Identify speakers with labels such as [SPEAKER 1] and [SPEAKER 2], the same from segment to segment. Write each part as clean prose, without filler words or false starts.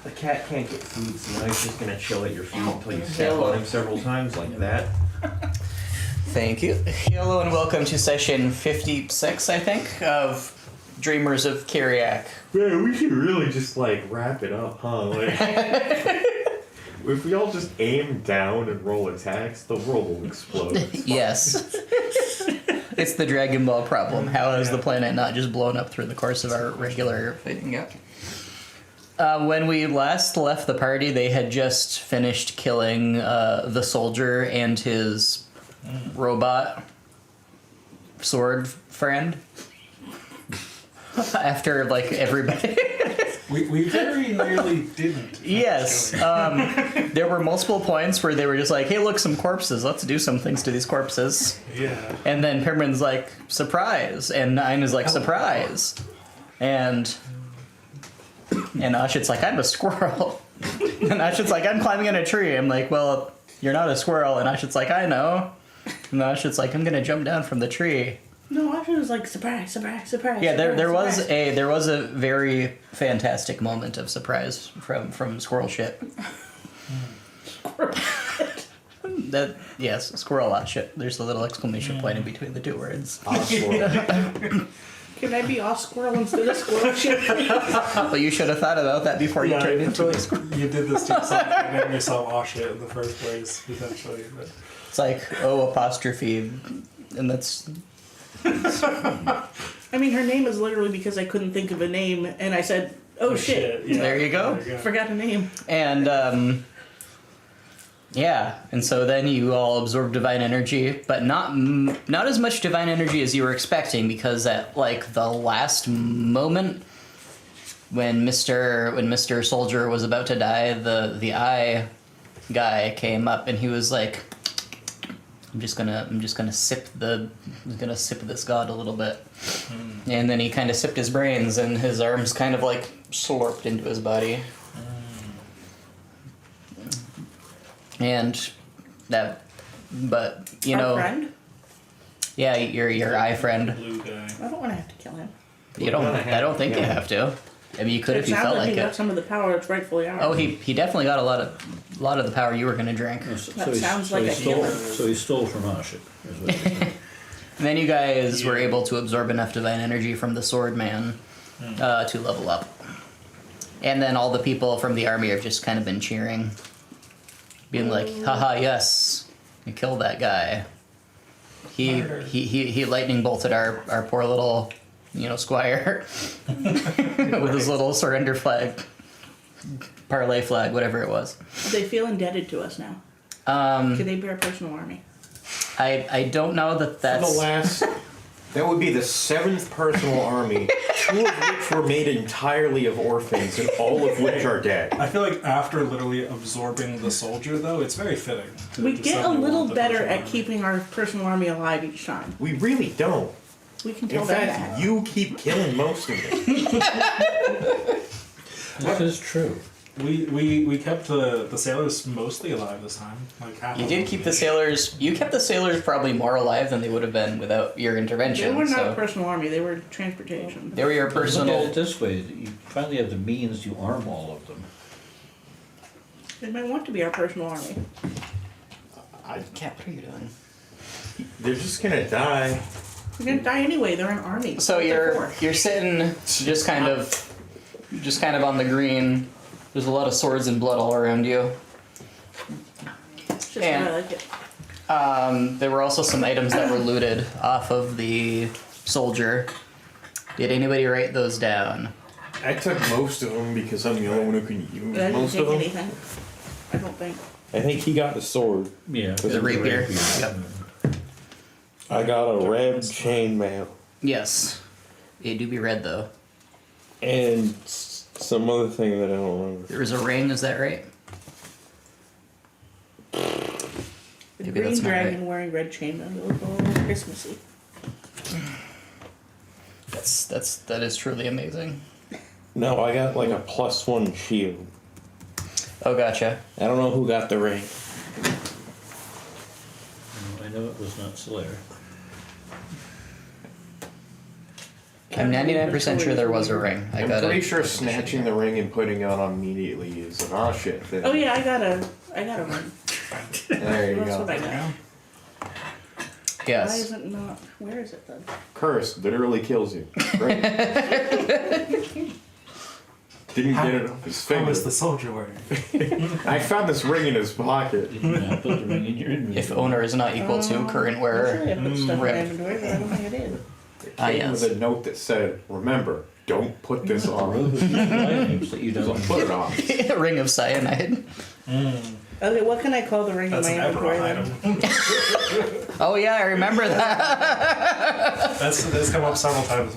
[SPEAKER 1] The cat can't get food, so now he's just gonna chill at your feet until you step on him several times like that.
[SPEAKER 2] Thank you. Hello and welcome to session 56, I think, of Dreamers of Kiriak.
[SPEAKER 1] Man, we should really just like wrap it up, huh? Like, if we all just aim down and roll attacks, the world will explode.
[SPEAKER 2] Yes. It's the Dragon Ball problem. How has the planet not just blown up through the course of our regular fighting? Yeah. When we last left the party, they had just finished killing the soldier and his robot sword friend. After, like, everybody...
[SPEAKER 3] We very nearly didn't.
[SPEAKER 2] Yes. There were multiple points where they were just like, hey, look, some corpses. Let's do some things to these corpses.
[SPEAKER 3] Yeah.
[SPEAKER 2] And then Pimrin's like, surprise. And Nine is like, surprise. And Ashit's like, I'm a squirrel. And Ashit's like, I'm climbing in a tree. I'm like, well, you're not a squirrel. And Ashit's like, I know. And Ashit's like, I'm going to jump down from the tree.
[SPEAKER 4] No, I was like, surprise, surprise, surprise.
[SPEAKER 2] Yeah, there
[SPEAKER 4] surprise.
[SPEAKER 2] was a very fantastic moment of surprise from squirrel shit. Yes, squirrel shit. There's a little exclamation point in between the two words.
[SPEAKER 4] Can I be off squirrel instead of squirrel shit?
[SPEAKER 2] But you should have thought about that before you turned into a squirrel.
[SPEAKER 3] You did this to yourself. You named yourself off shit in the first place, essentially. But.
[SPEAKER 2] It's like apostrophe, and that's.
[SPEAKER 4] I mean, her name is literally because I couldn't think of a name, and I said, oh shit.
[SPEAKER 3] Yeah.
[SPEAKER 2] There you go.
[SPEAKER 4] Forgot a name.
[SPEAKER 2] And, yeah, and so then you all absorb divine energy, but not as much divine energy as you were expecting, because at, like, the last moment, when Mr. Soldier was about to die, the eye guy came up, and he was like, I'm just gonna sip this god a little bit. And then he kind of sipped his brains, and his arms kind of like slurped into his body. And that, but you
[SPEAKER 4] Our
[SPEAKER 2] know,
[SPEAKER 4] friend?
[SPEAKER 2] yeah, your eye friend.
[SPEAKER 3] Blue guy.
[SPEAKER 4] I don't want to have to kill him.
[SPEAKER 2] You don't. I don't think you have to. I mean, you could if you felt like
[SPEAKER 4] he got
[SPEAKER 2] it.
[SPEAKER 4] some of the power it's rightfully ours.
[SPEAKER 2] Oh, he definitely got a lot of the power you were gonna drink.
[SPEAKER 4] That sounds like a
[SPEAKER 5] stole,
[SPEAKER 4] killer.
[SPEAKER 5] so he stole from Ashik. Is what you're saying.
[SPEAKER 2] And then you guys were able to absorb enough divine energy from the sword man to level up. And then all the people from the army have just kind of been cheering. Being like, haha, yes, you killed that guy. He lightning bolted our poor little, squire with his little surrender flag, parlay flag, whatever it was.
[SPEAKER 4] They feel indebted to us now. Can they be our personal army?
[SPEAKER 2] I don't know that's...
[SPEAKER 1] That would be the 7th personal army, 2 of which were made entirely of orphans, and all of which are dead.
[SPEAKER 3] I feel like after literally absorbing the soldier, though, it's very fitting.
[SPEAKER 4] We
[SPEAKER 3] to
[SPEAKER 4] get a
[SPEAKER 3] suddenly
[SPEAKER 4] little
[SPEAKER 3] want the
[SPEAKER 4] better
[SPEAKER 3] personal
[SPEAKER 4] at
[SPEAKER 3] army.
[SPEAKER 4] keeping our personal army alive each time.
[SPEAKER 1] We really don't.
[SPEAKER 4] We can
[SPEAKER 1] In
[SPEAKER 4] tell them
[SPEAKER 1] fact,
[SPEAKER 4] that.
[SPEAKER 1] you keep killing most of them.
[SPEAKER 5] This is true.
[SPEAKER 3] We kept the sailors mostly alive this time. Like half
[SPEAKER 2] You
[SPEAKER 3] of
[SPEAKER 2] did
[SPEAKER 3] them.
[SPEAKER 2] keep the sailors... You kept the sailors probably more alive than they would have been without your intervention.
[SPEAKER 4] They were not
[SPEAKER 2] so
[SPEAKER 4] a personal army. They were transportation.
[SPEAKER 2] they were your
[SPEAKER 5] Look at
[SPEAKER 2] personal...
[SPEAKER 5] it this way: you finally have the means to arm all of them.
[SPEAKER 4] They might want to be our personal army.
[SPEAKER 2] Cat, what are you doing?
[SPEAKER 1] They're just gonna die.
[SPEAKER 4] They're gonna die anyway. They're an army.
[SPEAKER 2] So
[SPEAKER 4] What they're for.
[SPEAKER 2] you're sitting just kind of on the green. There's a lot of swords and blood all around you.
[SPEAKER 4] It's just
[SPEAKER 2] and-
[SPEAKER 4] how I like it.
[SPEAKER 2] There were also some items that were looted off of the soldier. Did anybody write those down?
[SPEAKER 1] I took most of them because I'm the only one who can use
[SPEAKER 4] But I didn't
[SPEAKER 1] most
[SPEAKER 4] take
[SPEAKER 1] of them.
[SPEAKER 4] anything. I don't think.
[SPEAKER 1] I think he got the sword.
[SPEAKER 5] Yeah.
[SPEAKER 2] The rapier. Yep.
[SPEAKER 1] I got a red chainmail.
[SPEAKER 2] Yes. It do be red though.
[SPEAKER 1] And some other thing that I don't remember.
[SPEAKER 2] There was a ring, is that right?
[SPEAKER 4] The
[SPEAKER 2] Maybe
[SPEAKER 4] green
[SPEAKER 2] that's not
[SPEAKER 4] dragon
[SPEAKER 2] right.
[SPEAKER 4] wearing red chainmail. They look all Christmassy.
[SPEAKER 2] That is truly amazing.
[SPEAKER 1] No, I got like a +1 shield.
[SPEAKER 2] Oh, gotcha.
[SPEAKER 1] I don't know who got the ring.
[SPEAKER 5] I know it was not Slayer.
[SPEAKER 2] I'm 99% sure there was a ring. I
[SPEAKER 1] I'm
[SPEAKER 2] got
[SPEAKER 1] pretty
[SPEAKER 2] it.
[SPEAKER 1] sure snatching the ring and putting it on immediately is an oh shit thing.
[SPEAKER 4] Oh yeah, I got a ring.
[SPEAKER 1] There you
[SPEAKER 4] That's
[SPEAKER 1] go.
[SPEAKER 4] what I got.
[SPEAKER 3] Yeah.
[SPEAKER 4] Why
[SPEAKER 2] Yes.
[SPEAKER 4] is it not? Where is it then?
[SPEAKER 1] Curse literally kills you. Right? Didn't get it off his
[SPEAKER 3] How
[SPEAKER 1] finger.
[SPEAKER 3] was the soldier wearing?
[SPEAKER 1] I found this ring in his pocket.
[SPEAKER 5] You now put the ring in your inventory.
[SPEAKER 2] If owner is not equal to current
[SPEAKER 4] I'm sure
[SPEAKER 2] wearer.
[SPEAKER 4] I put stuff in
[SPEAKER 2] Rip.
[SPEAKER 4] my inventory, but I don't think I did.
[SPEAKER 1] It
[SPEAKER 2] Ah,
[SPEAKER 1] came
[SPEAKER 2] yes.
[SPEAKER 1] with a note that said, "Remember, don't put this
[SPEAKER 5] A
[SPEAKER 1] on."
[SPEAKER 5] robe of useful items that you
[SPEAKER 1] So
[SPEAKER 5] don't
[SPEAKER 1] put it on.
[SPEAKER 2] A ring of cyanide.
[SPEAKER 4] Okay, what can I call the ring
[SPEAKER 3] That's
[SPEAKER 4] in
[SPEAKER 3] an
[SPEAKER 4] my inventory
[SPEAKER 3] Eberron
[SPEAKER 4] then?
[SPEAKER 3] item.
[SPEAKER 2] Oh yeah, I remember that.
[SPEAKER 3] That's come up several times.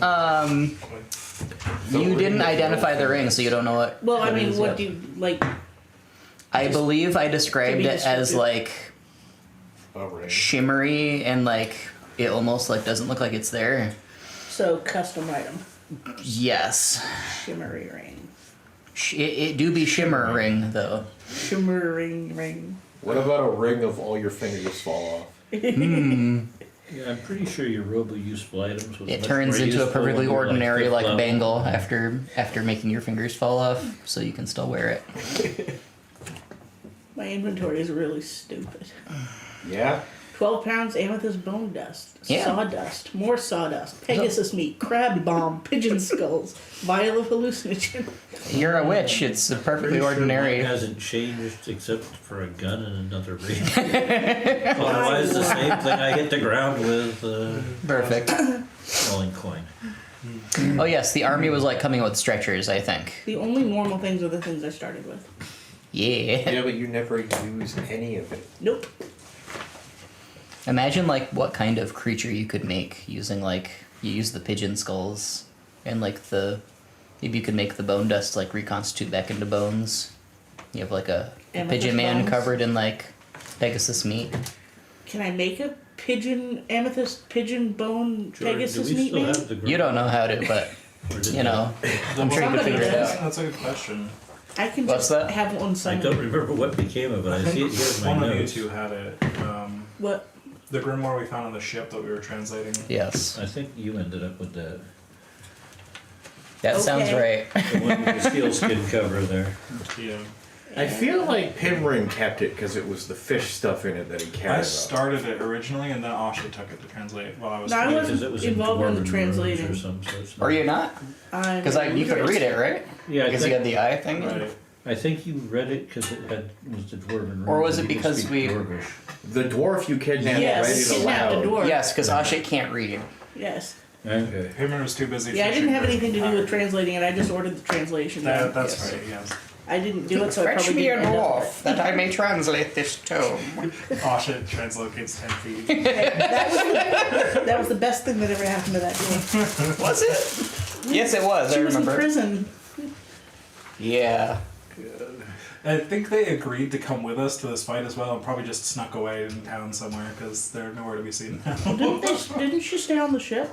[SPEAKER 2] You didn't identify the ring, so you don't know what.
[SPEAKER 4] Well, I
[SPEAKER 2] what it
[SPEAKER 4] mean,
[SPEAKER 2] is
[SPEAKER 4] what
[SPEAKER 2] yet.
[SPEAKER 4] do you like?
[SPEAKER 2] I believe I described
[SPEAKER 4] To be
[SPEAKER 2] it as
[SPEAKER 4] descriptive.
[SPEAKER 2] like
[SPEAKER 1] A ring.
[SPEAKER 2] shimmery and like it almost like doesn't look like it's there.
[SPEAKER 4] So custom item,
[SPEAKER 2] Yes,
[SPEAKER 4] shimmery ring,
[SPEAKER 2] it do be shimmering though.
[SPEAKER 4] shimmering ring.
[SPEAKER 1] What about a ring of all your fingers fall off?
[SPEAKER 5] Yeah, I'm pretty sure your robe of useful items was
[SPEAKER 2] It
[SPEAKER 5] much
[SPEAKER 2] turns
[SPEAKER 5] more
[SPEAKER 2] into a
[SPEAKER 5] useful
[SPEAKER 2] perfectly
[SPEAKER 5] when you were,
[SPEAKER 2] ordinary
[SPEAKER 5] fifth
[SPEAKER 2] like
[SPEAKER 5] level.
[SPEAKER 2] bangle after making your fingers fall off, so you can still wear it.
[SPEAKER 4] My inventory is really stupid.
[SPEAKER 1] Yeah?
[SPEAKER 4] 12 pounds amethyst bone dust,
[SPEAKER 2] Yeah.
[SPEAKER 4] sawdust, more sawdust, Pegasus meat, crab bomb, pigeon skulls, vial of hallucinogen.
[SPEAKER 2] You're a witch. It's a perfectly
[SPEAKER 5] Pretty sure
[SPEAKER 2] ordinary.
[SPEAKER 5] mine hasn't changed except for a gun and another ring. Otherwise, the same thing I hit the ground with.
[SPEAKER 2] Perfect.
[SPEAKER 5] Rolling coin.
[SPEAKER 2] Oh yes, the army was like coming with stretchers, I think.
[SPEAKER 4] The only normal things are the things I started with.
[SPEAKER 2] Yeah.
[SPEAKER 1] Yeah, but you never use any of it.
[SPEAKER 4] Nope.
[SPEAKER 2] Imagine like what kind of creature you could make using like you use the pigeon skulls and like the maybe you could make the bone dust like reconstitute back into bones. You have like a
[SPEAKER 4] Amethyst
[SPEAKER 2] pigeon man
[SPEAKER 4] bones?
[SPEAKER 2] covered in like Pegasus meat.
[SPEAKER 4] Can I make a amethyst pigeon bone
[SPEAKER 5] Jordan,
[SPEAKER 4] Pegasus
[SPEAKER 5] do we
[SPEAKER 4] meat
[SPEAKER 5] still
[SPEAKER 4] man?
[SPEAKER 5] have the
[SPEAKER 2] You don't know how to, but
[SPEAKER 5] Or did
[SPEAKER 2] you know, I'm sure you could
[SPEAKER 4] Somebody
[SPEAKER 2] figure it
[SPEAKER 4] does.
[SPEAKER 2] out.
[SPEAKER 3] That's a good question.
[SPEAKER 4] I can
[SPEAKER 2] What's
[SPEAKER 4] just
[SPEAKER 2] that?
[SPEAKER 4] have one
[SPEAKER 5] I
[SPEAKER 4] somewhere.
[SPEAKER 5] don't remember what became of it. I see it here in my
[SPEAKER 3] One of you
[SPEAKER 5] notes.
[SPEAKER 3] two had it.
[SPEAKER 4] What?
[SPEAKER 3] The grimoire we found on the ship that we were translating.
[SPEAKER 2] Yes,
[SPEAKER 5] I think you ended up with that.
[SPEAKER 2] that sounds
[SPEAKER 4] Okay.
[SPEAKER 2] right.
[SPEAKER 5] The one with the sealskin cover there.
[SPEAKER 3] Yeah.
[SPEAKER 1] I feel like Pimrin kept it because it was the fish stuff in it that he cared
[SPEAKER 3] I
[SPEAKER 1] about.
[SPEAKER 3] started it originally, and then Asha took it to translate while I was.
[SPEAKER 4] No, I
[SPEAKER 3] playing.
[SPEAKER 4] wasn't
[SPEAKER 5] Because it was
[SPEAKER 4] involved in the
[SPEAKER 5] Dwarven
[SPEAKER 4] translating.
[SPEAKER 5] Runes or some such.
[SPEAKER 2] Or you not? Because you could read it, right?
[SPEAKER 5] Yeah, I
[SPEAKER 2] Because you
[SPEAKER 5] think,
[SPEAKER 2] had the eye thing.
[SPEAKER 3] Right.
[SPEAKER 5] I think you read it because it had was the Dwarven Runes.
[SPEAKER 2] Or was it
[SPEAKER 5] and you
[SPEAKER 2] because
[SPEAKER 5] speak
[SPEAKER 2] we-
[SPEAKER 5] Dwarvish.
[SPEAKER 1] The dwarf you kidnapped
[SPEAKER 4] Yes,
[SPEAKER 1] ready to
[SPEAKER 4] kidnapped a
[SPEAKER 1] loud.
[SPEAKER 4] dwarf.
[SPEAKER 2] Yes, because Asha can't read.
[SPEAKER 4] Yes.
[SPEAKER 5] Okay.
[SPEAKER 3] Himmer was too busy.
[SPEAKER 4] Yeah, I
[SPEAKER 3] fishing
[SPEAKER 4] didn't have
[SPEAKER 3] for
[SPEAKER 4] anything to do with
[SPEAKER 3] entire-
[SPEAKER 4] translating it. I just ordered the translation.
[SPEAKER 3] That's
[SPEAKER 2] Yes.
[SPEAKER 3] right. Yes.
[SPEAKER 4] I didn't do it, so I probably didn't end up with
[SPEAKER 2] that I may translate this tome.
[SPEAKER 3] Asha translocates 10 feet.
[SPEAKER 4] it. That was the best thing that ever happened to that game.
[SPEAKER 2] Was it? Yes, it was.
[SPEAKER 4] She
[SPEAKER 2] I
[SPEAKER 4] was in
[SPEAKER 2] remember.
[SPEAKER 4] prison.
[SPEAKER 2] Yeah.
[SPEAKER 3] I think they agreed to come with us to this fight as well, and probably just snuck away in town somewhere because they're nowhere to be seen now.
[SPEAKER 4] Didn't she stay on the ship?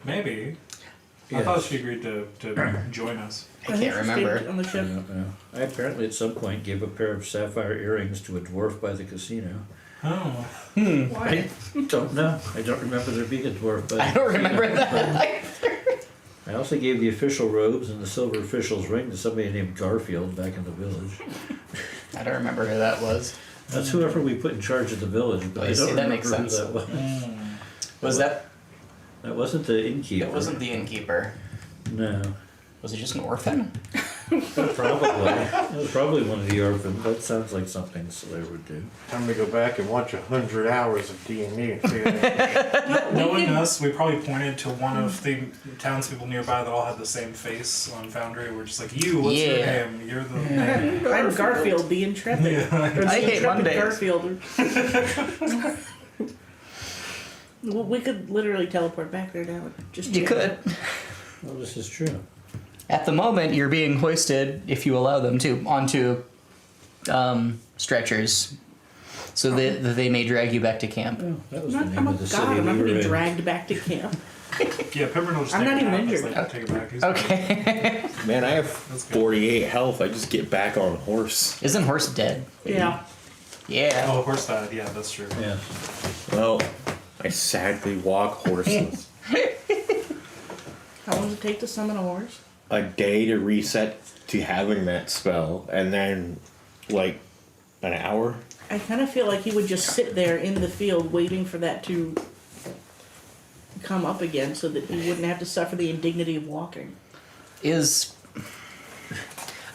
[SPEAKER 3] Maybe. I
[SPEAKER 5] Yes.
[SPEAKER 3] thought she agreed to join us.
[SPEAKER 2] I
[SPEAKER 4] think
[SPEAKER 2] can't
[SPEAKER 4] she
[SPEAKER 2] remember.
[SPEAKER 4] stayed on the ship.
[SPEAKER 5] I apparently at some point gave a pair of sapphire earrings to a dwarf by the casino.
[SPEAKER 3] Oh.
[SPEAKER 4] Why?
[SPEAKER 5] I don't know. I don't remember there being a dwarf by the
[SPEAKER 2] I don't remember that.
[SPEAKER 5] I also gave the official robes and the silver official's ring to somebody named Garfield back in the village.
[SPEAKER 2] I don't remember who that was.
[SPEAKER 5] That's whoever we put in charge of the village, but
[SPEAKER 2] Oh,
[SPEAKER 5] I
[SPEAKER 2] you
[SPEAKER 5] don't
[SPEAKER 2] see, that
[SPEAKER 5] remember
[SPEAKER 2] makes
[SPEAKER 5] who
[SPEAKER 2] sense.
[SPEAKER 5] that was.
[SPEAKER 2] Was that?
[SPEAKER 5] That wasn't the innkeeper.
[SPEAKER 2] It wasn't the innkeeper.
[SPEAKER 5] No.
[SPEAKER 2] Was it just an orphan?
[SPEAKER 5] Probably. It was probably one of the orphans. That sounds like something Slayer would do.
[SPEAKER 1] Time to go back and watch 100 hours of D&D and figure out.
[SPEAKER 3] Knowing us, we probably pointed to one of the townspeople nearby that all had the same face on Foundry. We're just like, you, what's your
[SPEAKER 2] Yeah.
[SPEAKER 3] name? You're the...
[SPEAKER 4] I'm Garfield, the intrepid.
[SPEAKER 3] Yeah.
[SPEAKER 4] Or the
[SPEAKER 2] I hate
[SPEAKER 4] intrepid
[SPEAKER 2] Mondays.
[SPEAKER 4] Garfield. Well, we could literally teleport back there now. Just
[SPEAKER 2] You could.
[SPEAKER 5] Well, this is true.
[SPEAKER 2] At the moment, you're being hoisted, if you allow them to, onto stretchers, so that they may drag you back to camp.
[SPEAKER 5] Oh, that was
[SPEAKER 4] I'm
[SPEAKER 5] the
[SPEAKER 4] not,
[SPEAKER 5] name
[SPEAKER 4] I'm
[SPEAKER 5] of the
[SPEAKER 4] a
[SPEAKER 5] city
[SPEAKER 4] god. I'm
[SPEAKER 5] we
[SPEAKER 4] not
[SPEAKER 5] were
[SPEAKER 4] being
[SPEAKER 5] in.
[SPEAKER 4] dragged back to camp.
[SPEAKER 3] Yeah, Pepper will just
[SPEAKER 4] I'm
[SPEAKER 3] take
[SPEAKER 4] not
[SPEAKER 3] it
[SPEAKER 4] even
[SPEAKER 3] out. It's
[SPEAKER 4] injured.
[SPEAKER 3] like, take it back. He's
[SPEAKER 2] Okay.
[SPEAKER 1] Man, I have
[SPEAKER 3] That's good.
[SPEAKER 1] 48 health. I just get back on horse.
[SPEAKER 2] Isn't horse dead?
[SPEAKER 4] Yeah.
[SPEAKER 2] Yeah.
[SPEAKER 3] Oh, horse died. Yeah, that's true.
[SPEAKER 5] Yes.
[SPEAKER 1] Well, I sadly walk horseless.
[SPEAKER 4] How long does it take to summon a horse?
[SPEAKER 1] A day to reset to having that spell, and then like an hour.
[SPEAKER 4] I kind of feel like he would just sit there in the field waiting for that to come up again so that he wouldn't have to suffer the indignity of walking.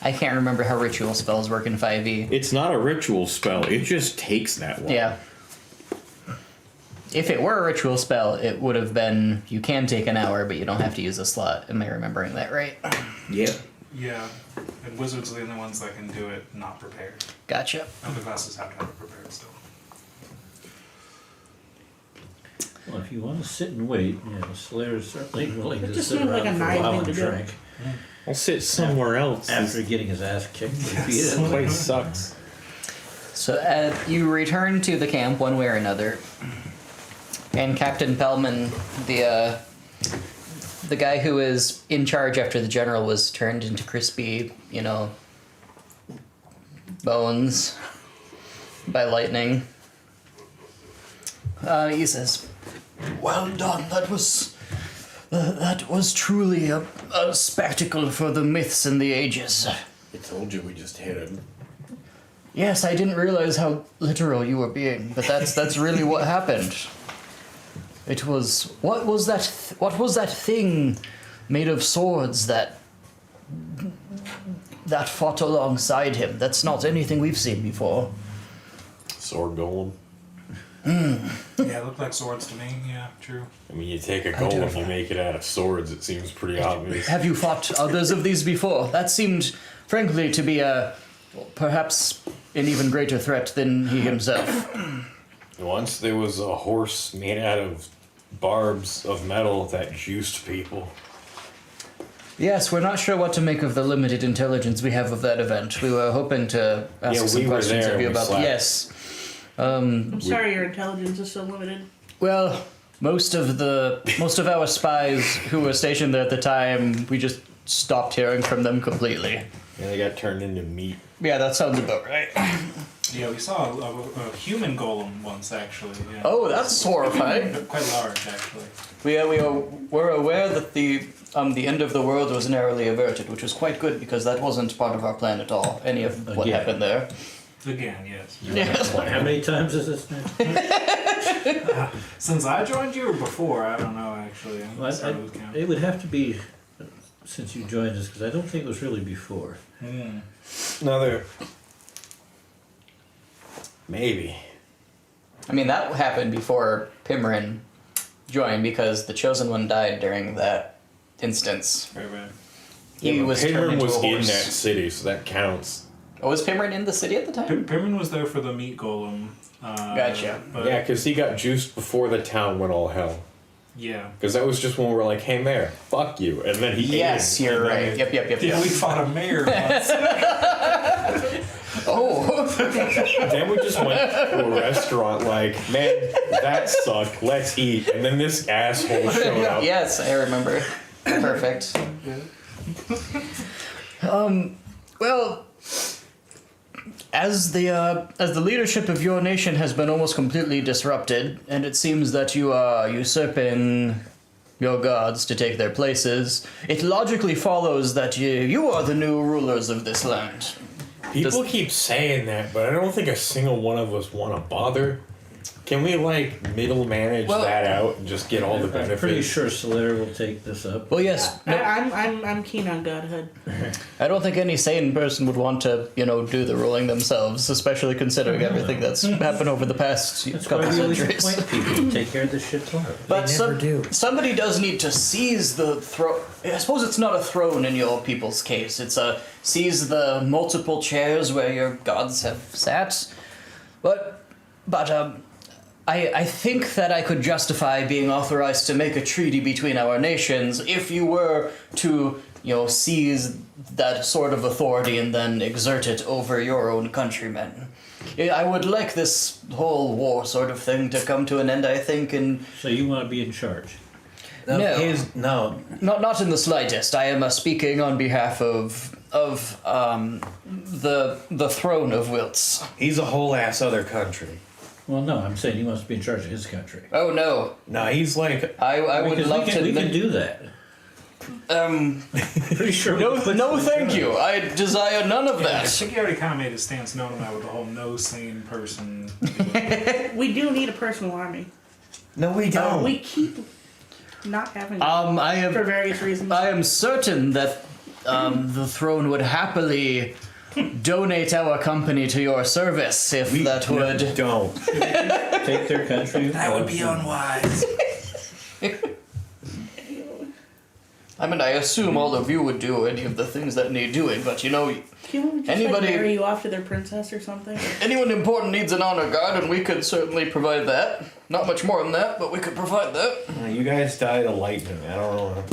[SPEAKER 2] I can't remember how ritual spells work in 5e.
[SPEAKER 1] It's not a ritual spell. It just takes that long.
[SPEAKER 2] Yeah. If it were a ritual spell, it would have been you can take an hour, but you don't have to use a slot. Am I remembering that right?
[SPEAKER 1] Yeah.
[SPEAKER 3] Yeah, and wizards are the only ones that can do it not prepared.
[SPEAKER 2] Gotcha.
[SPEAKER 3] Other classes have to have it prepared still.
[SPEAKER 5] Well, if you want to sit and wait, Slayer is certainly willing
[SPEAKER 4] It
[SPEAKER 5] to
[SPEAKER 4] just
[SPEAKER 5] sit
[SPEAKER 4] seems like
[SPEAKER 5] around
[SPEAKER 4] a
[SPEAKER 5] for a
[SPEAKER 4] nice
[SPEAKER 5] while
[SPEAKER 4] thing
[SPEAKER 5] and
[SPEAKER 4] to do.
[SPEAKER 5] drink.
[SPEAKER 1] I'll sit somewhere else.
[SPEAKER 5] After getting his ass kicked,
[SPEAKER 1] This place sucks.
[SPEAKER 2] So you return to the camp one way or another, and Captain Pellman, the guy who was in charge after the general was turned into crispy, bones by lightning. He says, "Well done. That was truly a spectacle for the myths and the ages."
[SPEAKER 1] I told you we just hit him.
[SPEAKER 2] Yes, I didn't realize how literal you were being, but that's really what happened. It was what was that thing made of swords that fought alongside him? That's not anything we've seen before.
[SPEAKER 1] Sword golem.
[SPEAKER 3] Yeah, it looked like swords to me. Yeah, true.
[SPEAKER 1] I mean, you take a golem, you make it out of swords. It seems pretty obvious.
[SPEAKER 2] Have you fought others of these before? That seemed, frankly, to be perhaps an even greater threat than he himself.
[SPEAKER 1] Once there was a horse made out of barbs of metal that juiced people.
[SPEAKER 2] Yes, we're not sure what to make of the limited intelligence we have of that event. We were hoping to ask some questions of you about. Yes.
[SPEAKER 4] I'm sorry your intelligence is so limited.
[SPEAKER 2] Well, most of our spies who were stationed there at the time, we just stopped hearing from them completely.
[SPEAKER 1] Yeah, they got turned into meat.
[SPEAKER 2] Yeah, that sounds about right.
[SPEAKER 3] Yeah, we saw a human golem once, actually. Yeah.
[SPEAKER 2] Oh, that's horrifying.
[SPEAKER 3] Quite large, actually.
[SPEAKER 2] We were aware that the end of the world was narrowly averted, which was quite good because that wasn't part of our plan at all. Any of what
[SPEAKER 5] Again.
[SPEAKER 2] happened there.
[SPEAKER 3] Again, yes.
[SPEAKER 5] How many times is this now?
[SPEAKER 3] Since I joined you or before, I don't know, actually. I'm
[SPEAKER 5] Well,
[SPEAKER 3] sorry to count.
[SPEAKER 5] it would have to be since you joined us, because I don't think it was really before.
[SPEAKER 1] Another. Maybe.
[SPEAKER 2] I mean, that happened before Pimrin joined because the Chosen One died during that instance.
[SPEAKER 3] Right, right.
[SPEAKER 2] He was turned
[SPEAKER 1] Pimrin
[SPEAKER 2] into
[SPEAKER 1] was
[SPEAKER 2] a
[SPEAKER 1] in
[SPEAKER 2] horse.
[SPEAKER 1] that city, so that counts.
[SPEAKER 2] Oh, was Pimrin in the city at the time?
[SPEAKER 3] Pirmin was there for the meat golem.
[SPEAKER 2] Gotcha.
[SPEAKER 3] But
[SPEAKER 1] Yeah, because he got juiced before the town went all hell.
[SPEAKER 3] Yeah.
[SPEAKER 1] Because that was just when we were like, hey, mayor, fuck you. And then he
[SPEAKER 2] Yes,
[SPEAKER 1] ate him.
[SPEAKER 2] you're right. Yep.
[SPEAKER 3] Yeah, we fought a mayor once.
[SPEAKER 2] Oh,
[SPEAKER 1] Then we just went to a restaurant like, man, that sucked. Let's eat. And then this asshole showed up.
[SPEAKER 2] yes, I remember. Perfect. Well, as the leadership of your nation has been almost completely disrupted, and it seems that you are usurping your gods to take their places, it logically follows that you are the new rulers of this land.
[SPEAKER 1] People keep saying that, but I don't think a single one of us want to bother. Can we, middle manage that out and just get all the benefits?
[SPEAKER 5] I'm pretty sure Slayer will take this up.
[SPEAKER 2] Well, yes. No,
[SPEAKER 4] I'm keen on godhood.
[SPEAKER 2] I don't think any sane person would want to, do the ruling themselves, especially considering everything that's happened over the past
[SPEAKER 5] That's
[SPEAKER 2] couple
[SPEAKER 5] why we always
[SPEAKER 2] centuries.
[SPEAKER 5] appoint people to take care of this shit tomorrow.
[SPEAKER 2] But somebody does need to seize the throne. I suppose it's not a throne in your people's case. It's seize the multiple chairs where your gods have sat. But I think that I could justify being authorized to make a treaty between our nations if you were to, seize that sort of authority and then exert it over your own countrymen. I would like this whole war sort of thing to come to an end, I think, and...
[SPEAKER 5] So you want to be in charge?
[SPEAKER 2] No. Not in the slightest. I am speaking on behalf of the throne of Wiltz.
[SPEAKER 1] He's a whole ass other country.
[SPEAKER 5] Well, no, I'm saying he wants to be in charge of his country.
[SPEAKER 2] Oh no.
[SPEAKER 1] No, he's like...
[SPEAKER 2] I would
[SPEAKER 5] Because
[SPEAKER 2] love to.
[SPEAKER 5] we can do that. Pretty sure. we
[SPEAKER 2] No,
[SPEAKER 5] put
[SPEAKER 2] no,
[SPEAKER 5] some
[SPEAKER 2] thank
[SPEAKER 5] in
[SPEAKER 2] you. I desire none of
[SPEAKER 3] I
[SPEAKER 2] that.
[SPEAKER 3] think he already kind of made his stance known about with the whole no sane person.
[SPEAKER 4] We do need a personal army.
[SPEAKER 6] No, we don't.
[SPEAKER 4] We keep not having it
[SPEAKER 2] I
[SPEAKER 4] for
[SPEAKER 2] am,
[SPEAKER 4] various reasons.
[SPEAKER 2] I am certain that the throne would happily donate our company to your service if that would.
[SPEAKER 6] Don't.
[SPEAKER 5] Take their country.
[SPEAKER 6] That would be unwise.
[SPEAKER 2] I mean, I assume all of you would do any of the things that need doing, but you know,
[SPEAKER 4] Can we just
[SPEAKER 2] Anybody-
[SPEAKER 4] like, marry you off to their princess or something?
[SPEAKER 2] anyone important needs an honor guard, and we could certainly provide that. Not much more than that, but we could provide that.
[SPEAKER 6] You guys died of lightning. I don't know.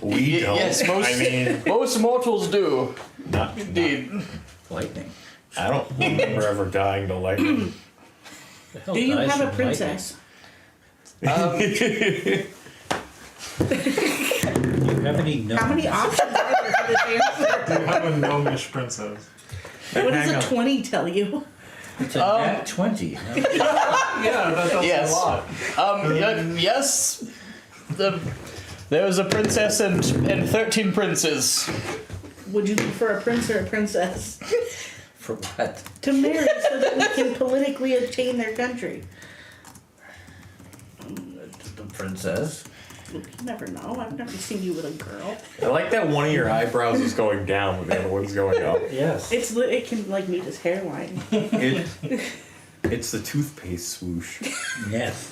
[SPEAKER 6] We don't.
[SPEAKER 2] Yes, most
[SPEAKER 6] I mean,
[SPEAKER 2] most mortals do.
[SPEAKER 6] not,
[SPEAKER 2] Indeed.
[SPEAKER 5] Lightning.
[SPEAKER 6] I don't remember ever dying to lightning.
[SPEAKER 5] The hell
[SPEAKER 4] Do you
[SPEAKER 5] dies
[SPEAKER 4] have a
[SPEAKER 5] from
[SPEAKER 4] princess?
[SPEAKER 5] lightning? Do you have any?
[SPEAKER 4] How many options are there for this answer?
[SPEAKER 3] You have a gnomish princess.
[SPEAKER 4] What does
[SPEAKER 6] Hang
[SPEAKER 4] a
[SPEAKER 6] on.
[SPEAKER 4] 20 tell you?
[SPEAKER 5] It's a nat 20.
[SPEAKER 3] Yeah, that tells
[SPEAKER 2] Yes.
[SPEAKER 3] a lot.
[SPEAKER 2] Yes. There was a princess and 13 princes.
[SPEAKER 4] Would you prefer a prince or a princess
[SPEAKER 5] For what?
[SPEAKER 4] to marry so that we can politically obtain their country?
[SPEAKER 5] The princess.
[SPEAKER 4] You never know. I've never seen you with a girl.
[SPEAKER 1] I like that one of your eyebrows is going down when the other one's going up.
[SPEAKER 5] Yes.
[SPEAKER 4] It can like meet his hairline.
[SPEAKER 1] It's the toothpaste swoosh.
[SPEAKER 5] Yes.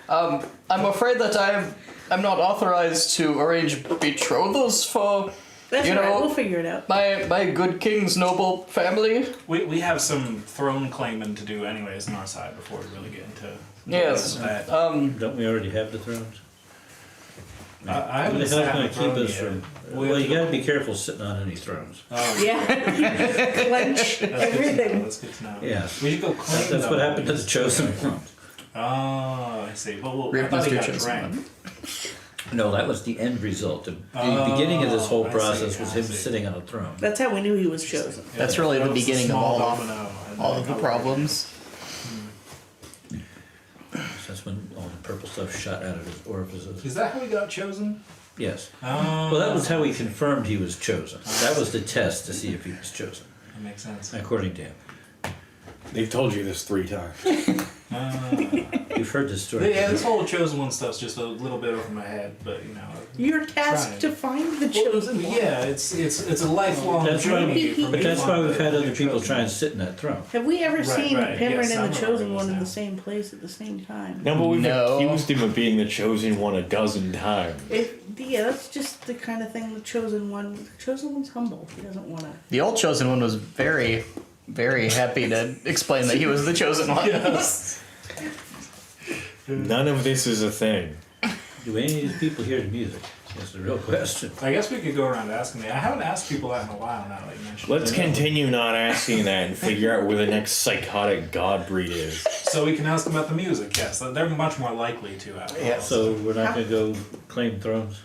[SPEAKER 2] I'm afraid that I'm not authorized to arrange betrothals for
[SPEAKER 4] That's
[SPEAKER 2] You
[SPEAKER 4] all right.
[SPEAKER 2] know-
[SPEAKER 4] We'll figure it out.
[SPEAKER 2] my good king's noble family.
[SPEAKER 3] We have some throne claiming to do anyways on our side before we really get into
[SPEAKER 2] Yes.
[SPEAKER 3] that.
[SPEAKER 5] Don't we already have the thrones?
[SPEAKER 3] I
[SPEAKER 5] Who
[SPEAKER 3] haven't
[SPEAKER 5] the
[SPEAKER 3] sat
[SPEAKER 5] hell's
[SPEAKER 3] on
[SPEAKER 5] going
[SPEAKER 3] a
[SPEAKER 5] to keep
[SPEAKER 3] throne
[SPEAKER 5] us
[SPEAKER 3] yet.
[SPEAKER 5] from?
[SPEAKER 3] We
[SPEAKER 5] Well,
[SPEAKER 3] have
[SPEAKER 5] you
[SPEAKER 3] to-
[SPEAKER 5] got to be careful sitting on any thrones.
[SPEAKER 3] Oh,
[SPEAKER 4] Yeah. Clench
[SPEAKER 3] that's good to know.
[SPEAKER 4] everything.
[SPEAKER 3] That's good to know.
[SPEAKER 5] Yes.
[SPEAKER 3] We should go claim
[SPEAKER 5] That's what
[SPEAKER 3] them.
[SPEAKER 5] happened to the chosen one.
[SPEAKER 3] Oh, I see. Well, I
[SPEAKER 2] Rip
[SPEAKER 3] thought he
[SPEAKER 2] Mr.
[SPEAKER 3] got
[SPEAKER 2] Chosen
[SPEAKER 3] drank.
[SPEAKER 5] No, that was the end result. The
[SPEAKER 3] Oh,
[SPEAKER 5] beginning of this whole
[SPEAKER 3] I
[SPEAKER 5] process
[SPEAKER 3] see,
[SPEAKER 5] was
[SPEAKER 3] I
[SPEAKER 5] him
[SPEAKER 3] see.
[SPEAKER 5] sitting on a throne.
[SPEAKER 4] That's how we knew he was chosen.
[SPEAKER 2] That's really
[SPEAKER 3] That
[SPEAKER 2] the
[SPEAKER 3] was
[SPEAKER 2] beginning of
[SPEAKER 3] small
[SPEAKER 2] all
[SPEAKER 3] domino, and
[SPEAKER 2] all
[SPEAKER 3] then
[SPEAKER 2] of the
[SPEAKER 3] how-
[SPEAKER 2] problems.
[SPEAKER 5] That's when all the purple stuff shot out of his orifices.
[SPEAKER 3] Is that how he got chosen?
[SPEAKER 5] Yes.
[SPEAKER 3] Oh,
[SPEAKER 5] Well, that was how he confirmed he was chosen. That was the test to see if he was chosen,
[SPEAKER 3] That makes sense.
[SPEAKER 5] according to him.
[SPEAKER 6] They've told you this 3 times.
[SPEAKER 5] You've heard this story.
[SPEAKER 3] Yeah, this whole chosen one stuff's just a little bit over my head, but you know.
[SPEAKER 4] You're tasked
[SPEAKER 3] Trying.
[SPEAKER 4] to find the chosen one.
[SPEAKER 3] Yeah, it's a lifelong
[SPEAKER 5] That's right.
[SPEAKER 3] journey. from
[SPEAKER 5] But that's why
[SPEAKER 3] being
[SPEAKER 5] we've had
[SPEAKER 3] the
[SPEAKER 5] other people
[SPEAKER 3] chosen
[SPEAKER 5] try and
[SPEAKER 3] one.
[SPEAKER 5] sit in that throne.
[SPEAKER 4] Have we ever
[SPEAKER 3] Right,
[SPEAKER 4] seen
[SPEAKER 3] right,
[SPEAKER 4] Pimrin
[SPEAKER 3] yes,
[SPEAKER 4] and
[SPEAKER 3] I'm
[SPEAKER 4] the
[SPEAKER 3] aware
[SPEAKER 4] chosen
[SPEAKER 3] of
[SPEAKER 4] one
[SPEAKER 3] this
[SPEAKER 4] in
[SPEAKER 3] now.
[SPEAKER 4] the same place at the same time?
[SPEAKER 1] No, but we've
[SPEAKER 2] No.
[SPEAKER 1] accused him of being the chosen one a dozen times.
[SPEAKER 4] Yeah, that's just the kind of thing the chosen one's humble. He doesn't want to.
[SPEAKER 2] The old chosen one was very, very happy to explain that he was the chosen one.
[SPEAKER 1] None of this is a thing.
[SPEAKER 5] Do any of these people hear the music? That's the real question.
[SPEAKER 3] I guess we could go around asking me. I haven't asked people that in a while now that you mentioned
[SPEAKER 1] Let's
[SPEAKER 3] it.
[SPEAKER 1] continue not asking that and figure out where the next psychotic god breed is.
[SPEAKER 3] So we can ask them about the music, yes. They're much more likely to after all.
[SPEAKER 5] So we're not going to go claim thrones?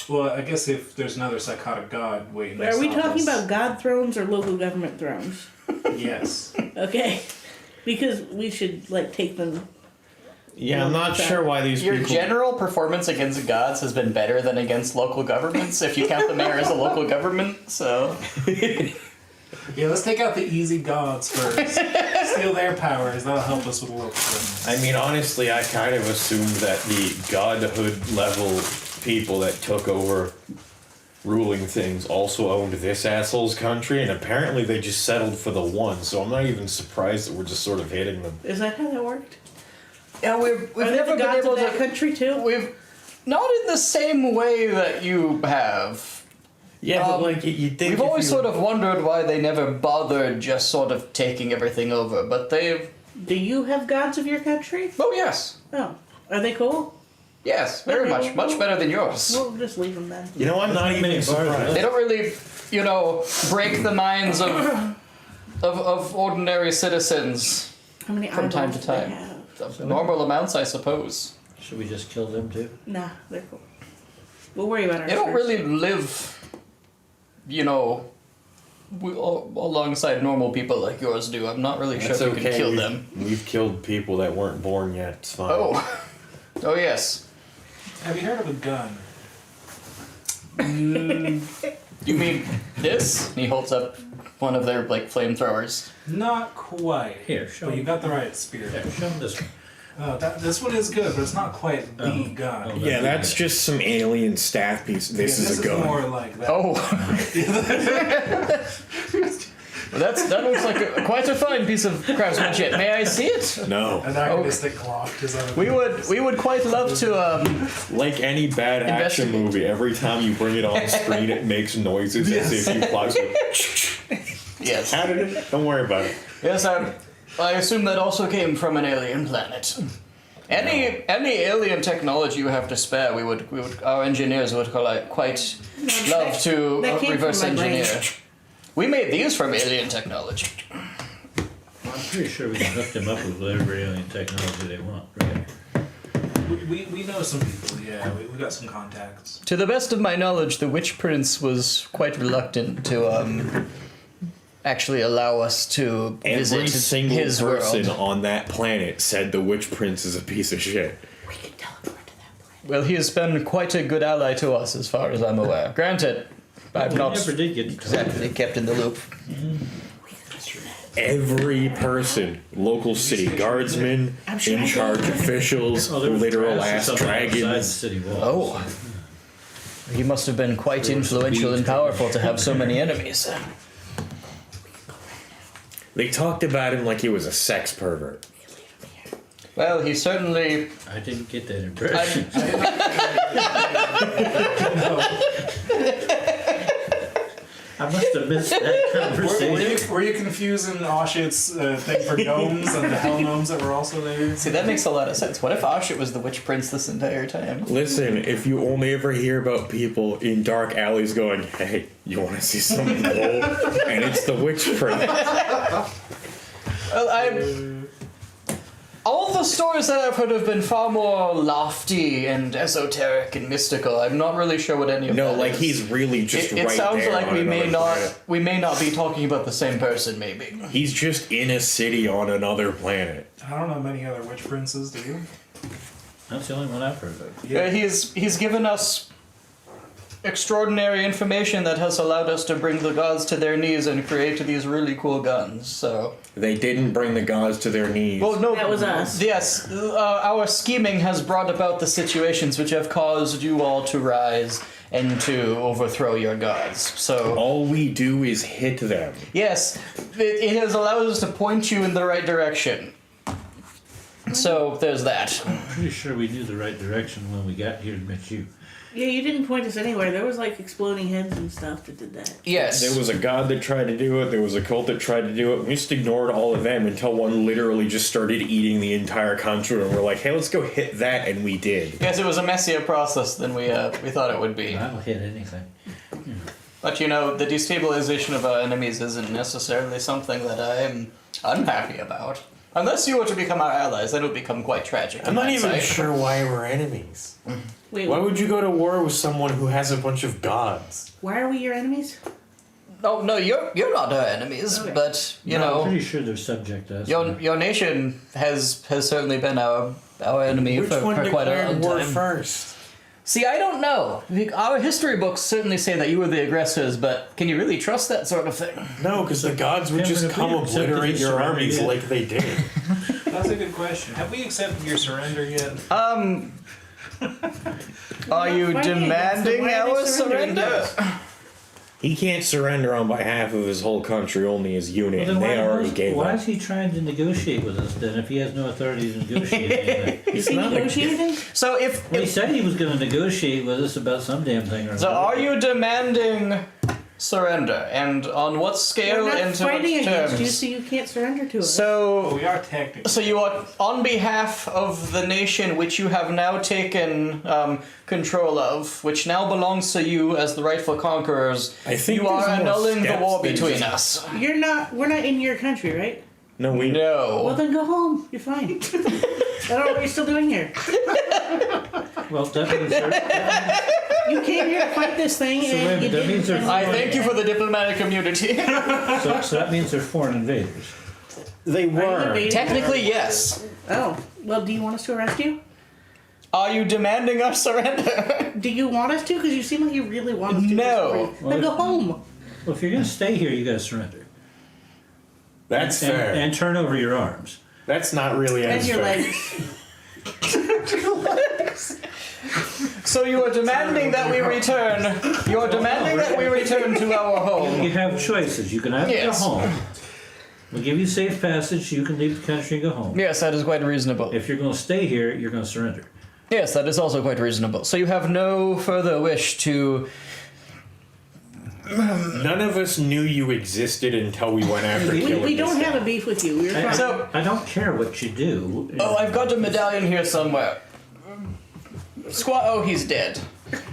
[SPEAKER 3] Well, I guess if there's another psychotic god waiting to
[SPEAKER 4] Are we
[SPEAKER 3] stop
[SPEAKER 4] talking
[SPEAKER 3] us-
[SPEAKER 4] about God thrones or local government thrones?
[SPEAKER 3] Yes.
[SPEAKER 4] Okay, because we should like take them.
[SPEAKER 1] Yeah, I'm not sure why these
[SPEAKER 2] Your
[SPEAKER 1] people.
[SPEAKER 2] general performance against gods has been better than against local governments, if you count the mayor as a local government, so...
[SPEAKER 3] Yeah, let's take out the easy gods first. Steal their powers. That'll help us with local government.
[SPEAKER 1] I mean, honestly, I kind of assumed that the godhood level people that took over ruling things also owned this asshole's country, and apparently they just settled for the one, so I'm not even surprised that we're just sort of hitting them.
[SPEAKER 4] Is that how that worked?
[SPEAKER 2] Yeah, we've
[SPEAKER 4] Are they
[SPEAKER 2] never
[SPEAKER 4] the
[SPEAKER 2] been
[SPEAKER 4] gods
[SPEAKER 2] able
[SPEAKER 4] of that
[SPEAKER 2] to...
[SPEAKER 4] country too?
[SPEAKER 2] We've... Not in the same way that you have.
[SPEAKER 1] Yeah, but like, you think
[SPEAKER 2] We've
[SPEAKER 1] if
[SPEAKER 2] always
[SPEAKER 1] you-
[SPEAKER 2] sort of wondered why they never bothered just sort of taking everything over, but they've...
[SPEAKER 4] Do you have gods of your country?
[SPEAKER 2] Oh, yes.
[SPEAKER 4] Oh, are they cool?
[SPEAKER 2] Yes, very much. Much better than yours.
[SPEAKER 4] We'll just leave them then.
[SPEAKER 1] You know, I'm not even
[SPEAKER 5] Many bars
[SPEAKER 1] surprised.
[SPEAKER 2] They don't really, you know, break the minds of ordinary citizens.
[SPEAKER 4] How many
[SPEAKER 2] From time
[SPEAKER 4] eyeballs
[SPEAKER 2] to
[SPEAKER 4] do they
[SPEAKER 2] time.
[SPEAKER 4] have?
[SPEAKER 2] Of normal amounts, I suppose.
[SPEAKER 5] Should we just kill them too?
[SPEAKER 4] Nah, they're cool. We'll worry about ours
[SPEAKER 2] They don't
[SPEAKER 4] first.
[SPEAKER 2] really live, you know, alongside normal people like yours do. I'm not really sure
[SPEAKER 1] That's
[SPEAKER 2] if you can
[SPEAKER 1] okay.
[SPEAKER 2] kill them.
[SPEAKER 1] We've killed people that weren't born yet. It's fine.
[SPEAKER 2] Oh, Oh yes.
[SPEAKER 3] Have you heard of a gun?
[SPEAKER 2] You mean this? And he holds up one of their like flamethrowers.
[SPEAKER 3] Not quite.
[SPEAKER 5] Here, show
[SPEAKER 3] But you
[SPEAKER 5] him.
[SPEAKER 3] got the right spirit.
[SPEAKER 5] Here, show him this one.
[SPEAKER 3] This one is good, but it's not quite the gun.
[SPEAKER 5] Oh,
[SPEAKER 6] Yeah, that's just some alien staff piece. This is a gun.
[SPEAKER 3] more like that.
[SPEAKER 2] Oh. Well, that looks like quite a fine piece of craftsmanship. May I see it?
[SPEAKER 6] No.
[SPEAKER 3] Anachronistic clock.
[SPEAKER 2] We would quite love to.
[SPEAKER 6] Like any bad action
[SPEAKER 2] Investigate.
[SPEAKER 6] movie, every time you bring it on screen, it makes noises as if you fly.
[SPEAKER 2] Yes.
[SPEAKER 6] How did it? Don't worry about it.
[SPEAKER 2] Yes, I assume that also came from an alien planet. Any alien technology you have to spare, we would our engineers would quite love to
[SPEAKER 4] that came
[SPEAKER 2] reverse
[SPEAKER 4] from my brain.
[SPEAKER 2] engineer. We made these from alien technology.
[SPEAKER 5] I'm pretty sure we can hook them up with whatever alien technology they want, right?
[SPEAKER 3] We know some people, yeah. We got some contacts.
[SPEAKER 2] To the best of my knowledge, the Witch Prince was quite reluctant to actually allow us to
[SPEAKER 6] Every
[SPEAKER 2] visit
[SPEAKER 6] single
[SPEAKER 2] his
[SPEAKER 6] person
[SPEAKER 2] world.
[SPEAKER 6] on that planet said the Witch Prince is a piece of shit.
[SPEAKER 4] We can teleport to that planet.
[SPEAKER 2] Well, he has been quite a good ally to us, as far as I'm aware. Granted, I'm
[SPEAKER 5] We
[SPEAKER 2] not
[SPEAKER 5] never did get
[SPEAKER 2] exactly kept in the loop.
[SPEAKER 6] Every person, local city guardsmen,
[SPEAKER 4] I'm sure I
[SPEAKER 6] in charge officials,
[SPEAKER 5] Oh, there was
[SPEAKER 6] literal
[SPEAKER 5] grass or
[SPEAKER 6] ass
[SPEAKER 5] something outside the
[SPEAKER 6] dragons.
[SPEAKER 5] city walls.
[SPEAKER 2] Oh. He must have been quite
[SPEAKER 5] There was
[SPEAKER 2] influential and
[SPEAKER 5] weed.
[SPEAKER 2] powerful to have so many enemies.
[SPEAKER 6] They talked about him like he was a sex pervert.
[SPEAKER 2] Well, he certainly.
[SPEAKER 5] I didn't get that impression. I must have missed that conversation.
[SPEAKER 3] Were you confusing Oshit's thing for gnomes and the hell gnomes that were also there?
[SPEAKER 2] See, that makes a lot of sense. What if Ashit was the Witch Prince this entire time?
[SPEAKER 6] Listen, if you only ever hear about people in dark alleys going, hey, you want to see something cool? And it's the Witch Prince.
[SPEAKER 2] Well, all the stories that I've heard have been far more lofty and esoteric and mystical. I'm not really sure what any of
[SPEAKER 6] No,
[SPEAKER 2] that
[SPEAKER 6] like
[SPEAKER 2] is.
[SPEAKER 6] he's really just
[SPEAKER 2] It
[SPEAKER 6] right
[SPEAKER 2] sounds
[SPEAKER 6] there
[SPEAKER 2] like
[SPEAKER 6] on another planet.
[SPEAKER 2] we may not be talking about the same person. Maybe.
[SPEAKER 6] He's just in a city on another planet.
[SPEAKER 3] I don't know many other witch princes, do you?
[SPEAKER 5] That's the only one I've heard of.
[SPEAKER 2] He's given us extraordinary information that has allowed us to bring the gods to their knees and create these really cool guns. So.
[SPEAKER 6] They didn't bring the gods to their knees.
[SPEAKER 2] Well, no,
[SPEAKER 4] That was us.
[SPEAKER 2] Yes, our scheming has brought about the situations which have caused you all to rise and to overthrow your gods. So,
[SPEAKER 6] All we do is hit them.
[SPEAKER 2] yes, it has allowed us to point you in the right direction. So, there's that.
[SPEAKER 5] I'm pretty sure we knew the right direction when we got here to meet you.
[SPEAKER 4] Yeah, you didn't point us anywhere. There was like exploding heads and stuff that did that.
[SPEAKER 2] Yes.
[SPEAKER 6] There was a god that tried to do it, there was a cult that tried to do it. We just ignored all of them until one literally just started eating the entire country, and we're like, hey, let's go hit that, and we did.
[SPEAKER 2] Yes, it was a messier process than we thought it would be.
[SPEAKER 5] I'll hit anything.
[SPEAKER 2] But you know, the destabilization of our enemies isn't necessarily something that I'm unhappy about. Unless you were to become our allies, then it would become quite tragic.
[SPEAKER 6] I'm
[SPEAKER 2] in
[SPEAKER 6] not
[SPEAKER 2] that
[SPEAKER 6] even
[SPEAKER 2] sight.
[SPEAKER 6] sure why we're enemies.
[SPEAKER 4] Wait,
[SPEAKER 6] Why would you go to war with someone who has a bunch of gods?
[SPEAKER 4] why are we your enemies?
[SPEAKER 2] Oh no, you're not our enemies,
[SPEAKER 4] Okay.
[SPEAKER 2] but you
[SPEAKER 5] No, I'm
[SPEAKER 2] know,
[SPEAKER 5] pretty sure they're subject to us.
[SPEAKER 2] your nation has certainly been our enemy
[SPEAKER 6] Which
[SPEAKER 2] for
[SPEAKER 6] one
[SPEAKER 2] quite a
[SPEAKER 6] declared
[SPEAKER 2] long
[SPEAKER 6] war
[SPEAKER 2] time.
[SPEAKER 6] first?
[SPEAKER 2] See, I don't know. Our history books certainly say that you were the aggressors, but can you really trust that sort of thing?
[SPEAKER 6] No, because the gods would
[SPEAKER 5] Haven't
[SPEAKER 6] just
[SPEAKER 5] we
[SPEAKER 6] come
[SPEAKER 5] accepted
[SPEAKER 6] obliterate
[SPEAKER 5] your
[SPEAKER 6] your
[SPEAKER 5] surrender
[SPEAKER 6] armies
[SPEAKER 5] yet?
[SPEAKER 6] like they did.
[SPEAKER 3] That's a good question. Have we accepted your surrender yet?
[SPEAKER 2] Are you
[SPEAKER 4] fighting against them.
[SPEAKER 2] demanding
[SPEAKER 4] Why are they
[SPEAKER 2] our
[SPEAKER 4] surrendering
[SPEAKER 2] surrender?
[SPEAKER 4] us?
[SPEAKER 6] He can't surrender on behalf of his whole country, only his unit,
[SPEAKER 5] Well,
[SPEAKER 6] and
[SPEAKER 5] then
[SPEAKER 6] they already gave
[SPEAKER 5] why
[SPEAKER 6] up.
[SPEAKER 5] is he trying to negotiate with us then if he has no authority to negotiate anything?
[SPEAKER 4] Is he
[SPEAKER 6] not a-
[SPEAKER 4] negotiating?
[SPEAKER 2] So if,
[SPEAKER 5] Well, he said he was going to negotiate with us about some damn thing or
[SPEAKER 2] so,
[SPEAKER 5] other.
[SPEAKER 2] are you demanding surrender, and on what scale
[SPEAKER 4] We're not
[SPEAKER 2] and to
[SPEAKER 4] fighting
[SPEAKER 2] what
[SPEAKER 4] against
[SPEAKER 2] terms?
[SPEAKER 4] you, so you can't surrender to us.
[SPEAKER 3] Oh,
[SPEAKER 2] So,
[SPEAKER 3] we are technically.
[SPEAKER 2] so you are on behalf of the nation which you have now taken control of, which now belongs to you as the rightful conquerors.
[SPEAKER 6] I think
[SPEAKER 2] you are
[SPEAKER 6] there's more
[SPEAKER 2] annulling the
[SPEAKER 6] steps
[SPEAKER 2] war
[SPEAKER 6] than
[SPEAKER 2] between
[SPEAKER 6] just-
[SPEAKER 2] us.
[SPEAKER 4] We're not in your country, right?
[SPEAKER 6] No, we
[SPEAKER 2] No.
[SPEAKER 4] Well, then go home. You're fine. I don't know what you're still doing here.
[SPEAKER 5] Well, that means they're,
[SPEAKER 4] You came here to fight this thing,
[SPEAKER 5] So wait a
[SPEAKER 4] and you
[SPEAKER 5] minute, that means
[SPEAKER 4] didn't.
[SPEAKER 5] they're-
[SPEAKER 2] I thank you for the diplomatic immunity.
[SPEAKER 5] so that means they're foreign invaders.
[SPEAKER 6] They
[SPEAKER 4] Are you
[SPEAKER 6] were.
[SPEAKER 4] invading?
[SPEAKER 2] Technically, yes.
[SPEAKER 4] Oh, well, do you want us to arrest you?
[SPEAKER 2] Are you demanding our surrender?
[SPEAKER 4] Do you want us to? Because you seem like you really want us to.
[SPEAKER 2] No.
[SPEAKER 4] Then go home.
[SPEAKER 5] Well, if you're gonna stay here, you gotta surrender.
[SPEAKER 1] That's
[SPEAKER 5] And,
[SPEAKER 1] fair.
[SPEAKER 5] and turn over your arms.
[SPEAKER 1] That's not really
[SPEAKER 4] And
[SPEAKER 1] as
[SPEAKER 4] your
[SPEAKER 1] fair.
[SPEAKER 4] legs.
[SPEAKER 2] So you are demanding that we return. You are demanding that we return to our home.
[SPEAKER 5] You have choices. You can either
[SPEAKER 2] Yes.
[SPEAKER 5] go home. We'll give you safe passage. You can leave the country and go home.
[SPEAKER 2] Yes, that is quite reasonable.
[SPEAKER 5] If you're gonna stay here, you're gonna surrender.
[SPEAKER 2] Yes, that is also quite reasonable. So you have no further wish to...
[SPEAKER 1] None of us knew you existed until we went after killing
[SPEAKER 4] We don't
[SPEAKER 1] this
[SPEAKER 4] have
[SPEAKER 1] guy.
[SPEAKER 4] a beef with you. We're
[SPEAKER 5] I,
[SPEAKER 4] fine.
[SPEAKER 2] So-
[SPEAKER 5] I don't care what you do.
[SPEAKER 2] Oh, I've got a medallion here somewhere. Squat. Oh, he's dead.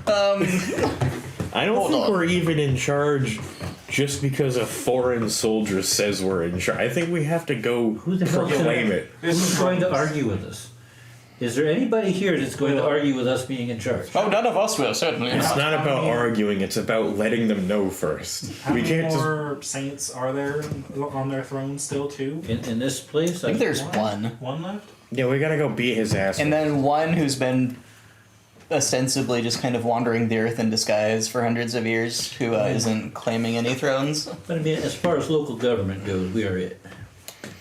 [SPEAKER 6] I don't
[SPEAKER 2] Hold
[SPEAKER 6] think
[SPEAKER 2] on.
[SPEAKER 6] we're even in charge just because a foreign soldier says we're in charge. I think we have to go
[SPEAKER 5] Who the hell
[SPEAKER 6] proclaim it.
[SPEAKER 5] Who's going to argue with us? Is there anybody here that's going to argue with us being in charge?
[SPEAKER 2] Oh, none of us will, certainly.
[SPEAKER 6] It's not about arguing, it's about letting them know first.
[SPEAKER 3] How
[SPEAKER 6] We
[SPEAKER 3] many
[SPEAKER 6] can't just.
[SPEAKER 3] more saints are there on their throne still, too?
[SPEAKER 5] In this place?
[SPEAKER 2] I think there's one.
[SPEAKER 3] One left?
[SPEAKER 6] Yeah, we gotta go beat his ass.
[SPEAKER 2] And then one who's been ostensibly just kind of wandering the earth in disguise for hundreds of years, who isn't claiming any thrones.
[SPEAKER 5] But I mean, as far as local government goes, we are it.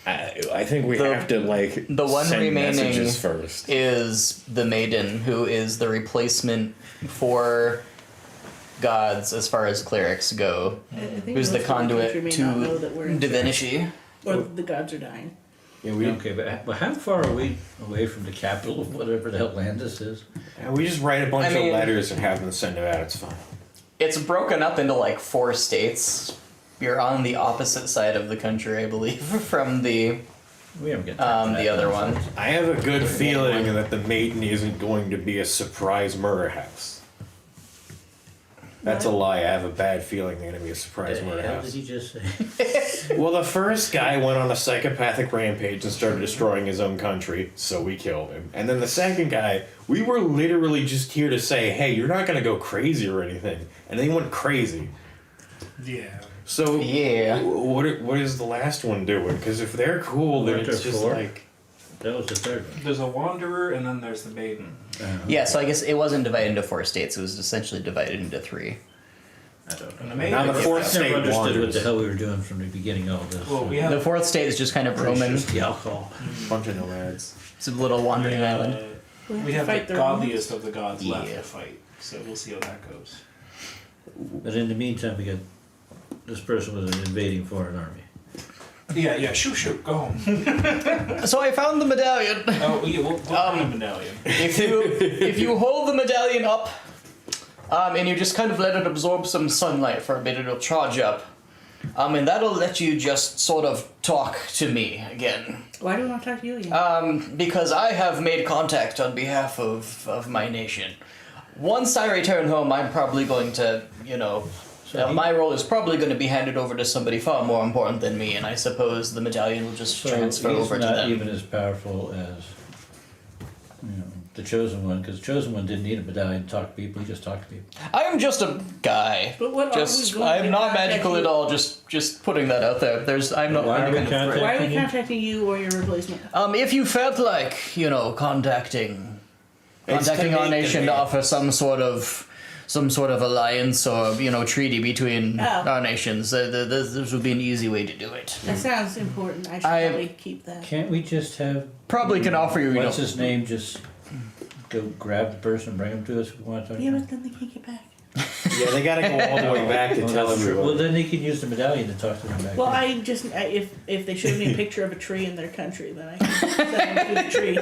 [SPEAKER 6] I think we have to, like,
[SPEAKER 2] the one
[SPEAKER 6] send
[SPEAKER 2] remaining
[SPEAKER 6] messages first.
[SPEAKER 2] is the maiden, who is the replacement for gods as far as clerics go,
[SPEAKER 4] I think
[SPEAKER 2] who's the
[SPEAKER 4] most of country
[SPEAKER 2] conduit
[SPEAKER 4] may not know that we're
[SPEAKER 2] to
[SPEAKER 4] in
[SPEAKER 2] divinity.
[SPEAKER 4] Or the gods are dying.
[SPEAKER 1] Yeah, we,
[SPEAKER 5] Okay, but how far are we away from the capital of whatever the hell Landis is?
[SPEAKER 1] yeah, we just write a bunch
[SPEAKER 2] I mean-
[SPEAKER 1] of letters and have them send it out. It's fine.
[SPEAKER 2] It's broken up into like 4 states. You're on the opposite side of the country, I believe, from the
[SPEAKER 5] We haven't got time for
[SPEAKER 2] the
[SPEAKER 5] that
[SPEAKER 2] other
[SPEAKER 5] nonsense.
[SPEAKER 2] one.
[SPEAKER 1] I have a good feeling that the maiden isn't going to be a surprise murder house. That's a lie. I have a bad feeling they're going to be a surprise
[SPEAKER 5] The
[SPEAKER 1] murder
[SPEAKER 5] hell did
[SPEAKER 1] house.
[SPEAKER 5] he just say?
[SPEAKER 1] Well, the first guy went on a psychopathic rampage and started destroying his own country, so we killed him. And then the second guy, we were literally just here to say, hey, you're not going to go crazy or anything. And they went crazy.
[SPEAKER 3] Yeah.
[SPEAKER 1] So,
[SPEAKER 2] Yeah.
[SPEAKER 1] what is the last one doing? Because if they're cool, then
[SPEAKER 5] Weren't
[SPEAKER 1] it's
[SPEAKER 5] there
[SPEAKER 1] just
[SPEAKER 5] 4?
[SPEAKER 1] like...
[SPEAKER 5] That was the third one.
[SPEAKER 3] There's a wanderer, and then there's the maiden.
[SPEAKER 2] Yeah, so I guess it wasn't divided into 4 states. It was essentially divided into 3.
[SPEAKER 5] I don't
[SPEAKER 3] And
[SPEAKER 5] know.
[SPEAKER 3] the maiden.
[SPEAKER 1] Now the fourth
[SPEAKER 5] I've
[SPEAKER 1] state
[SPEAKER 5] never understood what
[SPEAKER 1] wanders.
[SPEAKER 5] the hell we were doing from the beginning of all this.
[SPEAKER 3] Well, we
[SPEAKER 2] The
[SPEAKER 3] have
[SPEAKER 2] 4th state is just kind of Roman.
[SPEAKER 5] Just the alcohol.
[SPEAKER 1] Bunch of nomads.
[SPEAKER 2] It's a little wandering island.
[SPEAKER 3] we have the
[SPEAKER 4] fight the
[SPEAKER 3] godliest of the gods left
[SPEAKER 2] Yeah.
[SPEAKER 3] to fight. So we'll see how that goes.
[SPEAKER 5] But in the meantime, we got this person with an invading foreign army.
[SPEAKER 3] Yeah, shoot, go home.
[SPEAKER 2] So I found the medallion.
[SPEAKER 3] Oh, yeah, we'll find a medallion.
[SPEAKER 2] If you hold the medallion up, and you just kind of let it absorb some sunlight for a bit, it'll charge up. And that'll let you just sort of talk to me again.
[SPEAKER 4] Why do I want to talk to you again?
[SPEAKER 2] Because I have made contact on behalf of my nation. Once I return home, I'm probably going to, my role is probably going to be handed over to somebody far more important than me, and I suppose the medallion will just
[SPEAKER 5] So
[SPEAKER 2] transfer
[SPEAKER 5] he's
[SPEAKER 2] over to
[SPEAKER 5] not
[SPEAKER 2] them.
[SPEAKER 5] even as powerful as the chosen one, because the chosen one didn't need a medallion to talk to people. He just talked to people.
[SPEAKER 2] I am just a guy.
[SPEAKER 4] But what are we
[SPEAKER 2] Just
[SPEAKER 4] going
[SPEAKER 2] I'm
[SPEAKER 4] to
[SPEAKER 2] not
[SPEAKER 4] contact
[SPEAKER 2] magical
[SPEAKER 4] you?
[SPEAKER 2] at all. Just putting that out there. I'm not.
[SPEAKER 5] Why
[SPEAKER 2] I'm
[SPEAKER 5] do we
[SPEAKER 2] kind of-
[SPEAKER 5] contact-
[SPEAKER 4] Why are we
[SPEAKER 5] you?
[SPEAKER 4] contacting you or your replacement?
[SPEAKER 2] If you felt like contacting
[SPEAKER 1] It's to
[SPEAKER 2] our
[SPEAKER 1] make
[SPEAKER 2] nation to
[SPEAKER 1] demand.
[SPEAKER 2] offer some sort of alliance or treaty between
[SPEAKER 4] Oh.
[SPEAKER 2] our nations, this would be an easy way to do it.
[SPEAKER 4] That sounds important. I should
[SPEAKER 2] I-
[SPEAKER 4] probably keep that.
[SPEAKER 5] Can't we just have
[SPEAKER 2] Probably can offer you.
[SPEAKER 5] what's his name? Just go grab the person and bring him to us if we want to talk.
[SPEAKER 4] Yeah,
[SPEAKER 5] to him?
[SPEAKER 4] but then they can't get back.
[SPEAKER 1] Yeah, they gotta go all the way back to
[SPEAKER 5] Well,
[SPEAKER 1] tell
[SPEAKER 5] that's true.
[SPEAKER 1] everyone.
[SPEAKER 5] Well, then they can use the medallion to talk to them back.
[SPEAKER 4] Well,
[SPEAKER 5] then.
[SPEAKER 4] if they showed me a picture of a tree in their country, then I can send them to the tree.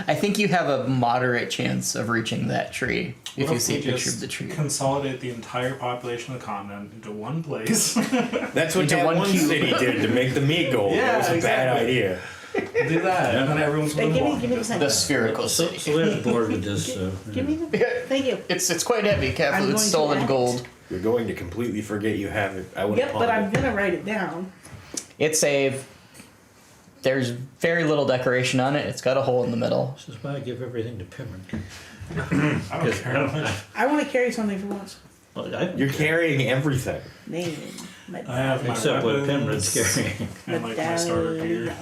[SPEAKER 2] I think you have a moderate chance of reaching that tree if
[SPEAKER 3] What
[SPEAKER 2] you see a
[SPEAKER 3] we
[SPEAKER 2] picture
[SPEAKER 3] just
[SPEAKER 2] of the tree.
[SPEAKER 3] Consolidate the entire population of the continent into one place.
[SPEAKER 1] That's what
[SPEAKER 2] Into
[SPEAKER 1] that
[SPEAKER 2] one
[SPEAKER 1] one
[SPEAKER 2] cube.
[SPEAKER 1] city did to make the meat gold.
[SPEAKER 3] Yeah,
[SPEAKER 1] That was a bad
[SPEAKER 3] exactly.
[SPEAKER 1] idea.
[SPEAKER 3] Do that, and then everyone's
[SPEAKER 4] Hey,
[SPEAKER 3] gonna
[SPEAKER 4] give me
[SPEAKER 3] walk
[SPEAKER 4] the
[SPEAKER 3] into
[SPEAKER 4] pen.
[SPEAKER 2] The spherical
[SPEAKER 5] so,
[SPEAKER 2] city.
[SPEAKER 5] so we're bored with this. So
[SPEAKER 4] Give me the. Thank you.
[SPEAKER 2] It's quite heavy. Careful,
[SPEAKER 4] I'm
[SPEAKER 2] it's
[SPEAKER 4] going to
[SPEAKER 2] stolen
[SPEAKER 4] add it.
[SPEAKER 2] gold.
[SPEAKER 1] You're going to completely forget you have it. I would
[SPEAKER 4] Yep, but I'm gonna write it down.
[SPEAKER 2] There's very little decoration on it. It's got a hole in the middle.
[SPEAKER 5] This is why I give everything to Pimrin.
[SPEAKER 3] I don't care how much.
[SPEAKER 4] I want to carry something for once.
[SPEAKER 5] Well, I,
[SPEAKER 1] You're carrying everything.
[SPEAKER 4] Name.
[SPEAKER 3] I have my
[SPEAKER 5] except what
[SPEAKER 3] weapons
[SPEAKER 5] Pimrin's carrying
[SPEAKER 3] and like my starter gear.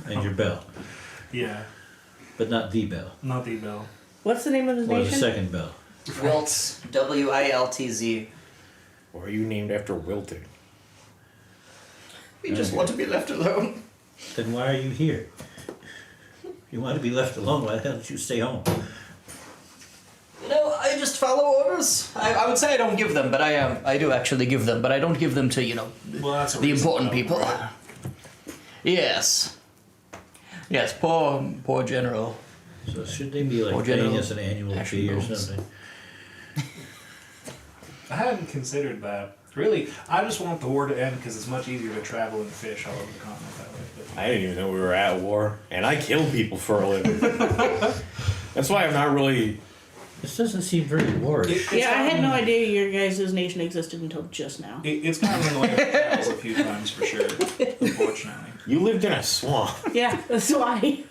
[SPEAKER 5] and your belt.
[SPEAKER 3] Yeah.
[SPEAKER 5] but not the Bell.
[SPEAKER 3] Not the Bell.
[SPEAKER 4] What's the name of his
[SPEAKER 5] Or the
[SPEAKER 4] nation?
[SPEAKER 5] second Bell.
[SPEAKER 2] Wiltz, Wiltz.
[SPEAKER 6] Or are you named after Wilton?
[SPEAKER 2] We just want to be left alone.
[SPEAKER 5] Then why are you here? You want to be left alone, why the hell don't you stay home?
[SPEAKER 2] No, I just follow orders. I would say I don't give them, but I do actually give them, but I don't give them to,
[SPEAKER 3] Well, that's a
[SPEAKER 2] the
[SPEAKER 3] reason,
[SPEAKER 2] important
[SPEAKER 3] though,
[SPEAKER 2] people.
[SPEAKER 3] right?
[SPEAKER 2] Yes. Yes, poor general.
[SPEAKER 5] So should they be
[SPEAKER 2] Or
[SPEAKER 5] like paying
[SPEAKER 2] general
[SPEAKER 5] us an annual
[SPEAKER 2] action
[SPEAKER 5] fee or
[SPEAKER 2] goals.
[SPEAKER 5] something?
[SPEAKER 3] I hadn't considered that. Really, I just want the war to end because it's much easier to travel and fish all over the continent that way. But
[SPEAKER 6] I didn't even know we were at war, and I kill people for a living. That's why I'm not really.
[SPEAKER 5] This doesn't seem very warish.
[SPEAKER 3] It's
[SPEAKER 4] Yeah, I had
[SPEAKER 3] gotten-
[SPEAKER 4] no idea your guys' nation existed until just now.
[SPEAKER 3] It's gotten in the way of travels a few times for sure, unfortunately.
[SPEAKER 6] You lived in a swamp.
[SPEAKER 4] Yeah, that's why.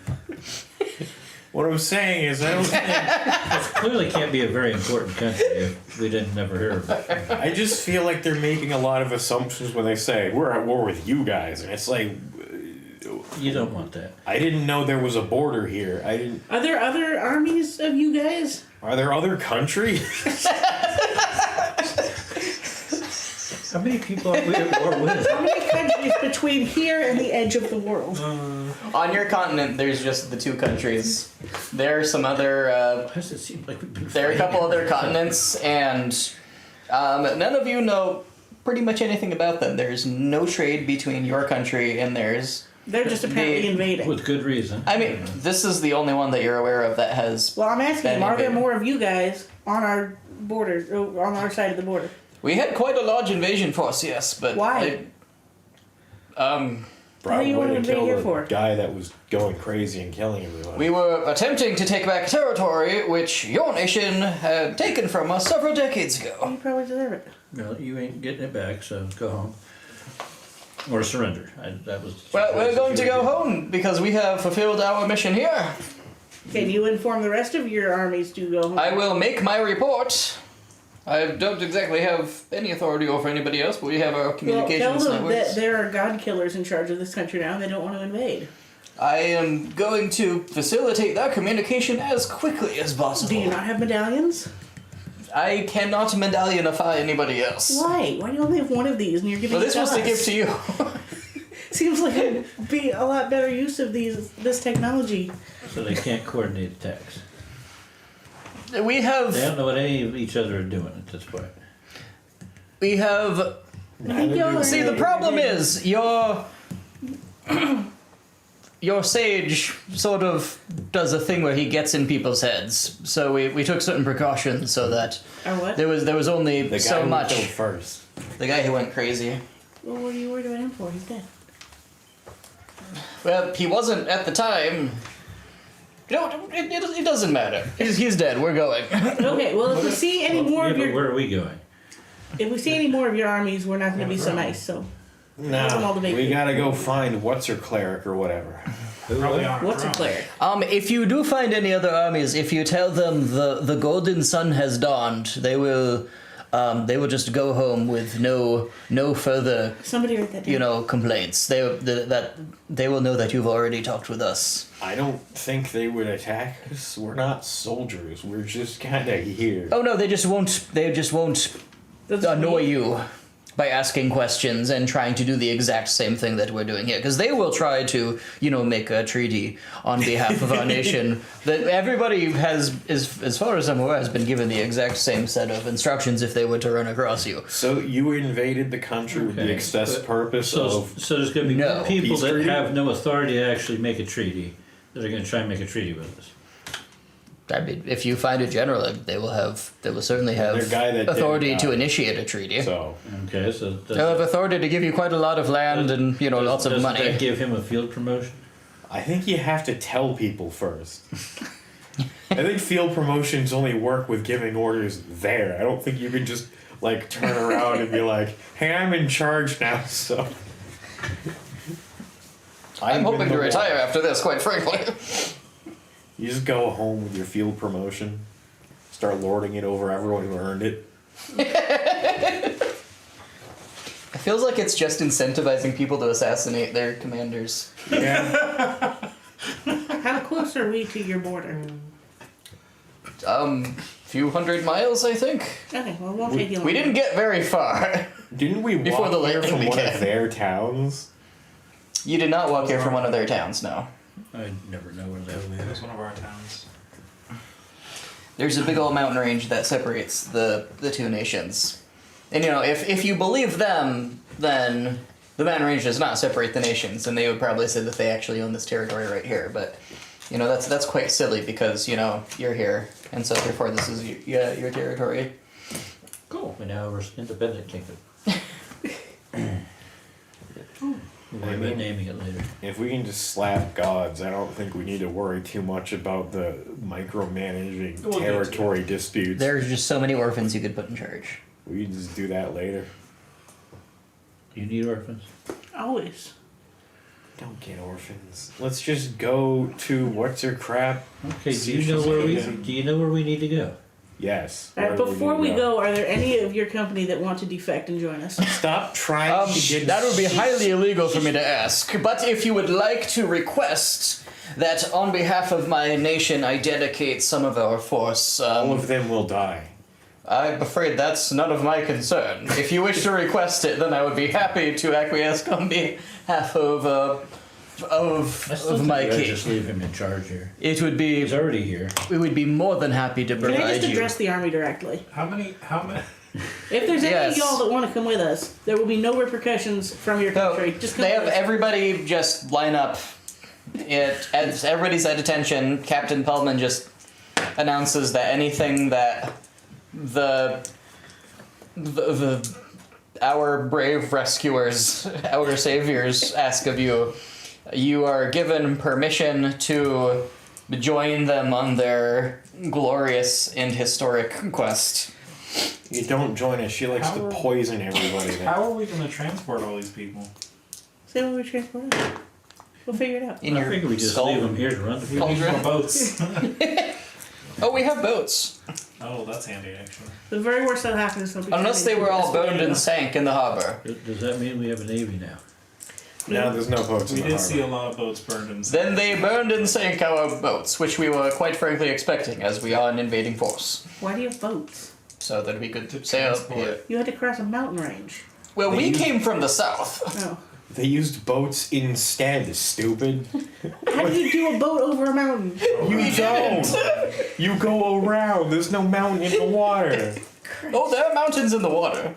[SPEAKER 6] What I'm saying is, I don't think.
[SPEAKER 5] This clearly can't be a very important country if we didn't never hear of it.
[SPEAKER 6] I just feel like they're making a lot of assumptions when they say we're at war with you guys, and it's like
[SPEAKER 5] You don't want that.
[SPEAKER 6] I didn't know there was a border here. I didn't.
[SPEAKER 4] Are there other armies of you guys?
[SPEAKER 6] Are there other countries?
[SPEAKER 5] How many people are we at war with?
[SPEAKER 4] How many countries between here and the edge of the world?
[SPEAKER 2] On your continent, there's just the two countries. There are some other.
[SPEAKER 5] Why does it seem like we've been
[SPEAKER 2] There are a couple
[SPEAKER 5] fighting?
[SPEAKER 2] other continents, and none of you know pretty much anything about them. There's no trade between your country and theirs.
[SPEAKER 4] They're just apparently
[SPEAKER 2] They-
[SPEAKER 4] invading.
[SPEAKER 5] With good reason.
[SPEAKER 2] I mean, this is the only one that you're aware of that has.
[SPEAKER 4] Well, I'm asking,
[SPEAKER 2] Been
[SPEAKER 4] are there
[SPEAKER 2] invaded.
[SPEAKER 4] more of you guys on our border, on our side of the border?
[SPEAKER 2] We had quite a large invasion force, yes, but
[SPEAKER 4] Why? What do you want to invade
[SPEAKER 6] kill
[SPEAKER 4] here
[SPEAKER 6] the
[SPEAKER 4] for?
[SPEAKER 6] guy that was going crazy and killing everyone.
[SPEAKER 2] we were attempting to take back territory which your nation had taken from us several decades ago.
[SPEAKER 4] You probably deserve it.
[SPEAKER 5] No, you ain't getting it back, so go home. Or surrender. That was.
[SPEAKER 2] Well, we're going to go home because we have fulfilled our mission here.
[SPEAKER 4] Can you inform the rest of your armies to go home?
[SPEAKER 2] I will make my report. I don't exactly have any authority over anybody else, but we have our
[SPEAKER 4] Well, tell
[SPEAKER 2] communications
[SPEAKER 4] them that
[SPEAKER 2] networks.
[SPEAKER 4] there are god killers in charge of this country now and they don't want to invade.
[SPEAKER 2] I am going to facilitate that communication as quickly as possible.
[SPEAKER 4] Do you not have medallions?
[SPEAKER 2] I cannot medallionify anybody else.
[SPEAKER 4] Why? Why do you only have one of these and you're giving
[SPEAKER 2] Well,
[SPEAKER 4] it
[SPEAKER 2] this
[SPEAKER 4] to
[SPEAKER 2] was to
[SPEAKER 4] us?
[SPEAKER 2] give to you.
[SPEAKER 4] Seems like it'd be a lot better use of this technology.
[SPEAKER 5] So they can't coordinate attacks.
[SPEAKER 2] We have.
[SPEAKER 5] They don't know what any of each other are doing at this point.
[SPEAKER 2] We have. See, the problem is your sage sort of does a thing where he gets in people's heads. So we took certain precautions so that
[SPEAKER 4] Or what?
[SPEAKER 2] there was only
[SPEAKER 6] the guy
[SPEAKER 2] so
[SPEAKER 6] who
[SPEAKER 2] much.
[SPEAKER 6] killed first.
[SPEAKER 2] The guy who went crazy.
[SPEAKER 4] Well, what are you worried about him for? He's dead.
[SPEAKER 2] Well, he wasn't at the time. No, it doesn't matter. He's dead. We're going.
[SPEAKER 4] Okay, well, if we see any more
[SPEAKER 5] Yeah,
[SPEAKER 4] of
[SPEAKER 5] but
[SPEAKER 4] your
[SPEAKER 5] where are we going?
[SPEAKER 4] if we see any more of your armies, we're not going to be so nice. So Tell them all
[SPEAKER 6] No,
[SPEAKER 4] to make
[SPEAKER 6] we
[SPEAKER 4] it.
[SPEAKER 6] gotta go find what's her cleric or whatever.
[SPEAKER 3] Probably on our
[SPEAKER 4] what's a
[SPEAKER 3] throne.
[SPEAKER 4] cleric?
[SPEAKER 2] If you do find any other armies, if you tell them the golden sun has dawned, they will just go home with no further
[SPEAKER 4] Somebody write that down.
[SPEAKER 2] complaints. They will know that you've already talked with us.
[SPEAKER 6] I don't think they would attack us. We're not soldiers. We're just kinda here.
[SPEAKER 2] Oh no, they just won't. They just won't
[SPEAKER 4] That's
[SPEAKER 2] annoy
[SPEAKER 4] me.
[SPEAKER 2] you by asking questions and trying to do the exact same thing that we're doing here. Because they will try to, make a treaty on behalf of our nation. That everybody has, as far as I'm aware, has been given the exact same set of instructions if they were to run across you.
[SPEAKER 6] So you invaded the country with the
[SPEAKER 5] Okay,
[SPEAKER 6] express
[SPEAKER 5] but-
[SPEAKER 6] purpose
[SPEAKER 5] So
[SPEAKER 6] of
[SPEAKER 5] there's going to be
[SPEAKER 2] No.
[SPEAKER 5] people
[SPEAKER 6] Peace
[SPEAKER 5] that
[SPEAKER 6] treaty?
[SPEAKER 5] have no authority to actually make a treaty that are going to try and make a treaty with us.
[SPEAKER 2] I mean, if you find a general, they will certainly have
[SPEAKER 6] Their guy that
[SPEAKER 2] authority
[SPEAKER 6] didn't
[SPEAKER 2] to
[SPEAKER 6] die.
[SPEAKER 2] initiate a treaty.
[SPEAKER 6] so.
[SPEAKER 5] Okay, so
[SPEAKER 2] They'll have authority to give you quite a lot of land and lots of
[SPEAKER 5] doesn't
[SPEAKER 2] money.
[SPEAKER 5] that give him a field promotion?
[SPEAKER 6] I think you have to tell people first. I think field promotions only work with giving orders there. I don't think you can just turn around and be like, "Hey, I'm in charge now." So
[SPEAKER 2] I'm hoping to
[SPEAKER 6] the
[SPEAKER 2] retire after this, quite frankly.
[SPEAKER 6] you just go home with your field promotion, start lording it over everyone who earned it.
[SPEAKER 2] It feels like it's just incentivizing people to assassinate their commanders.
[SPEAKER 6] Yeah,
[SPEAKER 4] How close close are we to your border?
[SPEAKER 2] Few hundred miles, I think.
[SPEAKER 4] Okay, well, it won't take you long.
[SPEAKER 2] We didn't get very far.
[SPEAKER 6] Didn't we
[SPEAKER 2] Before
[SPEAKER 6] walk
[SPEAKER 2] the
[SPEAKER 6] here
[SPEAKER 2] lightning
[SPEAKER 6] from one
[SPEAKER 2] began.
[SPEAKER 6] of their towns?
[SPEAKER 2] You did not walk here from one of their towns, no.
[SPEAKER 5] I never know where that
[SPEAKER 3] It was
[SPEAKER 5] is.
[SPEAKER 3] one of our towns.
[SPEAKER 2] There's a big old mountain range that separates the two nations. And if you believe them, then the mountain range does not separate the nations, and they would probably say that they actually own this territory right here. But that's quite silly because you're here, and so therefore this is your territory.
[SPEAKER 5] Cool. We now we're independent kingdom. We'll be naming it later.
[SPEAKER 6] If we can just slap gods, I don't think we need to worry too much about the micromanaging
[SPEAKER 3] We'll get to
[SPEAKER 6] territory disputes.
[SPEAKER 2] There's just so many orphans you could put in charge.
[SPEAKER 6] We can just do that later.
[SPEAKER 5] Do you need orphans?
[SPEAKER 4] Always.
[SPEAKER 6] Don't get orphans. Let's just go to what's her crap.
[SPEAKER 5] Okay.
[SPEAKER 6] See
[SPEAKER 5] Do
[SPEAKER 6] if
[SPEAKER 5] you know
[SPEAKER 6] she's
[SPEAKER 5] where
[SPEAKER 6] amazing.
[SPEAKER 5] do you know where we need to go?
[SPEAKER 6] Yes.
[SPEAKER 4] All right,
[SPEAKER 6] where do
[SPEAKER 4] before
[SPEAKER 6] need
[SPEAKER 4] we
[SPEAKER 6] to
[SPEAKER 4] go, are there any of your company that want to defect and join us?
[SPEAKER 6] Stop trying to get.
[SPEAKER 2] That would be highly illegal for me to ask. But if you would like to request that on behalf of my nation I dedicate some of our force,
[SPEAKER 6] All of them will die.
[SPEAKER 2] I'm afraid that's none of my concern. If you wish to request it, then I would be happy to acquiesce on behalf
[SPEAKER 5] I still
[SPEAKER 2] of
[SPEAKER 5] think
[SPEAKER 2] my
[SPEAKER 5] we ought to
[SPEAKER 2] king.
[SPEAKER 5] just leave him in charge here.
[SPEAKER 2] It would be.
[SPEAKER 5] He's already here.
[SPEAKER 2] We would be more than happy to
[SPEAKER 4] Can I
[SPEAKER 2] provide
[SPEAKER 4] just
[SPEAKER 2] you.
[SPEAKER 4] address the army directly?
[SPEAKER 3] How many?
[SPEAKER 4] If there's any
[SPEAKER 2] Yes.
[SPEAKER 4] of y'all that want to come with us, there will be no repercussions from your
[SPEAKER 2] So
[SPEAKER 4] country. Just come
[SPEAKER 2] they have
[SPEAKER 4] with us.
[SPEAKER 2] everybody just line up. As everybody's at attention, Captain Pullman just announces that anything that our brave rescuers, our saviors, ask of you, you are given permission to join them on their glorious and historic quest.
[SPEAKER 6] You don't join us. She likes to
[SPEAKER 3] How-
[SPEAKER 6] poison everybody. Then.
[SPEAKER 3] How are we going to transport all these people?
[SPEAKER 4] Say when we transport us. We'll figure it out.
[SPEAKER 2] In
[SPEAKER 5] I
[SPEAKER 2] your
[SPEAKER 5] think we just
[SPEAKER 2] skull.
[SPEAKER 5] leave him here to run the
[SPEAKER 3] We need
[SPEAKER 2] Cauldron?
[SPEAKER 3] more boats.
[SPEAKER 2] Oh, we have boats.
[SPEAKER 3] Oh, that's handy actually.
[SPEAKER 4] The very worst that happens is
[SPEAKER 2] Unless they were all burned and sank in the harbor.
[SPEAKER 5] Does that mean we have a navy now?
[SPEAKER 6] No, there's no boats
[SPEAKER 3] We
[SPEAKER 6] in the
[SPEAKER 3] did see a
[SPEAKER 6] harbor.
[SPEAKER 3] lot of boats burned and
[SPEAKER 2] Then they burned and sank our boats, which we were quite frankly expecting, as we are an invading force.
[SPEAKER 4] Why do you have boats?
[SPEAKER 2] So that we could
[SPEAKER 3] To
[SPEAKER 2] sail
[SPEAKER 3] transport.
[SPEAKER 2] here.
[SPEAKER 4] You had to cross a mountain range.
[SPEAKER 2] Well,
[SPEAKER 6] They
[SPEAKER 2] we
[SPEAKER 6] used-
[SPEAKER 2] came from the south.
[SPEAKER 4] Oh.
[SPEAKER 6] They used boats instead, stupid.
[SPEAKER 4] How do you do a boat over a mountain?
[SPEAKER 6] You don't. You go around. There's no mountain in the water.
[SPEAKER 2] Oh, there are mountains in the water.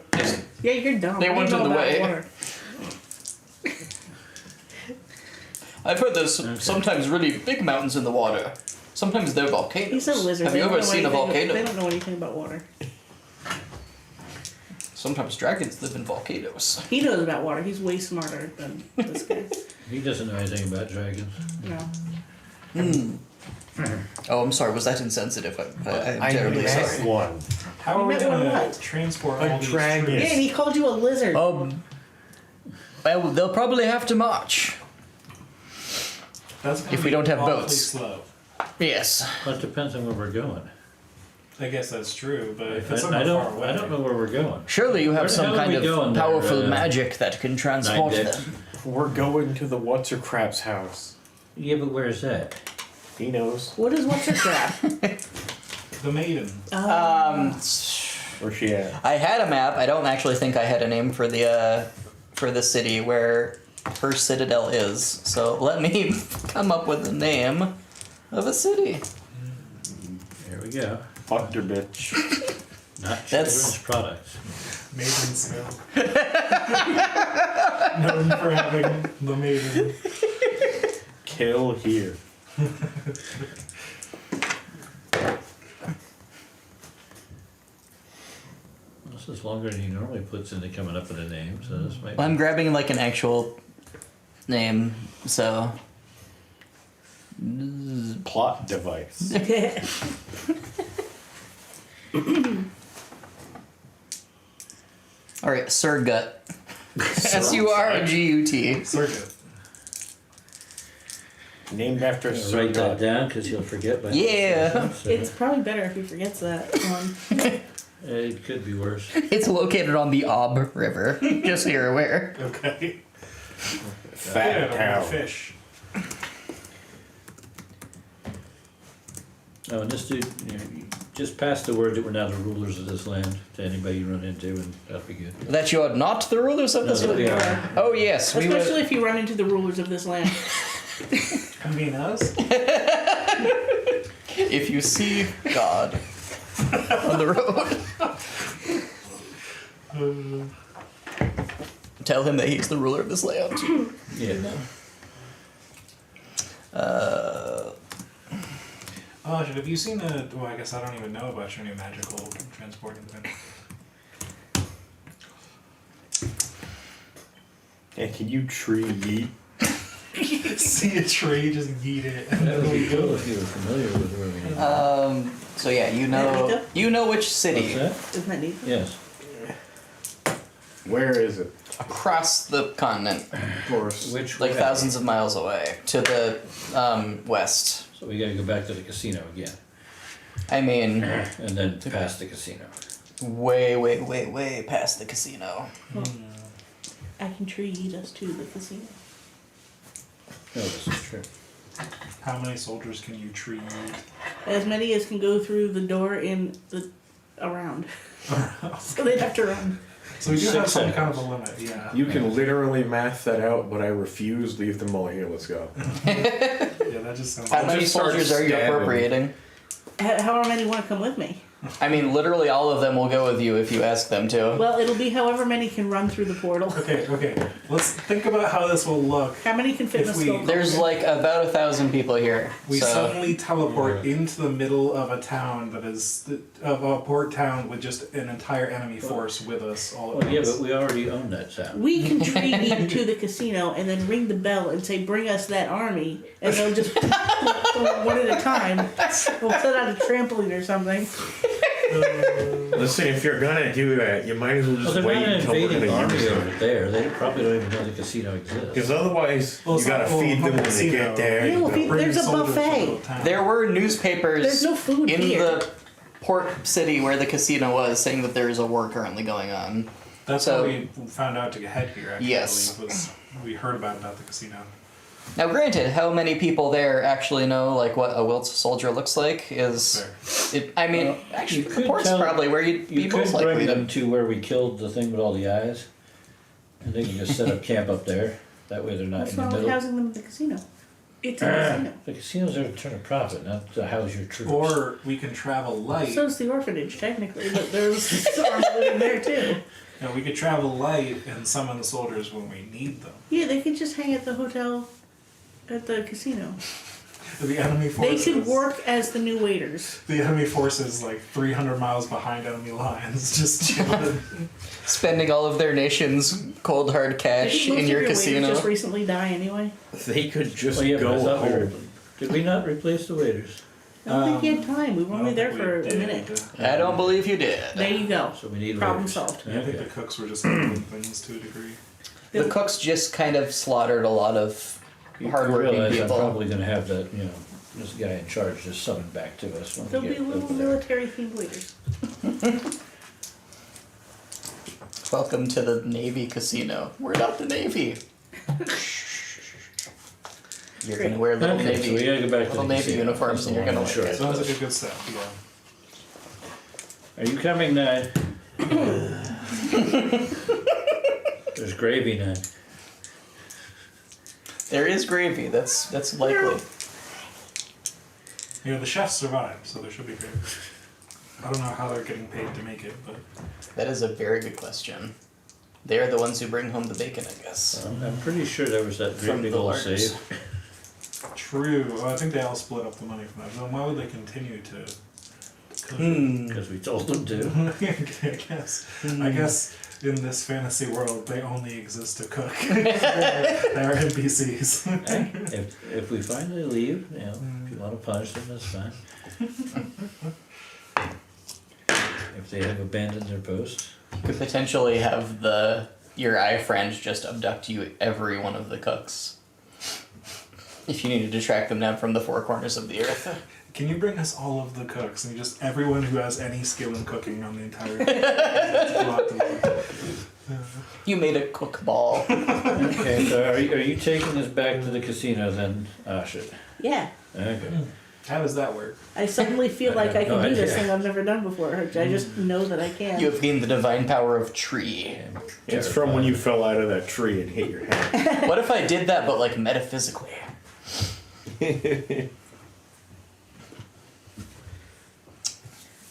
[SPEAKER 4] Yeah, you're dumb.
[SPEAKER 2] They
[SPEAKER 4] What do
[SPEAKER 2] weren't
[SPEAKER 4] you know
[SPEAKER 2] in the
[SPEAKER 4] about
[SPEAKER 2] way.
[SPEAKER 4] water?
[SPEAKER 2] I've heard there's sometimes really big mountains in the water. Sometimes they're volcanoes.
[SPEAKER 4] He's a lizard.
[SPEAKER 2] Have
[SPEAKER 4] They
[SPEAKER 2] you
[SPEAKER 4] don't
[SPEAKER 2] ever
[SPEAKER 4] know
[SPEAKER 2] seen a
[SPEAKER 4] anything-
[SPEAKER 2] volcano?
[SPEAKER 4] They don't know anything about water.
[SPEAKER 2] Sometimes dragons live in volcanoes.
[SPEAKER 4] He knows about water. He's way smarter than this guy.
[SPEAKER 5] He doesn't know anything about dragons.
[SPEAKER 4] No.
[SPEAKER 2] Oh, I'm sorry. Was that insensitive? I'm
[SPEAKER 6] I
[SPEAKER 2] terribly
[SPEAKER 6] met
[SPEAKER 2] sorry.
[SPEAKER 6] one.
[SPEAKER 3] How are
[SPEAKER 4] You
[SPEAKER 3] we
[SPEAKER 4] met
[SPEAKER 3] going
[SPEAKER 4] one
[SPEAKER 3] to
[SPEAKER 4] what?
[SPEAKER 3] transport
[SPEAKER 6] A
[SPEAKER 3] all these
[SPEAKER 6] dragon.
[SPEAKER 3] troops?
[SPEAKER 4] Yeah, and he called you a lizard.
[SPEAKER 2] Well, they'll probably have to march.
[SPEAKER 3] That's gonna
[SPEAKER 2] If we
[SPEAKER 3] be
[SPEAKER 2] don't have
[SPEAKER 3] awfully
[SPEAKER 2] boats.
[SPEAKER 3] Slow.
[SPEAKER 2] Yes.
[SPEAKER 5] But it depends on where we're going.
[SPEAKER 3] I guess that's true, but if
[SPEAKER 5] I,
[SPEAKER 3] it's
[SPEAKER 5] I
[SPEAKER 3] somewhere far
[SPEAKER 5] don't.
[SPEAKER 3] away,
[SPEAKER 5] I don't know where we're going.
[SPEAKER 2] Surely you
[SPEAKER 5] Where
[SPEAKER 2] have
[SPEAKER 5] the
[SPEAKER 2] some
[SPEAKER 5] hell are
[SPEAKER 2] kind
[SPEAKER 5] we
[SPEAKER 2] of
[SPEAKER 5] going there,
[SPEAKER 2] powerful magic that can transport
[SPEAKER 5] Nine Dicks?
[SPEAKER 2] them.
[SPEAKER 6] We're going to the what's her crap's house.
[SPEAKER 5] Yeah, but where's that?
[SPEAKER 6] He knows.
[SPEAKER 4] What is what's your crap?
[SPEAKER 3] The maiden.
[SPEAKER 6] Where's she at?
[SPEAKER 2] I had a map. I don't actually think I had a name for the city where her citadel is. So let me come up with the name of a city.
[SPEAKER 5] There we go.
[SPEAKER 6] Fucked her bitch.
[SPEAKER 5] Not
[SPEAKER 2] That's-
[SPEAKER 5] children's products.
[SPEAKER 3] Maiden smell. Known for having the maiden.
[SPEAKER 6] Kill here.
[SPEAKER 5] This is longer than he normally puts into coming up with a name, so this might.
[SPEAKER 2] I'm grabbing like an actual name. So
[SPEAKER 6] Plot device.
[SPEAKER 2] all right, Surgut. Surgut.
[SPEAKER 3] Circuit.
[SPEAKER 6] Named after Sir
[SPEAKER 5] Write that
[SPEAKER 6] God.
[SPEAKER 5] down because he'll forget. By
[SPEAKER 2] Yeah.
[SPEAKER 5] so
[SPEAKER 4] It's probably better if he forgets that one.
[SPEAKER 5] it could be worse.
[SPEAKER 2] It's located on the Ob River. Just so you're aware.
[SPEAKER 3] Okay.
[SPEAKER 6] Fat
[SPEAKER 3] Yeah,
[SPEAKER 6] cow.
[SPEAKER 3] fish.
[SPEAKER 5] Oh, and this dude, just pass the word that we're now the rulers of this land to anybody you run into, and that'll be good.
[SPEAKER 2] That you are not the rulers of this
[SPEAKER 5] No,
[SPEAKER 2] land.
[SPEAKER 5] we are.
[SPEAKER 2] Oh yes, we
[SPEAKER 4] Especially
[SPEAKER 2] will.
[SPEAKER 4] if you run into the rulers of this land.
[SPEAKER 3] I mean us.
[SPEAKER 2] If you see God on the road, tell him that he's the ruler of this land.
[SPEAKER 5] Yeah.
[SPEAKER 3] Oh, shit, have you seen a... Well, I guess I don't even know about your new magical transporting thing.
[SPEAKER 6] Yeah, can you tree yeet?
[SPEAKER 3] See a tree, just yeet it.
[SPEAKER 5] That would be cool if you were familiar with where we are.
[SPEAKER 2] So yeah, you know which city
[SPEAKER 5] What's that?
[SPEAKER 4] Isn't that neat?
[SPEAKER 5] Yes.
[SPEAKER 6] Where is it?
[SPEAKER 2] across the continent,
[SPEAKER 6] Of course.
[SPEAKER 5] Which
[SPEAKER 2] like
[SPEAKER 5] way?
[SPEAKER 2] thousands of miles away, to the west.
[SPEAKER 5] So we gotta go back to the casino again.
[SPEAKER 2] I mean,
[SPEAKER 5] And then past the casino.
[SPEAKER 2] way past the casino.
[SPEAKER 4] Well, I can treat us to the casino.
[SPEAKER 5] No, this is true.
[SPEAKER 3] How many soldiers can you treat?
[SPEAKER 4] As many as can go through the door in the around. So they'd have to run.
[SPEAKER 3] So we do have
[SPEAKER 5] 6
[SPEAKER 3] some kind of
[SPEAKER 5] seconds.
[SPEAKER 3] a limit, yeah.
[SPEAKER 6] You can literally math that out, but I refuse. Leave them all here. Let's go.
[SPEAKER 3] Yeah, that just sounds
[SPEAKER 2] How
[SPEAKER 6] I'll
[SPEAKER 2] many
[SPEAKER 6] just start
[SPEAKER 2] soldiers are you
[SPEAKER 6] stabbing.
[SPEAKER 2] appropriating?
[SPEAKER 4] However many want to come with me.
[SPEAKER 2] I mean, literally all of them will go with you if you ask them to.
[SPEAKER 4] Well, it'll be however many can run through the portal.
[SPEAKER 3] Okay. Let's think about how this will look.
[SPEAKER 4] How many can fit in a
[SPEAKER 3] If we-
[SPEAKER 4] skull?
[SPEAKER 2] There's like about 1,000 people here.
[SPEAKER 3] We
[SPEAKER 2] so
[SPEAKER 3] suddenly teleport into the middle of a town that is of a port town with just an entire enemy force with us all at
[SPEAKER 5] Well, yeah,
[SPEAKER 3] once.
[SPEAKER 5] but we already own that town.
[SPEAKER 4] We can treat you to the casino and then ring the bell and say, "Bring us that army," and they'll just one at a time. We'll set out a trampoline or something.
[SPEAKER 6] Listen, if you're gonna do that, you might as well
[SPEAKER 5] Well,
[SPEAKER 6] just
[SPEAKER 5] they're
[SPEAKER 6] wait
[SPEAKER 5] not an
[SPEAKER 6] until we're
[SPEAKER 5] invading
[SPEAKER 6] gonna
[SPEAKER 5] army
[SPEAKER 6] use
[SPEAKER 5] over
[SPEAKER 6] it.
[SPEAKER 5] there. They probably don't even know the casino exists.
[SPEAKER 6] Because otherwise,
[SPEAKER 3] Well,
[SPEAKER 6] you
[SPEAKER 3] it's
[SPEAKER 6] gotta
[SPEAKER 3] not- well,
[SPEAKER 6] feed them
[SPEAKER 3] not
[SPEAKER 6] when they
[SPEAKER 3] casino.
[SPEAKER 6] get there.
[SPEAKER 4] Yeah,
[SPEAKER 6] you
[SPEAKER 4] well,
[SPEAKER 6] gotta-
[SPEAKER 3] Bring
[SPEAKER 4] There's a
[SPEAKER 3] soldiers to
[SPEAKER 4] buffet.
[SPEAKER 3] the town.
[SPEAKER 2] there were newspapers
[SPEAKER 4] There's no food
[SPEAKER 2] in
[SPEAKER 4] here.
[SPEAKER 2] the port city where the casino was saying that there is a war currently going on.
[SPEAKER 3] That's
[SPEAKER 2] so-
[SPEAKER 3] how we found out to head here. Actually,
[SPEAKER 2] Yes.
[SPEAKER 3] was we heard about the casino.
[SPEAKER 2] Now, granted, how many people there actually know like what a Wiltz soldier looks like is
[SPEAKER 3] Fair.
[SPEAKER 2] it. I mean,
[SPEAKER 5] Well,
[SPEAKER 2] actually,
[SPEAKER 5] you
[SPEAKER 2] the
[SPEAKER 5] could
[SPEAKER 2] port's
[SPEAKER 5] tell-
[SPEAKER 2] probably where you'd be
[SPEAKER 5] You
[SPEAKER 2] most
[SPEAKER 5] could
[SPEAKER 2] likely
[SPEAKER 5] bring
[SPEAKER 2] to.
[SPEAKER 5] them to where we killed the thing with all the eyes, and they can just set up camp up there. That way they're not
[SPEAKER 4] What's
[SPEAKER 5] in the
[SPEAKER 4] wrong with
[SPEAKER 5] middle.
[SPEAKER 4] housing them at the casino? It's a casino.
[SPEAKER 5] The casino's there to turn a profit, not to house your troops.
[SPEAKER 3] Or we can travel light.
[SPEAKER 4] So's the orphanage, technically, but there's army living there too.
[SPEAKER 3] No, we could travel light and summon the soldiers when we need them.
[SPEAKER 4] Yeah, they could just hang at the hotel at the casino.
[SPEAKER 3] The enemy
[SPEAKER 4] They
[SPEAKER 3] forces.
[SPEAKER 4] could work as the new waiters.
[SPEAKER 3] The enemy force is like 300 miles behind enemy lines, just chilling.
[SPEAKER 2] Spending all of their nation's cold hard cash
[SPEAKER 4] Didn't most
[SPEAKER 2] in
[SPEAKER 4] of
[SPEAKER 2] your
[SPEAKER 4] waiters
[SPEAKER 2] casino.
[SPEAKER 4] just recently die anyway?
[SPEAKER 6] They could just
[SPEAKER 5] Well, yeah, but I
[SPEAKER 6] go
[SPEAKER 5] thought we were-
[SPEAKER 6] home.
[SPEAKER 5] Did we not replace the waiters?
[SPEAKER 4] I don't think you had time. We were
[SPEAKER 3] I
[SPEAKER 4] only
[SPEAKER 3] don't
[SPEAKER 4] there
[SPEAKER 3] think
[SPEAKER 4] for
[SPEAKER 3] we
[SPEAKER 4] a
[SPEAKER 3] did.
[SPEAKER 4] minute.
[SPEAKER 2] I don't believe you did.
[SPEAKER 4] There you go.
[SPEAKER 5] So we need
[SPEAKER 4] Problem
[SPEAKER 5] waiters.
[SPEAKER 4] solved.
[SPEAKER 3] I think
[SPEAKER 5] Okay.
[SPEAKER 3] the cooks were just handling things to a degree.
[SPEAKER 2] The cooks just kind of slaughtered a lot of
[SPEAKER 5] You
[SPEAKER 2] hardworking
[SPEAKER 5] realize I'm
[SPEAKER 2] people.
[SPEAKER 5] probably going to have that, this guy in charge just summoned back to us when
[SPEAKER 4] There'll
[SPEAKER 5] we
[SPEAKER 4] be
[SPEAKER 5] get
[SPEAKER 4] little
[SPEAKER 5] over there.
[SPEAKER 4] military themed waiters.
[SPEAKER 2] Welcome to the Navy casino. We're not the Navy. You're gonna wear little
[SPEAKER 5] Okay, so we
[SPEAKER 2] Navy,
[SPEAKER 5] gotta go back to
[SPEAKER 2] little
[SPEAKER 5] the
[SPEAKER 2] Navy
[SPEAKER 5] casino.
[SPEAKER 2] uniforms,
[SPEAKER 5] That's
[SPEAKER 2] and
[SPEAKER 5] the
[SPEAKER 2] you're gonna
[SPEAKER 5] long
[SPEAKER 2] like
[SPEAKER 5] and
[SPEAKER 2] it.
[SPEAKER 3] Sounds like a good step, yeah.
[SPEAKER 5] Are you coming, Nine? There's gravy, Nine.
[SPEAKER 2] There is gravy. That's likely.
[SPEAKER 3] You know, the chefs survived, so there should be gravy. I don't know how they're getting paid to make it, but
[SPEAKER 2] That is a very good question. They are the ones who bring home the bacon, I guess.
[SPEAKER 5] I'm pretty sure there was that
[SPEAKER 2] From
[SPEAKER 5] great big
[SPEAKER 2] the
[SPEAKER 5] old
[SPEAKER 2] larders.
[SPEAKER 5] save.
[SPEAKER 3] true. Well, I think they all split up the money from that. Then why would they continue to cook?
[SPEAKER 5] Because we told them to.
[SPEAKER 3] I guess in this fantasy world, they only exist to cook. They're NPCs.
[SPEAKER 5] Hey, if we finally leave, if you want to punish them, that's fine. If they have abandoned their post.
[SPEAKER 2] You could potentially have your eye friend just abduct you every one of the cooks. If you needed to track them down from the four corners of the earth.
[SPEAKER 3] Can you bring us all of the cooks and just everyone who has any skill in cooking on the entire
[SPEAKER 2] You made a cook ball.
[SPEAKER 5] Okay, so are you taking us back to the casino then, Asha?
[SPEAKER 4] Yeah.
[SPEAKER 5] Okay.
[SPEAKER 3] How does that work?
[SPEAKER 4] I suddenly feel
[SPEAKER 5] I
[SPEAKER 4] like I
[SPEAKER 5] have
[SPEAKER 4] can
[SPEAKER 5] no
[SPEAKER 4] do this
[SPEAKER 5] idea.
[SPEAKER 4] thing I've never done before. I just know that I can.
[SPEAKER 2] You have gained the divine power of tree.
[SPEAKER 6] It's from when you fell out of that tree and hit your head.
[SPEAKER 2] What if I did that, but like metaphysically?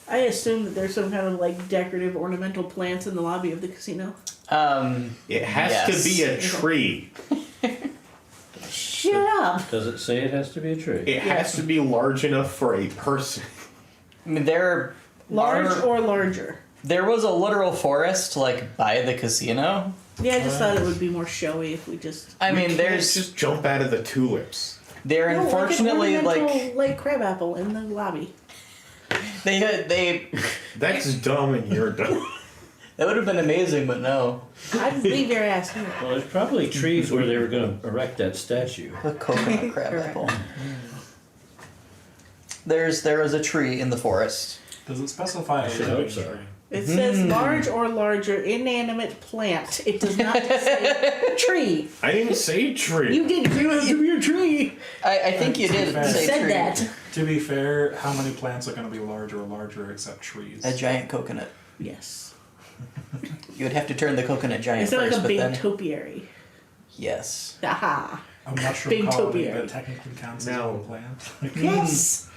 [SPEAKER 4] I assume that there's some kind of like decorative ornamental plants in the lobby of the casino.
[SPEAKER 6] It has
[SPEAKER 2] Yes.
[SPEAKER 6] to be a tree.
[SPEAKER 4] Shut up!
[SPEAKER 5] Does it say it has to be a tree?
[SPEAKER 6] It has to be large enough for a person.
[SPEAKER 2] I mean,
[SPEAKER 4] Large or larger.
[SPEAKER 2] there was a literal forest like by the casino.
[SPEAKER 4] Yeah, I just thought it would be more showy if we just.
[SPEAKER 2] I mean,
[SPEAKER 6] You
[SPEAKER 2] there's
[SPEAKER 6] can't just jump out of the tulips.
[SPEAKER 2] there
[SPEAKER 4] No,
[SPEAKER 2] unfortunately
[SPEAKER 4] like, an
[SPEAKER 2] like
[SPEAKER 4] ornamental, like crabapple in the lobby.
[SPEAKER 2] they
[SPEAKER 6] That's dumb and you're dumb.
[SPEAKER 2] that would have been amazing, but no.
[SPEAKER 4] I'd leave your ass here.
[SPEAKER 5] Well, there's probably trees where they were going to erect that statue.
[SPEAKER 2] The coconut crab apple. There is a tree in the forest.
[SPEAKER 3] Does it specify a
[SPEAKER 5] should
[SPEAKER 3] living
[SPEAKER 5] hope so.
[SPEAKER 3] tree?
[SPEAKER 4] It says large or larger inanimate plant. It does not say tree.
[SPEAKER 6] I didn't say tree.
[SPEAKER 4] You did. You have to be a tree.
[SPEAKER 2] I think you did
[SPEAKER 3] You
[SPEAKER 2] say
[SPEAKER 4] said
[SPEAKER 2] tree.
[SPEAKER 4] that.
[SPEAKER 3] To be fair, how many plants are going to be larger or larger except trees?
[SPEAKER 2] A giant coconut.
[SPEAKER 4] Yes.
[SPEAKER 2] You would have to turn the coconut giant
[SPEAKER 4] It's not
[SPEAKER 2] first,
[SPEAKER 4] like a
[SPEAKER 2] but
[SPEAKER 4] big
[SPEAKER 2] then
[SPEAKER 4] topiary.
[SPEAKER 2] yes.
[SPEAKER 4] Aha.
[SPEAKER 3] A mushroom
[SPEAKER 4] Big
[SPEAKER 3] colony
[SPEAKER 4] topiary.
[SPEAKER 3] that technically counts as
[SPEAKER 6] No.
[SPEAKER 3] one plant.
[SPEAKER 4] Yes.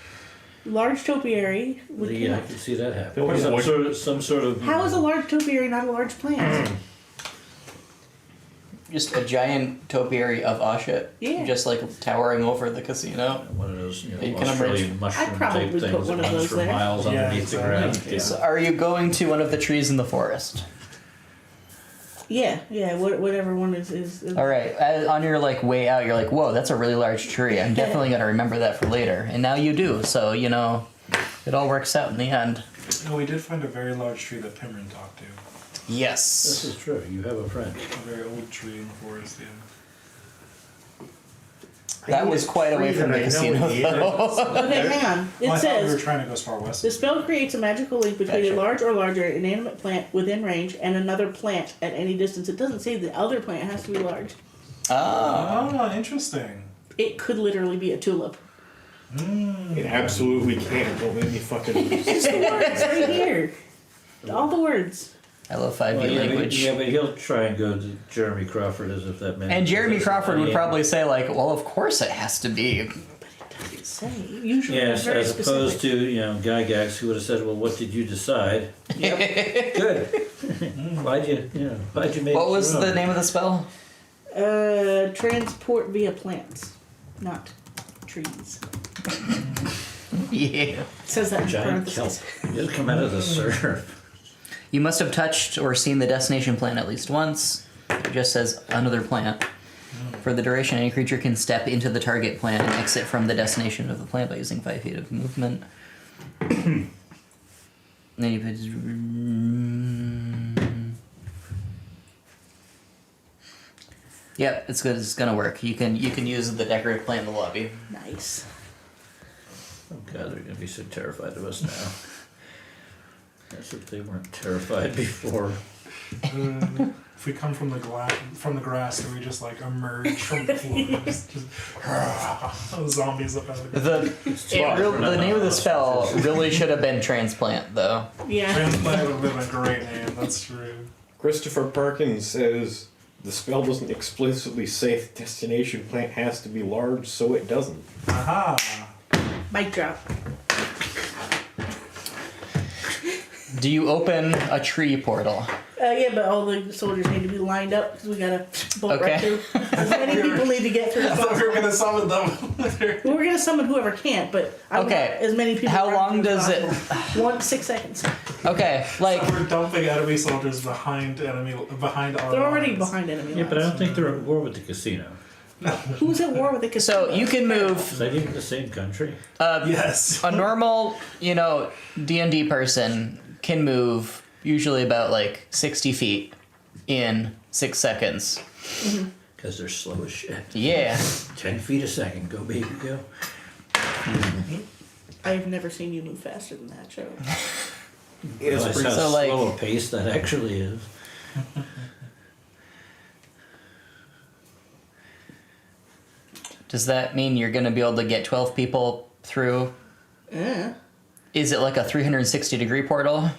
[SPEAKER 4] Large topiary would
[SPEAKER 5] Yeah, I
[SPEAKER 4] count.
[SPEAKER 5] can see that
[SPEAKER 6] It
[SPEAKER 5] happening.
[SPEAKER 6] was what-
[SPEAKER 5] Some sort of.
[SPEAKER 4] How is a large topiary not a large plant?
[SPEAKER 2] Just a giant topiary of Ashit.
[SPEAKER 4] Yeah.
[SPEAKER 2] Just like towering over the casino.
[SPEAKER 5] One of those, you
[SPEAKER 2] You
[SPEAKER 5] know,
[SPEAKER 2] can
[SPEAKER 5] Australian
[SPEAKER 2] emerge-
[SPEAKER 5] mushroom
[SPEAKER 4] I'd probably
[SPEAKER 5] type
[SPEAKER 4] put
[SPEAKER 5] things
[SPEAKER 4] one
[SPEAKER 5] that
[SPEAKER 4] of
[SPEAKER 5] runs
[SPEAKER 4] those
[SPEAKER 5] for
[SPEAKER 4] there.
[SPEAKER 5] miles
[SPEAKER 3] Yeah,
[SPEAKER 5] underneath the
[SPEAKER 3] exactly.
[SPEAKER 5] ground.
[SPEAKER 3] Yeah.
[SPEAKER 2] So are you going to one of the trees in the forest?
[SPEAKER 4] Yeah, whatever one is.
[SPEAKER 2] All right. On your like way out, you're like, "Whoa, that's a really large tree. I'm definitely gonna remember that for later." And now you do. So you know, it all works out in the end.
[SPEAKER 3] No, we did find a very large tree that Pimrin talked to.
[SPEAKER 5] This
[SPEAKER 2] Yes.
[SPEAKER 5] is true. You have a friend.
[SPEAKER 3] A very old tree in the forest, yeah.
[SPEAKER 2] That was quite away from the casino, though.
[SPEAKER 4] Okay, hang on. It
[SPEAKER 3] Well, I thought we were
[SPEAKER 4] says
[SPEAKER 3] trying to go as far west.
[SPEAKER 4] the spell creates a magical link between
[SPEAKER 2] Gotcha.
[SPEAKER 4] a large or larger inanimate plant within range and another plant at any distance. It doesn't say the other plant has to be large.
[SPEAKER 2] Oh.
[SPEAKER 3] Oh, interesting.
[SPEAKER 4] It could literally be a tulip.
[SPEAKER 6] It absolutely can. Don't make me fucking.
[SPEAKER 4] It's the words right here. All the words.
[SPEAKER 2] I love 5e
[SPEAKER 5] Well,
[SPEAKER 2] language.
[SPEAKER 5] yeah, but he'll try and go to Jeremy Crawford as if that meant.
[SPEAKER 2] And Jeremy Crawford would
[SPEAKER 5] Yeah.
[SPEAKER 2] probably say, like, well, of course it has to be.
[SPEAKER 4] But it doesn't say. Usually
[SPEAKER 5] Yes,
[SPEAKER 4] they're very
[SPEAKER 5] as opposed
[SPEAKER 4] specific.
[SPEAKER 5] to, you know, Gygax who would have said, well, what did you decide? Good. Why'd you make
[SPEAKER 2] What was
[SPEAKER 5] your
[SPEAKER 2] the
[SPEAKER 5] own?
[SPEAKER 2] name of the spell?
[SPEAKER 4] Transport via plants, not trees.
[SPEAKER 2] Yeah.
[SPEAKER 4] It says that in
[SPEAKER 5] Giant kelp.
[SPEAKER 4] parentheses.
[SPEAKER 5] Just come out of the surf.
[SPEAKER 2] You must have touched or seen the destination plant at least once. It just says another plant. For the duration, any creature can step into the target plant and exit from the destination of the plant by using 5 feet of movement. Then you put. Yep, it's good. It's gonna work. You can use the decorative plant in the lobby.
[SPEAKER 4] Nice.
[SPEAKER 5] Oh God, they're gonna be so terrified of us now. As if they weren't terrified before.
[SPEAKER 3] If we come from the grass, do we just like emerge from the floor? just zombies up out of the grass.
[SPEAKER 2] The name of the spell really should have been transplant, though.
[SPEAKER 4] Yeah.
[SPEAKER 3] Transplant would have been a great name. That's true.
[SPEAKER 6] Christopher Perkins says the spell doesn't explicitly say the destination plant has to be large, so it doesn't.
[SPEAKER 3] Aha!
[SPEAKER 4] Mic drop.
[SPEAKER 2] Do you open a tree portal?
[SPEAKER 4] Yeah, but all the soldiers need to be lined up because we gotta bolt right
[SPEAKER 2] Okay.
[SPEAKER 4] through. As many people need to get through.
[SPEAKER 3] I thought we were gonna summon them.
[SPEAKER 4] We're gonna summon whoever can't, but I want
[SPEAKER 2] Okay.
[SPEAKER 4] as many people.
[SPEAKER 2] How
[SPEAKER 4] running
[SPEAKER 2] long
[SPEAKER 4] through as
[SPEAKER 2] does it?
[SPEAKER 4] possible. 6 seconds.
[SPEAKER 2] Okay, like
[SPEAKER 3] We're dumping enemy soldiers behind our
[SPEAKER 4] They're already
[SPEAKER 3] lines.
[SPEAKER 4] behind enemy
[SPEAKER 5] Yeah, but I
[SPEAKER 4] lines.
[SPEAKER 5] don't think they're at war with the casino.
[SPEAKER 4] Who's at war with the casino?
[SPEAKER 2] so you can move.
[SPEAKER 5] Is that even the same country?
[SPEAKER 3] Yes.
[SPEAKER 2] A normal, D&D person can move usually about like 60 feet in 6 seconds.
[SPEAKER 5] Because they're slow as shit.
[SPEAKER 2] Yeah.
[SPEAKER 5] 10 feet a second. Go, baby, go.
[SPEAKER 4] I've never seen you move faster than that, Joe.
[SPEAKER 5] Realize how
[SPEAKER 2] So, like-
[SPEAKER 5] slow a pace that actually is.
[SPEAKER 2] Does that mean you're going to be able to get 12 people through?
[SPEAKER 4] Yeah.
[SPEAKER 2] Is it like a 360-degree portal?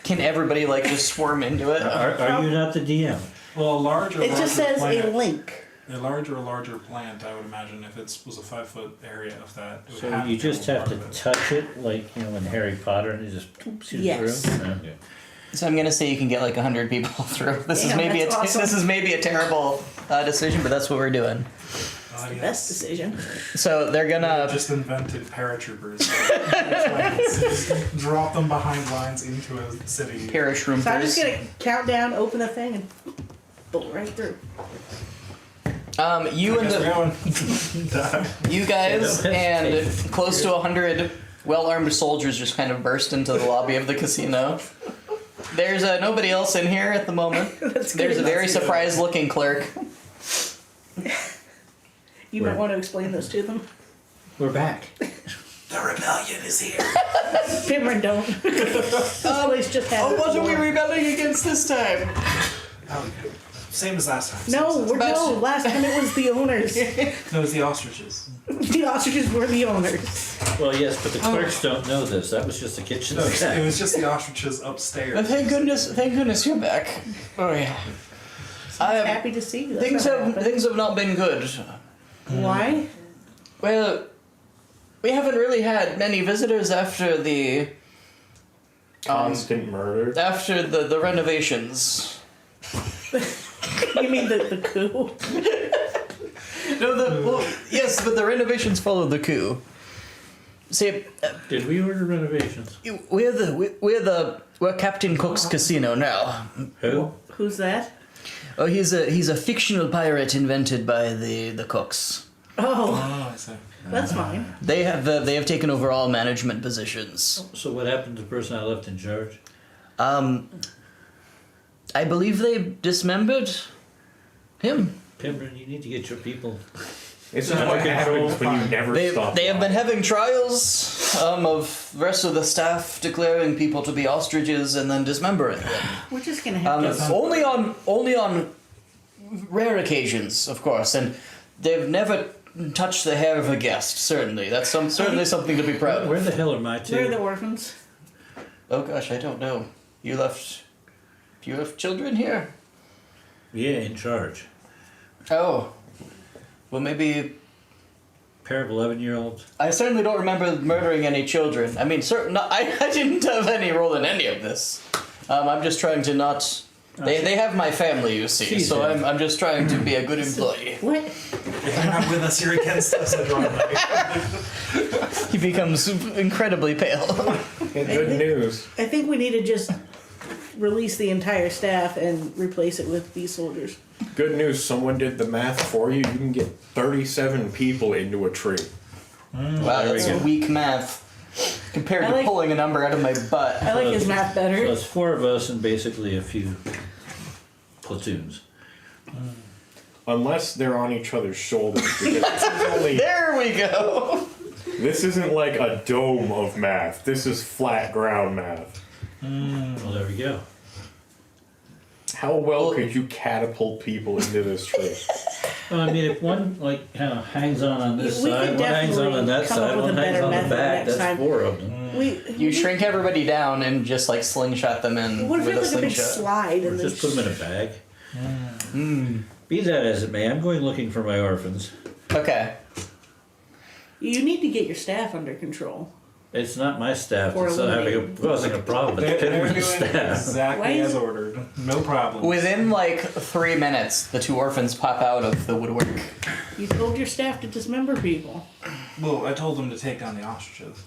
[SPEAKER 2] Can everybody like just swarm into it?
[SPEAKER 5] Are you not the DM?
[SPEAKER 3] Well, a larger.
[SPEAKER 4] It just says
[SPEAKER 3] plant,
[SPEAKER 4] a link.
[SPEAKER 3] A larger plant, I would imagine, if it was a 5-foot area of that. It would
[SPEAKER 5] So
[SPEAKER 3] have
[SPEAKER 5] you
[SPEAKER 3] to
[SPEAKER 5] just
[SPEAKER 3] be
[SPEAKER 5] have to
[SPEAKER 3] part of it.
[SPEAKER 5] touch it, like, you know, in Harry Potter, and it just shoots
[SPEAKER 4] Yes.
[SPEAKER 5] through? Yeah.
[SPEAKER 2] So I'm gonna say you can get like 100 people through. This is
[SPEAKER 4] Damn,
[SPEAKER 2] maybe
[SPEAKER 4] that's awesome.
[SPEAKER 2] this is maybe a terrible decision, but that's what we're doing.
[SPEAKER 3] Yes.
[SPEAKER 4] Best decision.
[SPEAKER 2] So they're gonna.
[SPEAKER 3] Just invented paratroopers. Just drop them behind lines into a city.
[SPEAKER 2] Parachroom.
[SPEAKER 4] So I'm just gonna count down, open the thing, and bolt right through.
[SPEAKER 2] You and
[SPEAKER 3] Guess we're
[SPEAKER 2] the
[SPEAKER 3] going.
[SPEAKER 2] you guys and close to 100 well-armed soldiers just kind of burst into the lobby of the casino. There's nobody else in here at the moment.
[SPEAKER 4] That's good.
[SPEAKER 2] There's a very surprised-looking clerk.
[SPEAKER 4] You might want to explain this to them.
[SPEAKER 5] We're back.
[SPEAKER 3] The rebellion is here.
[SPEAKER 4] Pimmer, don't. This place just had.
[SPEAKER 2] Oh, what are we rebelling against this time?
[SPEAKER 3] Same as last time.
[SPEAKER 4] No,
[SPEAKER 3] Same as
[SPEAKER 4] no. Last time it was the owners.
[SPEAKER 3] no, it's the ostriches.
[SPEAKER 4] The ostriches were the owners.
[SPEAKER 5] Well, yes, but the clerks don't know this. That was just a kitchen
[SPEAKER 3] No,
[SPEAKER 5] staff.
[SPEAKER 3] it was just the ostriches upstairs.
[SPEAKER 2] Thank goodness you're back. Oh yeah.
[SPEAKER 4] I'm happy to see you. That's
[SPEAKER 2] Things
[SPEAKER 4] what
[SPEAKER 2] have
[SPEAKER 4] happened.
[SPEAKER 2] things have not been good.
[SPEAKER 4] Why?
[SPEAKER 2] Well, we haven't really had many visitors after the
[SPEAKER 6] Constant murder.
[SPEAKER 2] after the renovations.
[SPEAKER 4] You mean the coup?
[SPEAKER 2] No, yes, but the renovations followed the coup. See,
[SPEAKER 5] Did we order renovations?
[SPEAKER 2] we're Captain Cook's casino now.
[SPEAKER 5] Who?
[SPEAKER 4] Who's that?
[SPEAKER 2] Oh, he's a fictional pirate invented by the Cooks.
[SPEAKER 4] Oh,
[SPEAKER 3] Oh, I see.
[SPEAKER 4] that's fine.
[SPEAKER 2] They have taken over all management positions.
[SPEAKER 5] So what happened to the person I left in charge?
[SPEAKER 2] I believe they dismembered him.
[SPEAKER 5] Pimron, you need to get your people.
[SPEAKER 6] This is what happens when you never
[SPEAKER 2] They
[SPEAKER 6] stop.
[SPEAKER 2] have been having trials of the rest of the staff declaring people to be ostriches and then dismembering them.
[SPEAKER 4] We're just gonna have to.
[SPEAKER 2] Only on rare occasions, of course, and they've never touched the hair of a guest. Certainly, that's certainly something to be proud of.
[SPEAKER 5] Where the hell are my two?
[SPEAKER 4] Where are the orphans?
[SPEAKER 2] Oh gosh, I don't know. You left children here?
[SPEAKER 5] Yeah, in charge.
[SPEAKER 2] Oh, well maybe.
[SPEAKER 5] Pair of 11-year-olds.
[SPEAKER 2] I certainly don't remember murdering any children. I mean, I didn't have any role in any of this. I'm just trying to not. They have my family, you see, so I'm just trying to be a good employee.
[SPEAKER 4] What?
[SPEAKER 3] If you're not with us, you're against us. I draw back.
[SPEAKER 2] He becomes incredibly pale.
[SPEAKER 6] Good news.
[SPEAKER 4] I think we need to just release the entire staff and replace it with these soldiers.
[SPEAKER 6] Good news. Someone did the math for you. You can get 37 people into a tree.
[SPEAKER 2] Wow,
[SPEAKER 5] there we
[SPEAKER 2] that's
[SPEAKER 5] go.
[SPEAKER 2] weak math compared
[SPEAKER 4] I
[SPEAKER 2] to
[SPEAKER 4] like-
[SPEAKER 2] pulling a number out of my butt.
[SPEAKER 4] I like his math
[SPEAKER 5] So
[SPEAKER 4] better.
[SPEAKER 5] it's 4 of us and basically a few platoons.
[SPEAKER 6] Unless they're on each other's shoulders. Because this is only,
[SPEAKER 2] There we go.
[SPEAKER 6] this isn't like a dome of math. This is flat ground math.
[SPEAKER 5] Well, there we go.
[SPEAKER 6] How well could you catapult people into this tree?
[SPEAKER 5] Well, I mean, if one kind of hangs on this
[SPEAKER 4] We
[SPEAKER 5] side,
[SPEAKER 4] could
[SPEAKER 5] one hangs on
[SPEAKER 4] definitely
[SPEAKER 5] that
[SPEAKER 4] come up
[SPEAKER 5] side,
[SPEAKER 4] with
[SPEAKER 5] one
[SPEAKER 4] a
[SPEAKER 5] hangs
[SPEAKER 4] better
[SPEAKER 5] on the
[SPEAKER 4] method
[SPEAKER 5] back.
[SPEAKER 4] next
[SPEAKER 5] That's
[SPEAKER 4] time.
[SPEAKER 5] 4 of them.
[SPEAKER 2] You shrink everybody down and just like slingshot them in
[SPEAKER 4] What if we
[SPEAKER 2] with a
[SPEAKER 4] have like a big
[SPEAKER 2] slingshot.
[SPEAKER 4] slide
[SPEAKER 5] Or
[SPEAKER 4] and
[SPEAKER 5] just put them in a bag.
[SPEAKER 2] Mm.
[SPEAKER 5] Be that as it may, I'm going looking for my orphans.
[SPEAKER 2] Okay.
[SPEAKER 4] You need to get your staff under control.
[SPEAKER 5] It's not my staff
[SPEAKER 4] Or
[SPEAKER 5] that's causing a problem.
[SPEAKER 3] They're
[SPEAKER 5] It's
[SPEAKER 3] doing
[SPEAKER 5] Pimron's staff.
[SPEAKER 3] exactly
[SPEAKER 4] Why is-
[SPEAKER 3] as ordered. No problem.
[SPEAKER 2] Within like 3 minutes, the 2 orphans pop out of the woodwork.
[SPEAKER 4] You told your staff to dismember people.
[SPEAKER 3] Well, I told them to take down the ostriches.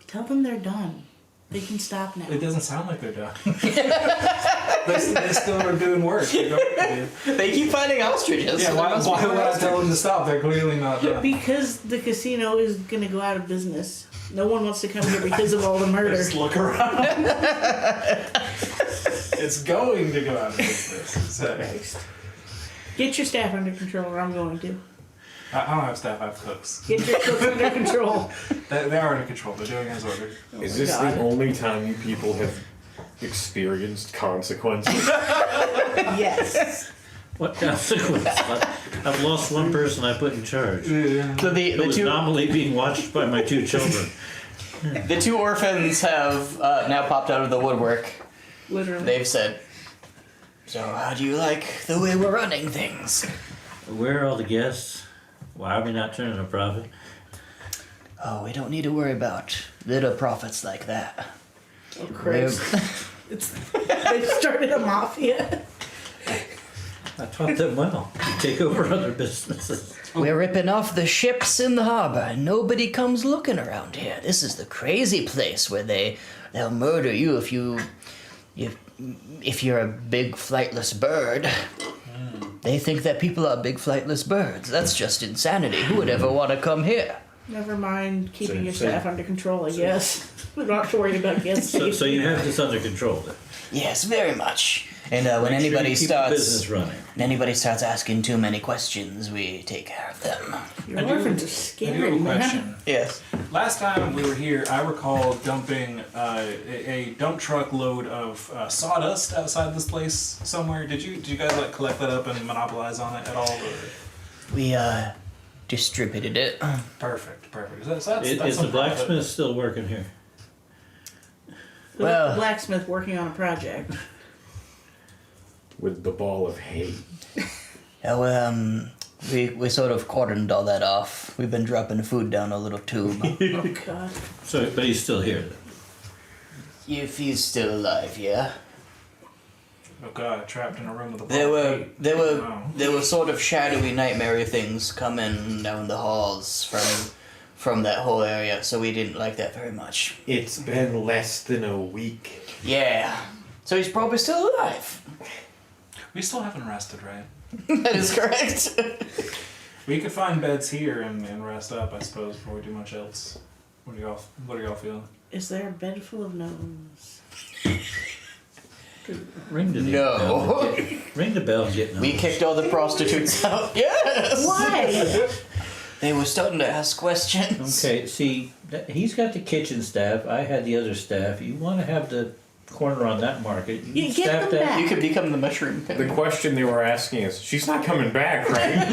[SPEAKER 4] Tell them they're done. They can stop now.
[SPEAKER 3] It doesn't sound like they're done. they still are doing work. They don't-
[SPEAKER 2] They keep finding ostriches.
[SPEAKER 3] yeah,
[SPEAKER 2] so there
[SPEAKER 3] why
[SPEAKER 2] must be
[SPEAKER 3] would
[SPEAKER 2] more
[SPEAKER 3] I tell them to stop? They're clearly not done.
[SPEAKER 4] Because the casino is gonna go out of business. No one wants to come here because of all the murder.
[SPEAKER 3] Just look around. It's going to go out of business. So,
[SPEAKER 4] Get your staff under control, or I'm going to.
[SPEAKER 3] I don't have staff, I have cooks.
[SPEAKER 4] Get your cooks under control.
[SPEAKER 3] They are under control. They're doing as ordered.
[SPEAKER 6] Is this
[SPEAKER 4] God.
[SPEAKER 6] the only time you people have experienced consequences?
[SPEAKER 4] Yes.
[SPEAKER 5] What consequence? I've lost one person I put in charge.
[SPEAKER 2] So
[SPEAKER 5] It was nominally being watched by my 2 children.
[SPEAKER 2] the 2 orphans have now popped out of the woodwork.
[SPEAKER 4] Literally.
[SPEAKER 2] They've said, "So how do you like the way we're running things?"
[SPEAKER 5] Where are all the guests? Why are we not turning a profit?
[SPEAKER 2] Oh, we don't need to worry about little profits like that.
[SPEAKER 4] Oh, Christ. They started a mafia.
[SPEAKER 5] I taught them well. You take over other businesses.
[SPEAKER 2] We're ripping off the ships in the harbor, and nobody comes looking around here. This is the crazy place where they'll murder you if you're a big flightless bird. They think that people are big flightless birds. That's just insanity. Who would ever want to come here?
[SPEAKER 4] Never mind keeping your
[SPEAKER 6] So-
[SPEAKER 4] staff under control, I guess. We're not worried about guest safety.
[SPEAKER 5] So you have this under control then?
[SPEAKER 2] Yes, very much. And when
[SPEAKER 5] Make sure
[SPEAKER 2] anybody
[SPEAKER 5] you keep the business running.
[SPEAKER 2] starts asking too many questions, we take care of them.
[SPEAKER 4] Your
[SPEAKER 3] I do-
[SPEAKER 4] orphans are
[SPEAKER 3] I
[SPEAKER 4] scary,
[SPEAKER 3] do have a
[SPEAKER 4] man.
[SPEAKER 3] question.
[SPEAKER 2] Yes.
[SPEAKER 3] Last time we were here, I recall dumping a dump truck load of sawdust outside this place somewhere. Did you guys like collect that up and monopolize on it at all? Or?
[SPEAKER 2] We distributed it.
[SPEAKER 3] Perfect. That's
[SPEAKER 5] Is the blacksmith still working here?
[SPEAKER 4] We
[SPEAKER 2] Well-
[SPEAKER 4] left the blacksmith working on a project.
[SPEAKER 6] With the ball of hay.
[SPEAKER 2] We sort of cordoned all that off. We've been dropping food down a little tube.
[SPEAKER 4] Oh, God.
[SPEAKER 5] So, but he's still here then?
[SPEAKER 2] If he's still alive, yeah.
[SPEAKER 3] Oh God, trapped in a room with a
[SPEAKER 2] There
[SPEAKER 3] ball of
[SPEAKER 2] were
[SPEAKER 3] hay.
[SPEAKER 2] there were
[SPEAKER 3] Wow.
[SPEAKER 2] there were sort of shadowy nightmare things coming down the halls from that whole area, so we didn't like that very much.
[SPEAKER 6] It's been less than a week.
[SPEAKER 2] Yeah. So he's probably still alive.
[SPEAKER 3] We still haven't rested, right?
[SPEAKER 2] That is correct.
[SPEAKER 3] We could find beds here and rest up, I suppose, before we do much else. What are y'all feeling?
[SPEAKER 4] Is there a bed full of gnomes?
[SPEAKER 5] Ring the
[SPEAKER 2] No.
[SPEAKER 5] bell. and get- Ring the bell and get
[SPEAKER 2] We
[SPEAKER 5] numbers.
[SPEAKER 2] kicked all the prostitutes out. Yes.
[SPEAKER 4] Why?
[SPEAKER 2] They were starting to ask questions.
[SPEAKER 5] Okay, see, he's got the kitchen staff. I had the other staff. You want to have the corner on that market. You
[SPEAKER 4] You get
[SPEAKER 5] staff
[SPEAKER 4] them
[SPEAKER 5] that.
[SPEAKER 4] back.
[SPEAKER 2] You could become the mushroom.
[SPEAKER 6] The question they were asking is, she's not coming back, right?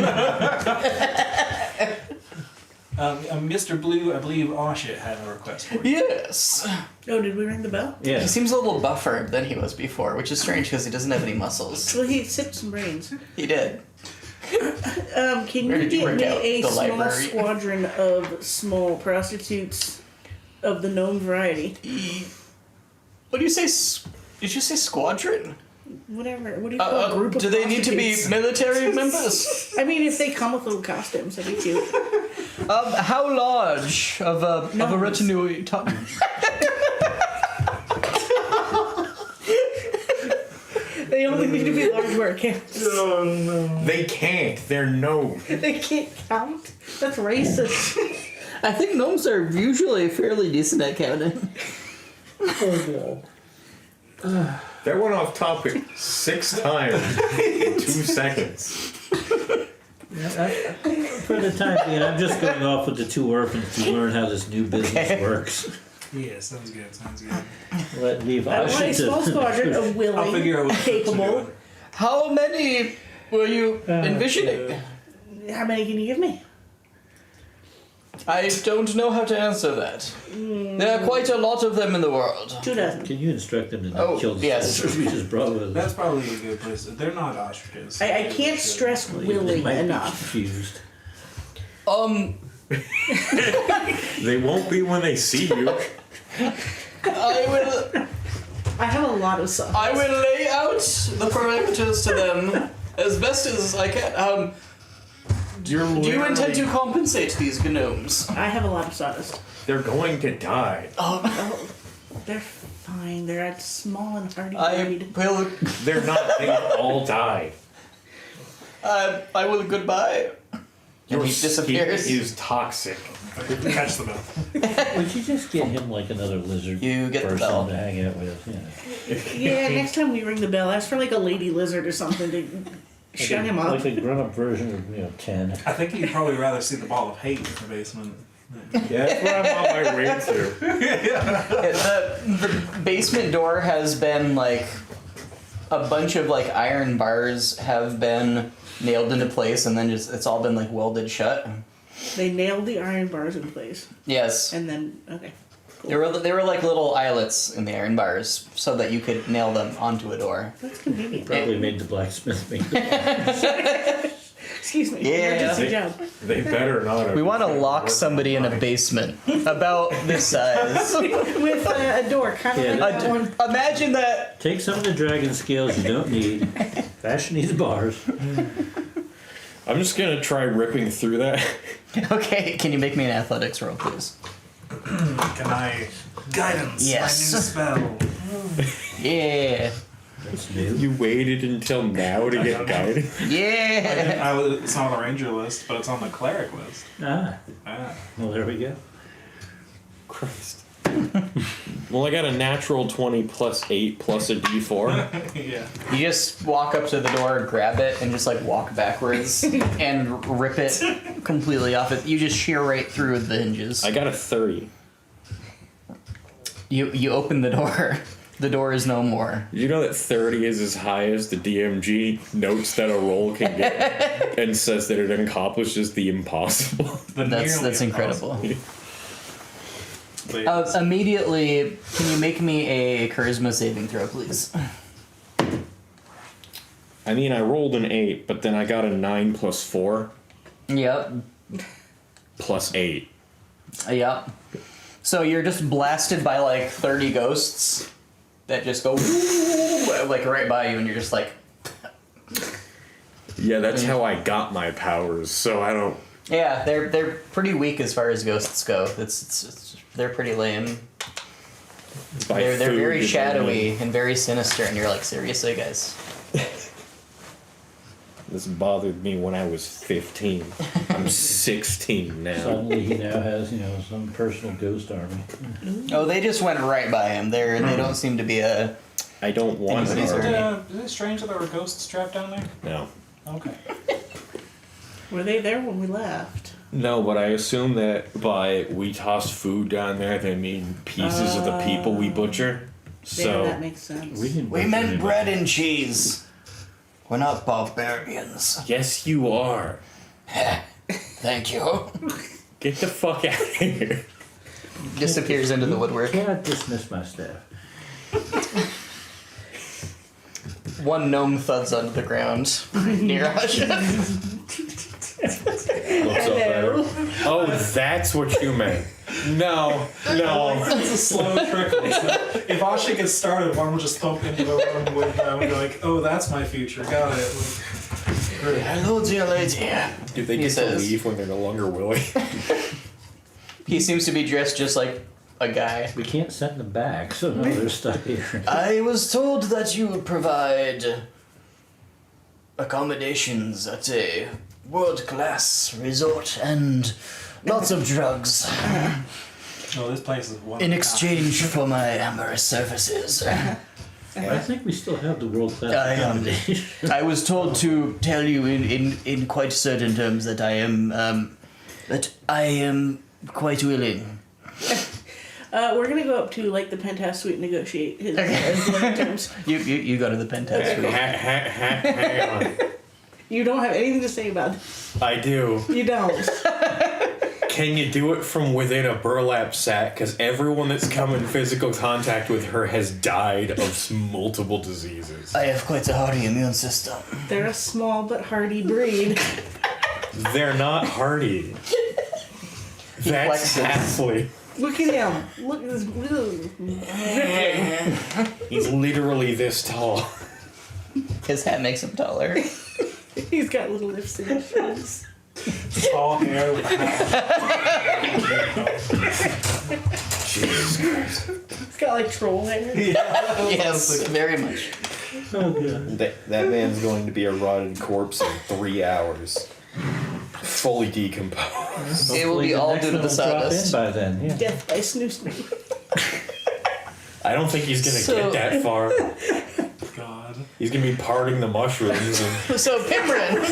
[SPEAKER 3] Mr. Blue, I believe Oshit had a request for you.
[SPEAKER 2] Yes.
[SPEAKER 4] Oh, did we ring the bell?
[SPEAKER 5] Yeah.
[SPEAKER 2] He seems a little buffer than he was before, which is strange because he doesn't have any muscles.
[SPEAKER 4] Well, he sipped some brains.
[SPEAKER 2] He did.
[SPEAKER 4] Can
[SPEAKER 2] Where
[SPEAKER 4] you
[SPEAKER 2] did you
[SPEAKER 4] get
[SPEAKER 2] work
[SPEAKER 4] me
[SPEAKER 2] out?
[SPEAKER 4] a
[SPEAKER 2] The
[SPEAKER 4] small
[SPEAKER 2] library?
[SPEAKER 4] squadron of small prostitutes of the gnome variety?
[SPEAKER 2] What do you say? Did you say squadron?
[SPEAKER 4] Whatever. What do you call a group of
[SPEAKER 2] Do they need to be
[SPEAKER 4] prostitutes?
[SPEAKER 2] military members?
[SPEAKER 4] I mean, if they come with little costumes, that'd be cute.
[SPEAKER 2] How large of a
[SPEAKER 4] No.
[SPEAKER 2] retinue are you talking?
[SPEAKER 4] They only need to be large where it counts.
[SPEAKER 6] They can't. They're no.
[SPEAKER 4] They can't count. That's racist.
[SPEAKER 2] I think gnomes are usually fairly decent at counting.
[SPEAKER 6] That went off topic 6 times in 2 seconds.
[SPEAKER 5] For the time being, I'm just going off with the 2 orphans to learn how this new business works.
[SPEAKER 3] Yeah, sounds good.
[SPEAKER 5] Leave
[SPEAKER 4] I want a
[SPEAKER 5] Oshit
[SPEAKER 4] small
[SPEAKER 5] to.
[SPEAKER 4] squadron of
[SPEAKER 3] I'll
[SPEAKER 4] willing,
[SPEAKER 3] figure out what the
[SPEAKER 4] capable.
[SPEAKER 2] How many were you envisioning?
[SPEAKER 4] How many can you give me?
[SPEAKER 2] I don't know how to answer that. There are quite a lot of them in the world.
[SPEAKER 4] 2 dozen.
[SPEAKER 5] Can you instruct them to not
[SPEAKER 2] Oh,
[SPEAKER 5] kill the
[SPEAKER 2] yes.
[SPEAKER 5] soldiers we just brought with us?
[SPEAKER 3] That's probably a good place. They're not ostriches.
[SPEAKER 4] I can't stress
[SPEAKER 5] They
[SPEAKER 4] willing
[SPEAKER 5] might be
[SPEAKER 4] enough.
[SPEAKER 5] confused.
[SPEAKER 6] They won't be when they see you.
[SPEAKER 4] I have a lot of stuff.
[SPEAKER 2] I will lay out the parameters to them as best as I can. Do you intend to compensate these gnomes?
[SPEAKER 4] I have a lot of sawdust.
[SPEAKER 6] They're going to die.
[SPEAKER 4] Oh, they're fine. They're at small and hardy
[SPEAKER 2] I
[SPEAKER 4] breed.
[SPEAKER 2] will.
[SPEAKER 6] They're not. They all died.
[SPEAKER 2] I will goodbye. And he disappears.
[SPEAKER 6] skin is toxic.
[SPEAKER 3] Catch the bell.
[SPEAKER 5] Would you just get him like another lizard
[SPEAKER 2] You get the
[SPEAKER 5] person
[SPEAKER 2] bell.
[SPEAKER 5] to hang out with?
[SPEAKER 4] Yeah, next time we ring the bell, ask for like a lady lizard or something to shut him up.
[SPEAKER 5] Like a grown-up version of 10.
[SPEAKER 3] I think you'd probably rather see the ball of hate in the basement.
[SPEAKER 6] Yeah, that's what I'm on my way to.
[SPEAKER 2] The basement door has been like a bunch of like iron bars have been nailed into place, and then just it's all been like welded shut.
[SPEAKER 4] They nailed the iron bars in place,
[SPEAKER 2] Yes,
[SPEAKER 4] and then okay. Cool.
[SPEAKER 2] there were like little eyelets in the iron bars so that you could nail them onto a door.
[SPEAKER 4] That's convenient.
[SPEAKER 5] Probably made the blacksmith make the
[SPEAKER 4] Excuse me.
[SPEAKER 2] Yeah.
[SPEAKER 4] Emergency job.
[SPEAKER 6] They better not.
[SPEAKER 2] We want to lock somebody in a basement about this size.
[SPEAKER 4] With a door, kind of
[SPEAKER 5] Yeah,
[SPEAKER 4] like that one.
[SPEAKER 2] Imagine that.
[SPEAKER 5] Take some of the dragon scales you don't need. Fashion these bars.
[SPEAKER 6] I'm just gonna try ripping through that.
[SPEAKER 2] Okay, can you make me an athletics roll, please?
[SPEAKER 3] Can I guidance
[SPEAKER 2] Yes.
[SPEAKER 3] my new spell?
[SPEAKER 2] Yeah.
[SPEAKER 5] That's new.
[SPEAKER 6] You waited until now to get guided.
[SPEAKER 2] Yeah.
[SPEAKER 3] It's not on the ranger list, but it's on the cleric list.
[SPEAKER 5] Ah,
[SPEAKER 3] Ah.
[SPEAKER 5] well, there we go.
[SPEAKER 6] Christ. Well, I got a natural 20 plus 8 plus a d4.
[SPEAKER 3] Yeah.
[SPEAKER 2] You just walk up to the door, grab it, and just like walk backwards and rip it completely off it. You just shear right through the hinges.
[SPEAKER 6] I got a 30.
[SPEAKER 2] You open the door. The door is no more.
[SPEAKER 6] You know that 30 is as high as the DMG notes that a roll can get and says that it accomplishes the impossible.
[SPEAKER 2] That's incredible.
[SPEAKER 3] But
[SPEAKER 2] Immediately, can you make me a charisma saving throw, please?
[SPEAKER 6] I mean, I rolled an 8, but then I got a 9 plus 4
[SPEAKER 2] Yep.
[SPEAKER 6] plus 8.
[SPEAKER 2] Yep. So you're just blasted by like 30 ghosts that just go like right by you, and you're just like,
[SPEAKER 6] Yeah, that's how I got my powers, so I don't...
[SPEAKER 2] yeah, they're pretty weak as far as ghosts go. It's they're pretty lame.
[SPEAKER 6] By
[SPEAKER 2] They're
[SPEAKER 6] food
[SPEAKER 2] very
[SPEAKER 6] is
[SPEAKER 2] shadowy and very sinister, and you're like, seriously, guys?
[SPEAKER 6] This bothered me when I was 15. I'm 16 now.
[SPEAKER 5] Suddenly he now has, some personal ghost army.
[SPEAKER 2] Oh, they just went right by him. They don't seem to be a.
[SPEAKER 6] I don't want
[SPEAKER 2] Anybody's
[SPEAKER 6] an
[SPEAKER 2] army.
[SPEAKER 6] army.
[SPEAKER 3] is it strange that there were ghosts trapped down there?
[SPEAKER 6] No.
[SPEAKER 3] Okay.
[SPEAKER 4] Were they there when we left?
[SPEAKER 6] No, but I assume that by we tossed food down there, they mean pieces of the people we butcher.
[SPEAKER 4] Yeah, that
[SPEAKER 6] So,
[SPEAKER 4] makes sense.
[SPEAKER 5] didn't
[SPEAKER 2] We
[SPEAKER 5] butcher
[SPEAKER 2] meant
[SPEAKER 5] anybody.
[SPEAKER 2] bread and cheese. We're not barbarians.
[SPEAKER 6] yes, you are.
[SPEAKER 2] Thank you.
[SPEAKER 6] Get the fuck out of here.
[SPEAKER 2] Disappears into the woodwork.
[SPEAKER 5] Can't dismiss my staff.
[SPEAKER 2] One gnome thuds onto the ground near us.
[SPEAKER 5] Looks up at her.
[SPEAKER 6] Oh, that's what you meant. No.
[SPEAKER 3] It's a slow trickle. So if Asha gets started, one will just thump into the room with them and be like, oh, that's my future. Got it. Like,
[SPEAKER 2] Hello, dear lady.
[SPEAKER 6] Do they
[SPEAKER 2] He
[SPEAKER 6] get to
[SPEAKER 2] says.
[SPEAKER 6] leave when they're no longer willing?
[SPEAKER 2] He seems to be dressed just like a guy.
[SPEAKER 5] We can't send them back, so no, they're stuck here.
[SPEAKER 2] I was told that you would provide accommodations at a world-class resort and lots of drugs
[SPEAKER 3] no, this place is one.
[SPEAKER 2] in exchange for my amorous services.
[SPEAKER 5] I think we still have the world-class
[SPEAKER 2] I am.
[SPEAKER 5] accommodation.
[SPEAKER 2] I was told to tell you in quite certain terms that I am quite willing.
[SPEAKER 4] We're gonna go up to like the penthouse suite and negotiate his terms.
[SPEAKER 2] You go to the penthouse suite.
[SPEAKER 6] Hang on.
[SPEAKER 4] You don't have anything to say about this.
[SPEAKER 6] I do.
[SPEAKER 4] You don't.
[SPEAKER 6] Can you do it from within a burlap sack? Because everyone that's come in physical contact with her has died of multiple diseases.
[SPEAKER 2] I have quite a hardy immune system.
[SPEAKER 4] They're a small but hardy breed.
[SPEAKER 6] They're not hardy. That's
[SPEAKER 2] flexes.
[SPEAKER 6] Halfley.
[SPEAKER 4] Look at him. Look at this. Rippling.
[SPEAKER 6] He's literally this tall.
[SPEAKER 2] His hat makes him taller.
[SPEAKER 4] He's got little lips in his shoes.
[SPEAKER 3] Tall hair with a hat.
[SPEAKER 6] Jesus Christ.
[SPEAKER 4] He's got like troll hair.
[SPEAKER 2] Yes, very much.
[SPEAKER 5] Oh, God.
[SPEAKER 6] That man's going to be a rotted corpse in 3 hours. Fully decomposed.
[SPEAKER 2] It will be
[SPEAKER 5] Hopefully
[SPEAKER 2] all
[SPEAKER 5] next
[SPEAKER 2] due to
[SPEAKER 5] one
[SPEAKER 2] the
[SPEAKER 5] will drop in
[SPEAKER 2] sawdust.
[SPEAKER 5] by then, yeah.
[SPEAKER 4] Death by snoo.
[SPEAKER 6] I don't think he's gonna
[SPEAKER 2] So-
[SPEAKER 6] get that far.
[SPEAKER 3] God.
[SPEAKER 6] He's gonna be parting the mushrooms and
[SPEAKER 2] So Pimrin,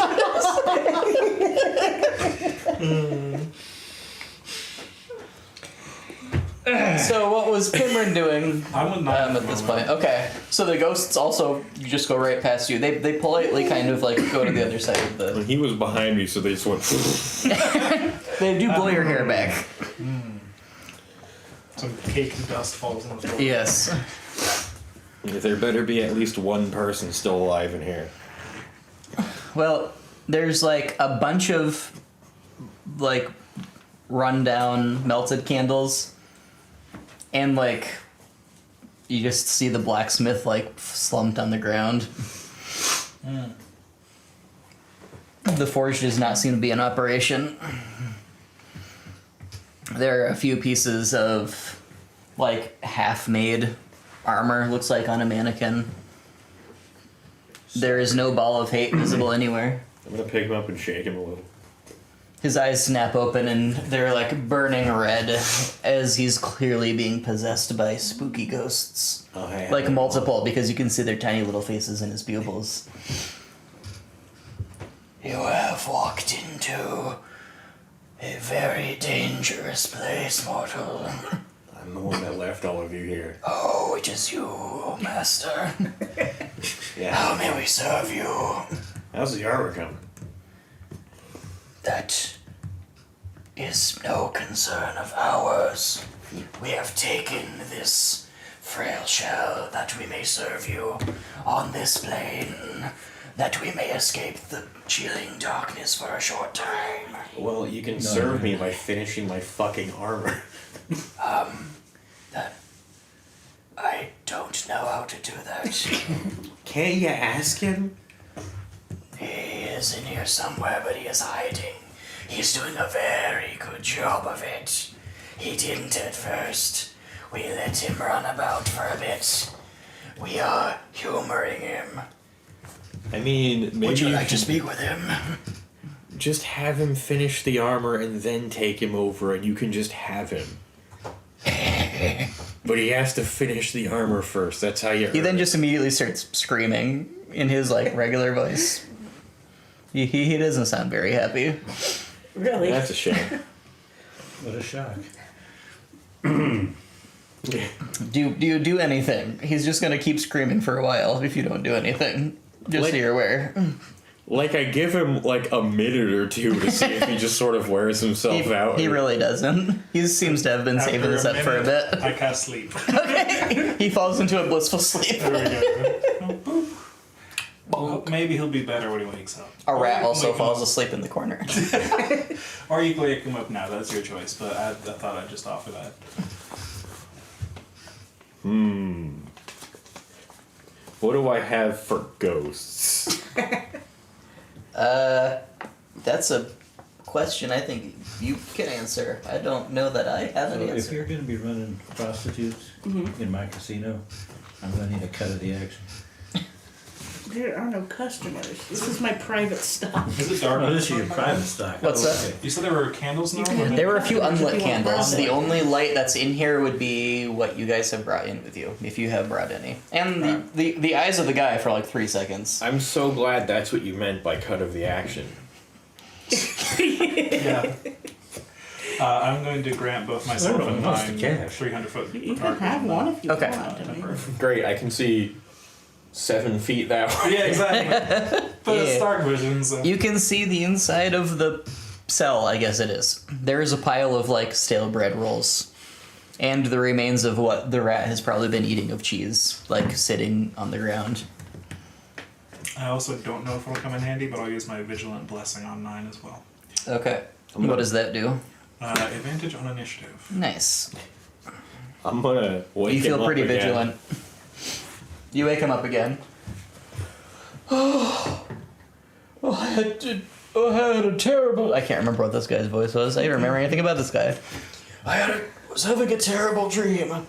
[SPEAKER 2] So what was Pimrin doing
[SPEAKER 3] I'm with nine
[SPEAKER 2] at this point? Okay, so the ghosts also just go right past you. They politely kind of like go to the other side of the.
[SPEAKER 6] He was behind me, so they just went.
[SPEAKER 2] They do blow your hair back.
[SPEAKER 3] Some cake and dust falls on the floor.
[SPEAKER 2] Yes.
[SPEAKER 6] There better be at least one person still alive in here.
[SPEAKER 2] Well, there's like a bunch of like rundown melted candles, and like you just see the blacksmith like slumped on the ground. The forge does not seem to be in operation. There are a few pieces of like half-made armor, looks like on a mannequin. There is no ball of hate visible anywhere.
[SPEAKER 6] I'm gonna pick him up and shake him a little.
[SPEAKER 2] His eyes snap open and they're like burning red as he's clearly being possessed by spooky ghosts.
[SPEAKER 6] Oh, hey.
[SPEAKER 2] Like multiple, because you can see their tiny little faces in his pupils. You have walked into a very dangerous place, mortal.
[SPEAKER 6] I'm the one that left all of you here.
[SPEAKER 2] Oh, it is you, master.
[SPEAKER 6] Yeah.
[SPEAKER 2] How may we serve you?
[SPEAKER 6] How's the armor coming?
[SPEAKER 2] That is no concern of ours. We have taken this frail shell that we may serve you on this plane, that we may escape the chilling darkness for a short time.
[SPEAKER 6] Well, you can serve me by finishing my fucking armor.
[SPEAKER 2] I don't know how to do that.
[SPEAKER 6] Can't you ask him?
[SPEAKER 2] He is in here somewhere, but he is hiding. He's doing a very good job of it. He didn't at first. We let him run about for a bit. We are humoring him.
[SPEAKER 6] I mean, maybe
[SPEAKER 2] Would you like to
[SPEAKER 6] can
[SPEAKER 2] speak with him?
[SPEAKER 6] just have him finish the armor and then take him over, and you can just have him. But he has to finish the armor first. That's how you.
[SPEAKER 2] He then just immediately starts screaming in his like regular voice. He doesn't sound very happy.
[SPEAKER 4] Really?
[SPEAKER 6] That's a shame.
[SPEAKER 5] What a shock.
[SPEAKER 2] Do you do anything? He's just gonna keep screaming for a while if you don't do anything. Just so you're aware.
[SPEAKER 6] Like, I give him like a minute or two to see if he just sort of wears himself out.
[SPEAKER 2] He really doesn't. He seems to have been saving
[SPEAKER 3] After
[SPEAKER 2] this up for a
[SPEAKER 3] minute,
[SPEAKER 2] bit.
[SPEAKER 3] I cast sleep.
[SPEAKER 2] He falls into a blissful sleep.
[SPEAKER 3] There we go. Well, maybe he'll be better when he wakes up.
[SPEAKER 2] A rat
[SPEAKER 3] Or you can
[SPEAKER 2] also
[SPEAKER 3] wake him
[SPEAKER 2] falls
[SPEAKER 3] up-
[SPEAKER 2] asleep in the corner.
[SPEAKER 3] Or you can wake him up now. That's your choice. But I thought I'd just offer that.
[SPEAKER 6] What do I have for ghosts?
[SPEAKER 2] That's a question I think you can answer. I don't know that I have
[SPEAKER 5] So
[SPEAKER 2] an
[SPEAKER 5] if
[SPEAKER 2] answer.
[SPEAKER 5] you're going to be running prostitutes in my casino, I'm going to need a cut of the action.
[SPEAKER 4] There are no customers. This is my private stuff.
[SPEAKER 3] Is it dark?
[SPEAKER 5] Oh, this is your private stock.
[SPEAKER 2] What's
[SPEAKER 5] Oh,
[SPEAKER 2] that?
[SPEAKER 5] okay.
[SPEAKER 3] You said there were candles in the room?
[SPEAKER 2] There were a few unlit
[SPEAKER 4] If you want
[SPEAKER 2] candles.
[SPEAKER 4] brown
[SPEAKER 2] The
[SPEAKER 4] light.
[SPEAKER 2] only light that's in here would be what you guys have brought in with you, if you have brought any. And the eyes of the guy for like 3 seconds.
[SPEAKER 1] I'm so glad that's what you meant by cut of the action.
[SPEAKER 3] Yeah. I'm going to grant both myself and
[SPEAKER 5] Most
[SPEAKER 3] mine
[SPEAKER 5] cash.
[SPEAKER 3] 300 foot.
[SPEAKER 4] You can have one if you
[SPEAKER 2] Okay.
[SPEAKER 4] want. I mean.
[SPEAKER 1] Great, I can see 7 feet that way.
[SPEAKER 3] Yeah, exactly. But it's
[SPEAKER 2] Yeah.
[SPEAKER 3] dark vision, so.
[SPEAKER 2] You can see the inside of the cell, I guess it is. There is a pile of like stale bread rolls. And the remains of what the rat has probably been eating of cheese, like sitting on the ground.
[SPEAKER 3] I also don't know if it'll come in handy, but I'll use my vigilant blessing on 9 as well.
[SPEAKER 2] Okay. What does that do?
[SPEAKER 3] Advantage on initiative.
[SPEAKER 2] Nice.
[SPEAKER 6] I'm gonna wake
[SPEAKER 2] You
[SPEAKER 6] him
[SPEAKER 2] feel
[SPEAKER 6] up
[SPEAKER 2] pretty
[SPEAKER 6] again.
[SPEAKER 2] vigilant. You wake him up again. I had a terrible. I can't remember what this guy's voice was. I don't remember anything about this guy. Was having a terrible dream.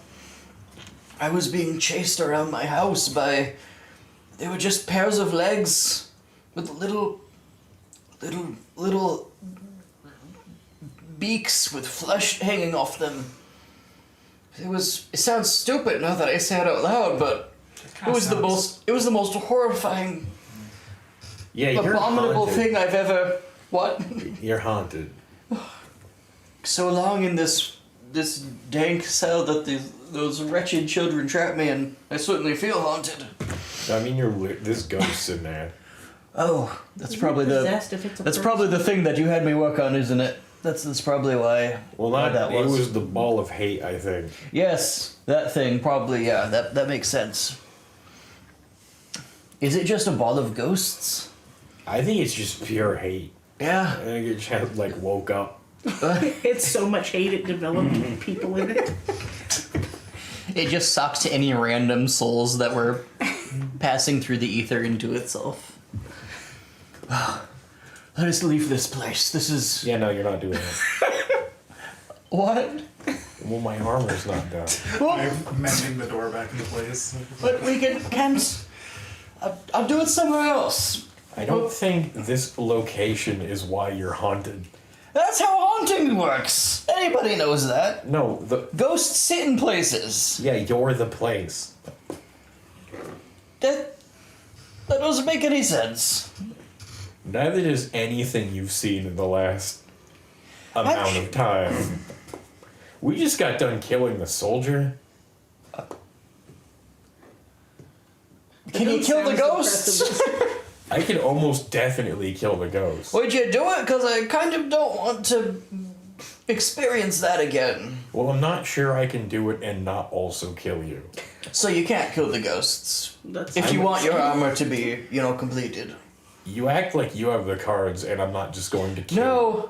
[SPEAKER 2] I was being chased around my house by. They were just pairs of legs with little beaks with flesh hanging off them. It sounds stupid now that I say it out loud, but it was the most horrifying,
[SPEAKER 6] Yeah, you're
[SPEAKER 2] abominable
[SPEAKER 6] haunted.
[SPEAKER 2] thing I've ever. What?
[SPEAKER 6] You're haunted.
[SPEAKER 2] So long in this this dank cell that those wretched children trapped me in. I certainly feel haunted.
[SPEAKER 6] I mean, this ghost's in there.
[SPEAKER 2] Oh, that's
[SPEAKER 4] Isn't
[SPEAKER 2] probably
[SPEAKER 4] it
[SPEAKER 2] the
[SPEAKER 4] possessed if it's a
[SPEAKER 2] that's
[SPEAKER 4] person?
[SPEAKER 2] probably the thing that you had me work on, isn't it? That's probably why.
[SPEAKER 6] Well,
[SPEAKER 2] why
[SPEAKER 6] not
[SPEAKER 2] that
[SPEAKER 6] it
[SPEAKER 2] was.
[SPEAKER 6] was the ball of hate, I think.
[SPEAKER 2] Yes, that thing probably. Yeah, that makes sense. Is it just a ball of ghosts?
[SPEAKER 6] I think it's just pure hate. I
[SPEAKER 2] Yeah.
[SPEAKER 6] think it just like woke up.
[SPEAKER 4] It's so much hate it developed people in it.
[SPEAKER 2] It just sucked any random souls that were passing through the ether into itself. Let us leave this place. This is...
[SPEAKER 6] Yeah, no, you're not doing it.
[SPEAKER 2] What?
[SPEAKER 6] Well, my armor's not done.
[SPEAKER 2] Well,
[SPEAKER 3] I'm mending the door back into place.
[SPEAKER 2] but we can't... I'll do it somewhere else.
[SPEAKER 6] I don't think this location is why you're haunted.
[SPEAKER 2] That's how haunting works. Anybody knows that.
[SPEAKER 6] No,
[SPEAKER 2] Ghosts sit in places.
[SPEAKER 6] yeah, you're the place.
[SPEAKER 2] That doesn't make any sense.
[SPEAKER 6] Neither does anything you've seen in the last amount of time. We just got done killing the soldier.
[SPEAKER 2] Can you kill the
[SPEAKER 4] Sounds
[SPEAKER 2] ghosts?
[SPEAKER 4] impressive.
[SPEAKER 6] I can almost definitely kill the ghost.
[SPEAKER 2] Would you do it? Because I kind of don't want to experience that again.
[SPEAKER 6] Well, I'm not sure I can do it and not also kill you.
[SPEAKER 2] So you can't kill the ghosts.
[SPEAKER 4] That's
[SPEAKER 2] If you want your armor to be, completed.
[SPEAKER 6] You act like you have the cards, and I'm not just going to kill you.
[SPEAKER 2] No.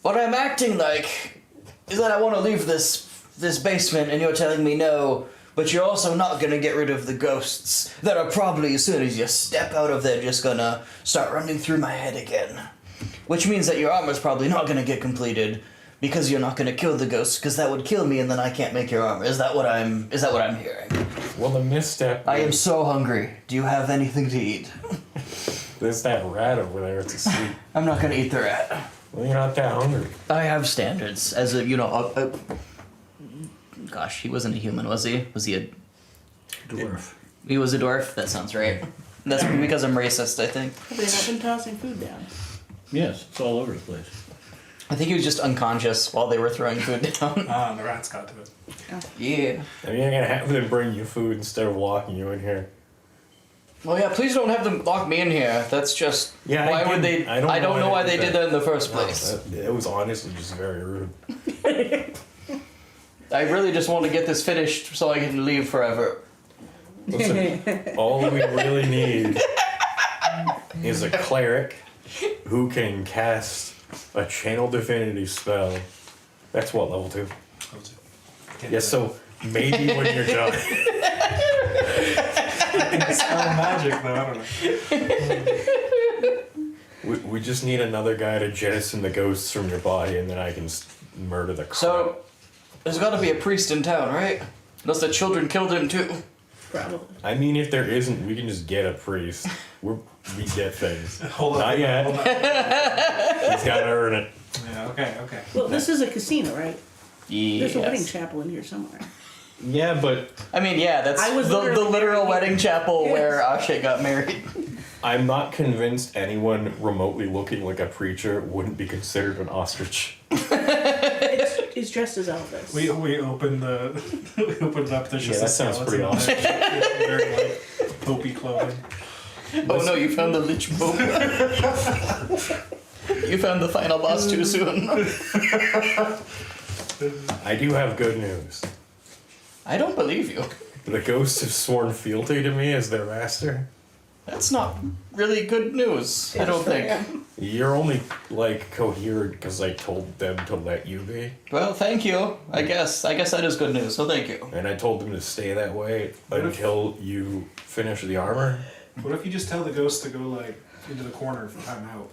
[SPEAKER 2] What I'm acting like is that I want to leave this basement, and you're telling me no. But you're also not gonna get rid of the ghosts that are probably, as soon as you step out of there, just gonna start running through my head again. Which means that your armor's probably not gonna get completed because you're not gonna kill the ghosts, because that would kill me, and then I can't make your armor. Is that what I'm hearing?
[SPEAKER 6] Well, the misstep.
[SPEAKER 2] I am so hungry. Do you have anything to eat?
[SPEAKER 6] There's that rat over there. It's asleep.
[SPEAKER 2] I'm not gonna eat the rat.
[SPEAKER 6] Well, you're not that hungry.
[SPEAKER 2] I have standards as a gosh, he wasn't a human, was he? Was he a...
[SPEAKER 5] Dwarf.
[SPEAKER 2] He was a dwarf? That sounds right. That's because I'm racist, I think.
[SPEAKER 4] They have been tossing food down.
[SPEAKER 5] Yes, it's all over the place.
[SPEAKER 2] I think he was just unconscious while they were throwing food down.
[SPEAKER 3] Ah, the rats got to it.
[SPEAKER 2] Yeah.
[SPEAKER 6] I mean, I'm gonna have them bring you food instead of locking you in here.
[SPEAKER 2] Well, yeah, please don't have them lock me in here. That's just...
[SPEAKER 6] Yeah,
[SPEAKER 2] why
[SPEAKER 6] I
[SPEAKER 2] would they...
[SPEAKER 6] didn't-
[SPEAKER 2] I don't know why they did that in the first
[SPEAKER 6] No,
[SPEAKER 2] place.
[SPEAKER 6] it was honestly just very rude.
[SPEAKER 2] I really just want to get this finished so I can leave forever.
[SPEAKER 6] Listen, all we really need is a cleric who can cast a channel divinity spell. That's what, level 2? Yeah, so maybe when you're done.
[SPEAKER 3] It's spell magic, though. I don't know.
[SPEAKER 6] We just need another guy to jettison the ghosts from your body, and then I can murder the crap.
[SPEAKER 2] So, there's got to be a priest in town, right? Unless the children killed him too.
[SPEAKER 4] Probably.
[SPEAKER 6] I mean, if there isn't, we can just get a priest. We get things.
[SPEAKER 3] Hold on.
[SPEAKER 6] Not yet.
[SPEAKER 3] Hold on.
[SPEAKER 6] He's got to earn it.
[SPEAKER 3] Yeah, okay.
[SPEAKER 4] Well, this is a casino, right? There's a wedding
[SPEAKER 2] Yes.
[SPEAKER 4] chapel in here somewhere.
[SPEAKER 6] Yeah, but
[SPEAKER 2] I mean, yeah, that's
[SPEAKER 4] I was
[SPEAKER 2] the
[SPEAKER 4] literally
[SPEAKER 2] literal
[SPEAKER 4] married.
[SPEAKER 2] wedding chapel
[SPEAKER 4] Yes.
[SPEAKER 2] where Akshay got married.
[SPEAKER 6] I'm not convinced anyone remotely looking like a preacher wouldn't be considered an ostrich.
[SPEAKER 4] He's dressed as Elvis.
[SPEAKER 3] We opened the we opened up. There's
[SPEAKER 6] Yeah,
[SPEAKER 3] just
[SPEAKER 6] that
[SPEAKER 3] a
[SPEAKER 6] sounds pretty
[SPEAKER 3] skeleton there. Very like popey clothing.
[SPEAKER 2] Oh no, you found the Lich Pope. You found the final boss too soon.
[SPEAKER 6] I do have good news.
[SPEAKER 2] I don't believe you.
[SPEAKER 6] The ghosts have sworn fealty to me as their master.
[SPEAKER 2] That's not really good news, I don't think.
[SPEAKER 6] You're only, like, coherent because I told them to let you be.
[SPEAKER 2] Well, thank you. I guess that is good news, so thank you.
[SPEAKER 6] And I told them to stay that way until you finish the armor.
[SPEAKER 3] What if you just tell the ghost to go like into the corner for time out?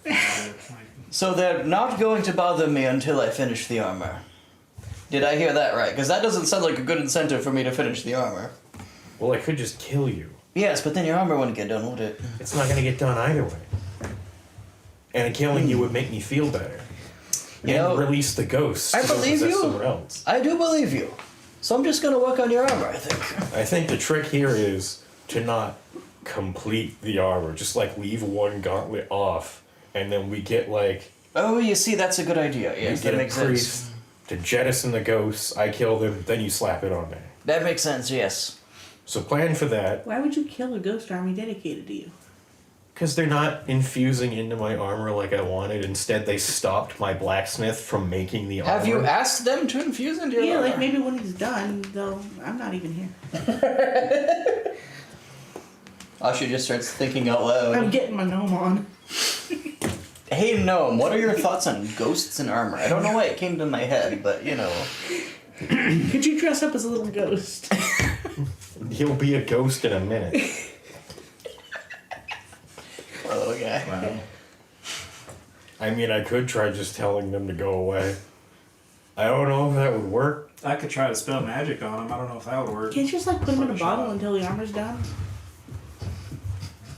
[SPEAKER 2] So they're not going to bother me until I finish the armor. Did I hear that right? Because that doesn't sound like a good incentive for me to finish the armor.
[SPEAKER 6] Well, I could just kill you.
[SPEAKER 2] Yes, but then your armor wouldn't get done, would it?
[SPEAKER 6] It's not gonna get done either way. And killing you would make me feel better.
[SPEAKER 2] You
[SPEAKER 6] and
[SPEAKER 2] know,
[SPEAKER 6] release the ghosts.
[SPEAKER 2] I
[SPEAKER 6] to go
[SPEAKER 2] believe
[SPEAKER 6] possess
[SPEAKER 2] you.
[SPEAKER 6] Somewhere else.
[SPEAKER 2] I do believe you. So I'm just gonna work on your armor, I think.
[SPEAKER 6] I think the trick here is to not complete the armor. Just like leave one gauntlet off, and then we get like
[SPEAKER 2] Oh, you see, that's a good idea.
[SPEAKER 6] we
[SPEAKER 2] Yes,
[SPEAKER 6] get
[SPEAKER 2] that
[SPEAKER 6] a
[SPEAKER 2] makes sense.
[SPEAKER 6] priest to jettison the ghosts. I kill them, then you slap it on there.
[SPEAKER 2] That makes sense, yes.
[SPEAKER 6] So plan for that.
[SPEAKER 4] Why would you kill a ghost army dedicated to you?
[SPEAKER 6] Because they're not infusing into my armor like I wanted. Instead, they stopped my blacksmith from making the armor.
[SPEAKER 2] Have you asked them to infuse into your
[SPEAKER 4] Yeah,
[SPEAKER 2] armor?
[SPEAKER 4] like maybe when he's done, though, I'm not even here.
[SPEAKER 2] Asha just starts thinking out loud.
[SPEAKER 4] I'm getting my gnome on.
[SPEAKER 2] Hey, Gnome, what are your thoughts on ghosts and armor? I don't know why it came to my head, but you know.
[SPEAKER 4] Could you dress up as a little ghost?
[SPEAKER 6] He'll be a ghost in a minute.
[SPEAKER 2] Poor little guy.
[SPEAKER 5] Wow.
[SPEAKER 6] I mean, I could try just telling them to go away. I don't know if that would work.
[SPEAKER 3] I could try to spell magic on him. I don't know if that would work.
[SPEAKER 4] Can't you just like put him in a
[SPEAKER 3] Worth
[SPEAKER 4] bottle
[SPEAKER 3] shot.
[SPEAKER 4] until the armor's done?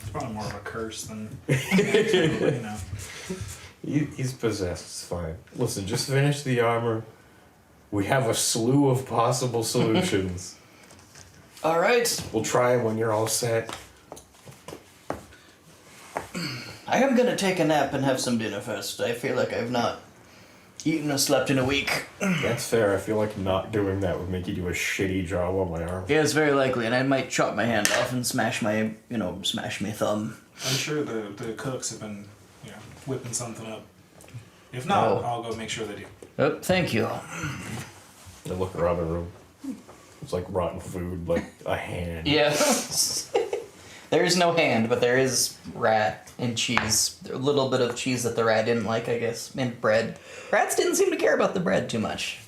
[SPEAKER 3] It's probably more of a curse than you know.
[SPEAKER 6] He's possessed. It's fine. Listen, just finish the armor. We have a slew of possible solutions.
[SPEAKER 2] All right.
[SPEAKER 6] We'll try them when you're all set.
[SPEAKER 2] I am gonna take a nap and have some dinner first. I feel like I've not eaten or slept in a week.
[SPEAKER 6] That's fair. I feel like not doing that would make you do a shitty job on my arm.
[SPEAKER 2] Yeah, it's very likely, and I might chop my hand off and smash my thumb.
[SPEAKER 3] I'm sure the cooks have been, you know, whipping something up. If not,
[SPEAKER 2] Oh.
[SPEAKER 3] I'll go make sure they do.
[SPEAKER 2] Oh, thank you.
[SPEAKER 6] I look around the room. It's like rotten food, like a hand.
[SPEAKER 2] Yeah. There is no hand, but there is rat and cheese. A little bit of cheese that the rat didn't like, I guess, and bread. Rats didn't seem to care about the bread too much.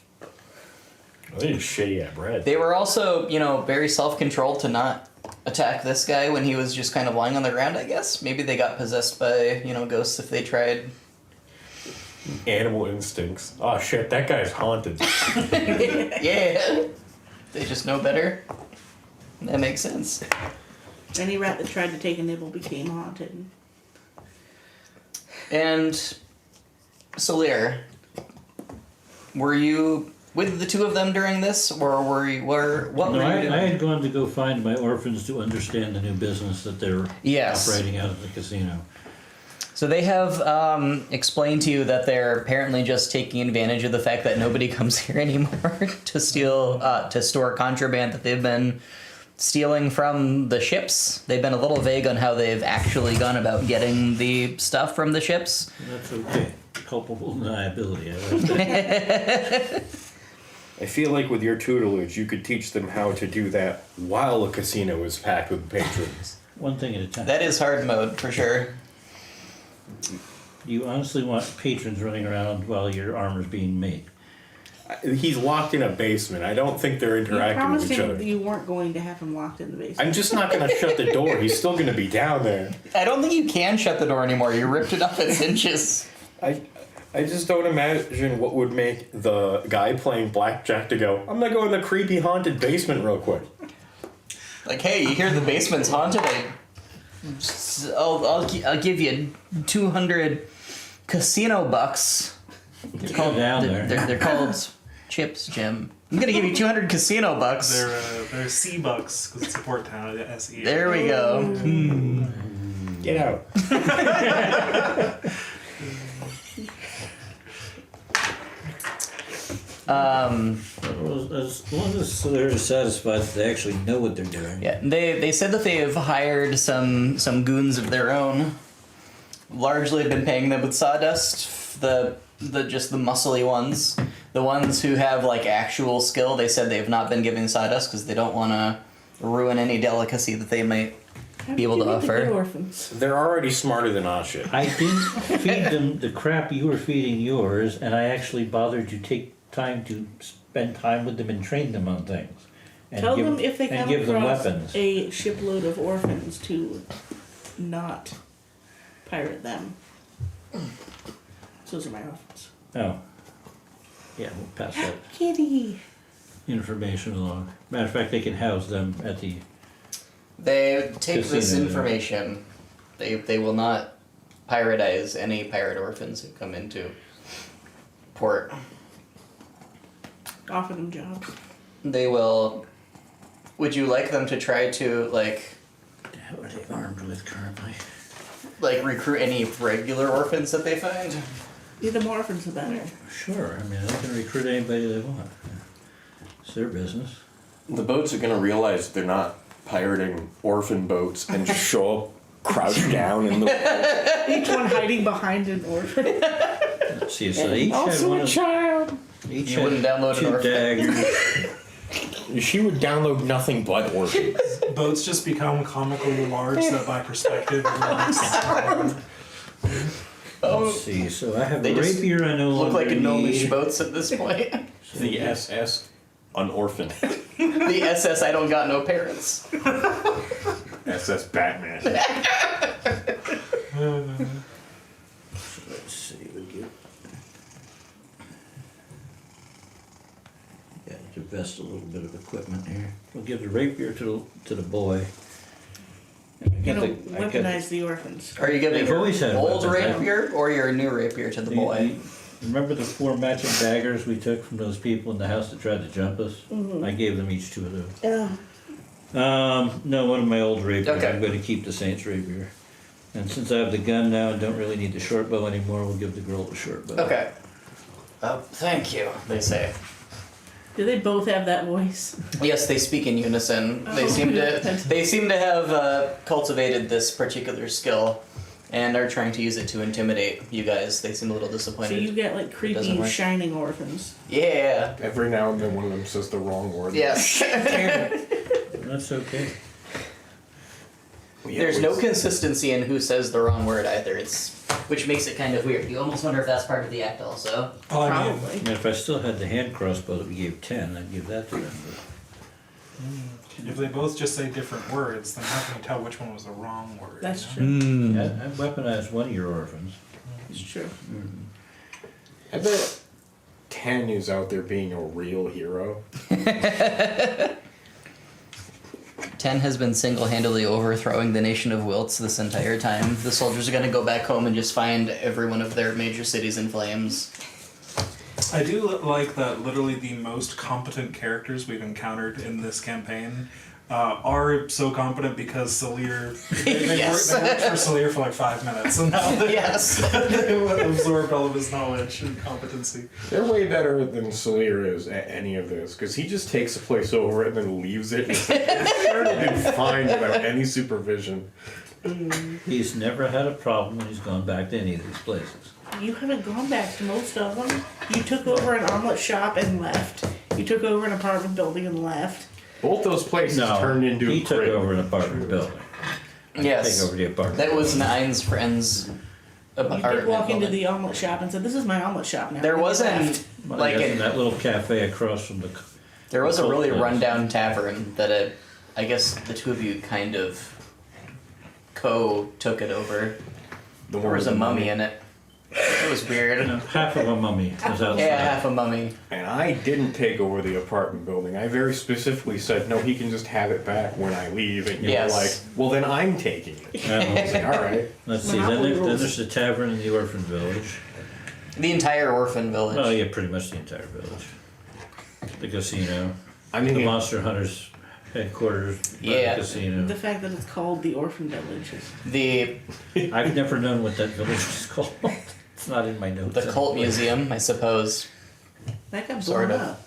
[SPEAKER 6] They're just shitty at bread.
[SPEAKER 2] They were also, very self-controlled to not attack this guy when he was just kind of lying on the ground, I guess. Maybe they got possessed by, ghosts if they tried.
[SPEAKER 6] Animal instincts. Oh shit, that guy's haunted.
[SPEAKER 2] Yeah. They just know better. That makes sense.
[SPEAKER 4] Any rat that tried to take a nibble became haunted.
[SPEAKER 2] And Solir, were you with the two of them during this, or what
[SPEAKER 5] No,
[SPEAKER 2] were you doing?
[SPEAKER 5] I had gone to go find my orphans to understand the new business that they're
[SPEAKER 2] Yes.
[SPEAKER 5] operating out of the casino.
[SPEAKER 2] So they have explained to you that they're apparently just taking advantage of the fact that nobody comes here anymore to steal, to store contraband that they've been stealing from the ships. They've been a little vague on how they've actually gone about getting the stuff from the ships.
[SPEAKER 5] That's okay. Culpable deniability. I like that.
[SPEAKER 6] I feel like with your tutelage, you could teach them how to do that while a casino is packed with patrons.
[SPEAKER 5] One thing at a time.
[SPEAKER 2] That is hard mode for sure.
[SPEAKER 5] You honestly want patrons running around while your armor's being made.
[SPEAKER 6] He's locked in a basement. I don't think they're
[SPEAKER 4] You
[SPEAKER 6] interacting
[SPEAKER 4] promised
[SPEAKER 6] with each
[SPEAKER 4] him
[SPEAKER 6] other.
[SPEAKER 4] you weren't going to have him locked in the basement.
[SPEAKER 6] I'm just not gonna shut the door. He's still gonna be down there.
[SPEAKER 2] I don't think you can shut the door anymore. You ripped it off its hinges.
[SPEAKER 6] I just don't imagine what would make the guy playing blackjack to go, I'm gonna go in the creepy haunted basement real quick.
[SPEAKER 2] Like, hey, you hear the basement's haunted? I'll give you 200 casino bucks. They're called
[SPEAKER 5] down there.
[SPEAKER 2] They're called chips, Jim. I'm gonna give you 200 casino bucks.
[SPEAKER 3] They're sea bucks because it's a port town. SE.
[SPEAKER 2] There we go.
[SPEAKER 6] Get out.
[SPEAKER 5] Well, as long as they're satisfied that they actually know what they're doing.
[SPEAKER 2] Yeah, they said that they have hired some goons of their own. Largely been paying them with sawdust. The just the muscly ones, the ones who have like actual skill. They said they have not been giving sawdust because they don't want to ruin any delicacy that they might
[SPEAKER 4] How
[SPEAKER 2] be able
[SPEAKER 4] did
[SPEAKER 2] to
[SPEAKER 4] you get the
[SPEAKER 2] offer.
[SPEAKER 4] good orphans?
[SPEAKER 6] They're already smarter than Asha.
[SPEAKER 5] I didn't feed them the crap you were feeding yours, and I actually bothered to take time to spend time with them and train them on things. And
[SPEAKER 4] Tell
[SPEAKER 5] give,
[SPEAKER 4] them if they
[SPEAKER 5] and
[SPEAKER 4] come
[SPEAKER 5] give them
[SPEAKER 4] across
[SPEAKER 5] weapons.
[SPEAKER 4] a shipload of orphans to not pirate them. Those are my orphans.
[SPEAKER 5] Oh. Yeah, we'll pass that
[SPEAKER 4] Kitty.
[SPEAKER 5] information along. Matter of fact, they can house them at the...
[SPEAKER 2] They take this
[SPEAKER 5] Casino, yeah.
[SPEAKER 2] information. They will not piratize any pirate orphans who come into port.
[SPEAKER 4] Offer them jobs.
[SPEAKER 2] They will. Would you like them to try to like
[SPEAKER 5] What the hell are they armed with currently?
[SPEAKER 2] recruit any regular orphans that they find?
[SPEAKER 4] Yeah, the more orphans, the better.
[SPEAKER 5] Sure, I mean, they can recruit anybody they want. It's their business.
[SPEAKER 1] The boats are gonna realize they're not pirating orphan boats and just show up crouched down in the.
[SPEAKER 4] Each one hiding behind an orphan.
[SPEAKER 5] Let's see, so they each had one of,
[SPEAKER 6] child.
[SPEAKER 5] each
[SPEAKER 2] You wouldn't download an
[SPEAKER 5] two
[SPEAKER 2] orphan.
[SPEAKER 5] daggers.
[SPEAKER 6] She would download nothing but orphans.
[SPEAKER 3] Boats just become comically large that by perspective
[SPEAKER 5] Let's see, so I have
[SPEAKER 2] They
[SPEAKER 5] a
[SPEAKER 2] just
[SPEAKER 5] rapier I no
[SPEAKER 2] Look
[SPEAKER 5] longer
[SPEAKER 2] like gnomish
[SPEAKER 5] need.
[SPEAKER 2] boats at this point.
[SPEAKER 1] The SS, an orphan.
[SPEAKER 2] The SS I don't got no parents.
[SPEAKER 1] SS Batman.
[SPEAKER 5] Let's see, we get. Yeah, to vest a little bit of equipment here. We'll give the rapier to the boy. And I
[SPEAKER 4] You
[SPEAKER 5] got
[SPEAKER 4] know,
[SPEAKER 5] the- I got
[SPEAKER 4] weaponize the orphans.
[SPEAKER 2] Are you giving
[SPEAKER 5] They've
[SPEAKER 2] your
[SPEAKER 5] always had
[SPEAKER 2] old
[SPEAKER 5] weapons,
[SPEAKER 2] rapier or your new rapier to the boy?
[SPEAKER 5] Remember the 4 matching daggers we took from those people in the house that tried to jump us?
[SPEAKER 4] Mm-hmm.
[SPEAKER 5] I gave them each 2 of those.
[SPEAKER 4] Yeah.
[SPEAKER 5] No, one of my old rapiers.
[SPEAKER 2] Okay.
[SPEAKER 5] I'm going to keep the Saint's rapier. And since I have the gun now and don't really need the short bow anymore, we'll give the girl the short bow.
[SPEAKER 2] Okay. Thank you, they say.
[SPEAKER 4] Do they both have that voice?
[SPEAKER 2] Yes, they speak in unison. They
[SPEAKER 4] Oh,
[SPEAKER 2] seem
[SPEAKER 4] good.
[SPEAKER 2] to have cultivated this particular skill and are trying to use it to intimidate you guys. They seem a little
[SPEAKER 4] So
[SPEAKER 2] disappointed.
[SPEAKER 4] you get like
[SPEAKER 2] Doesn't
[SPEAKER 4] creepy
[SPEAKER 2] work.
[SPEAKER 4] shining orphans.
[SPEAKER 2] Yeah.
[SPEAKER 1] Every now and then one of them says the wrong word.
[SPEAKER 2] Yes.
[SPEAKER 5] That's okay.
[SPEAKER 2] There's no consistency in who says the wrong word either. Which makes it kind of weird. You almost wonder if that's part of the act also.
[SPEAKER 3] Well, I mean,
[SPEAKER 4] Probably.
[SPEAKER 5] I mean, if I still had the hand crossbow that we gave 10, I'd give that to them.
[SPEAKER 3] if they both just say different words, then how can you tell which one was the wrong word?
[SPEAKER 4] That's
[SPEAKER 3] you know?
[SPEAKER 4] true.
[SPEAKER 5] But I weaponized one of your orphans.
[SPEAKER 4] It's true.
[SPEAKER 1] I bet 10 is out there being a real hero.
[SPEAKER 2] 10 has been single-handedly overthrowing the nation of Wilts this entire time. The soldiers are going to go back home and just find every one of their major cities in flames.
[SPEAKER 3] I do like that literally the most competent characters we've encountered in this campaign are so competent because Salir, they
[SPEAKER 2] Yes.
[SPEAKER 3] worked for Salir for like 5 minutes and now
[SPEAKER 2] Yes.
[SPEAKER 3] they absorbed all of his knowledge and competency.
[SPEAKER 1] They're way better than Salir is at any of this, because he just takes a place over and then leaves it. It's been fine without any supervision.
[SPEAKER 5] He's never had a problem when he's gone back to any of these places.
[SPEAKER 4] You haven't gone back to most of them. You took over an omelet shop and left. You took over an apartment building and left.
[SPEAKER 1] Both those places
[SPEAKER 5] No,
[SPEAKER 1] turned into
[SPEAKER 5] he
[SPEAKER 1] a
[SPEAKER 5] took
[SPEAKER 1] prison.
[SPEAKER 5] over an apartment building.
[SPEAKER 2] Yes.
[SPEAKER 5] Take over the apartment.
[SPEAKER 2] That was Nine's friend's
[SPEAKER 4] You
[SPEAKER 2] apartment
[SPEAKER 4] did walk into
[SPEAKER 2] building.
[SPEAKER 4] the omelet shop and said, "This is my omelet shop now."
[SPEAKER 2] There
[SPEAKER 4] And you
[SPEAKER 2] wasn't
[SPEAKER 4] left.
[SPEAKER 5] Well,
[SPEAKER 2] like
[SPEAKER 5] yes, in
[SPEAKER 2] a,
[SPEAKER 5] that little cafe across from the.
[SPEAKER 2] there was a really
[SPEAKER 5] place.
[SPEAKER 2] rundown tavern that I guess the two of you kind of took it over.
[SPEAKER 1] The
[SPEAKER 2] There was a mummy in it. It was weird.
[SPEAKER 5] Half of a mummy was outside.
[SPEAKER 2] Yeah, half a mummy.
[SPEAKER 1] And I didn't take over the apartment building. I very specifically said, no, he can just have it back when I leave. And you
[SPEAKER 2] Yes.
[SPEAKER 1] were like, well, then I'm taking it. I was like, all right.
[SPEAKER 5] Let's see.
[SPEAKER 4] Monopoly
[SPEAKER 5] Then
[SPEAKER 4] rules.
[SPEAKER 5] there's the tavern in the orphan village.
[SPEAKER 2] The entire orphan village.
[SPEAKER 5] Oh yeah, pretty much the entire village. The casino.
[SPEAKER 1] I
[SPEAKER 5] The
[SPEAKER 1] mean,
[SPEAKER 5] Monster Hunters headquarters. by
[SPEAKER 2] Yeah.
[SPEAKER 5] The casino.
[SPEAKER 4] The fact that it's called the orphan village is
[SPEAKER 2] The
[SPEAKER 5] I've never known what that village is called. It's not in my notes.
[SPEAKER 2] the cult museum, I suppose.
[SPEAKER 4] that got blown
[SPEAKER 2] Sort of.
[SPEAKER 4] up.